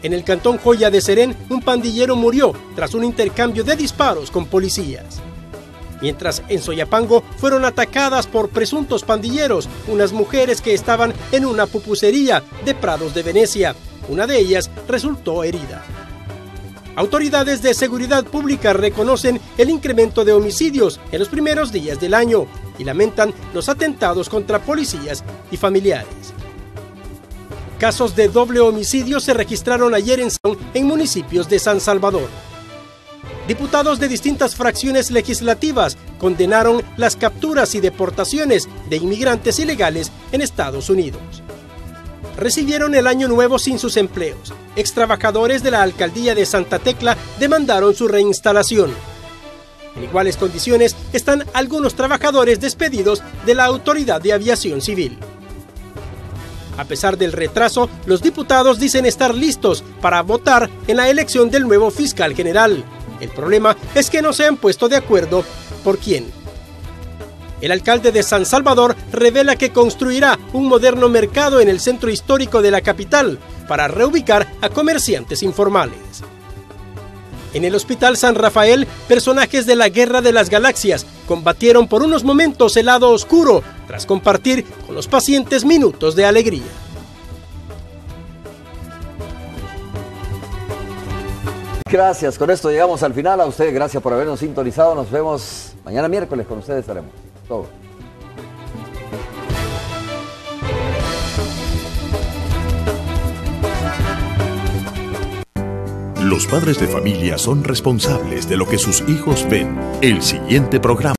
Speaker 27: En el cantón Joya de Serén, un pandillero murió tras un intercambio de disparos con policías. Mientras en Soyapango fueron atacadas por presuntos pandilleros unas mujeres que estaban en una pupusería de Prados de Venecia. Una de ellas resultó herida. Autoridades de seguridad pública reconocen el incremento de homicidios en los primeros días del año y lamentan los atentados contra policías y familiares. Casos de doble homicidio se registraron ayer en municipios de San Salvador. Diputados de distintas fracciones legislativas condenaron las capturas y deportaciones de inmigrantes ilegales en Estados Unidos. Recibieron el año nuevo sin sus empleos. Extrabajadores de la alcaldía de Santa Tecla demandaron su reinstalación. En iguales condiciones están algunos trabajadores despedidos de la Autoridad de Aviación Civil. A pesar del retraso, los diputados dicen estar listos para votar en la elección del nuevo fiscal general. El problema es que no se han puesto de acuerdo por quién. El alcalde de San Salvador revela que construirá un moderno mercado en el centro histórico de la capital para reubicar a comerciantes informales. En el Hospital San Rafael, personajes de la Guerra de las Galaxias combatieron por unos momentos el lado oscuro, tras compartir con los pacientes minutos de alegría.
Speaker 1: Gracias, con esto llegamos al final. A ustedes, gracias por habernos sintonizado. Nos vemos mañana miércoles, con ustedes estaremos. Todo.
Speaker 3: Los padres de familia son responsables de lo que sus hijos ven. El siguiente programa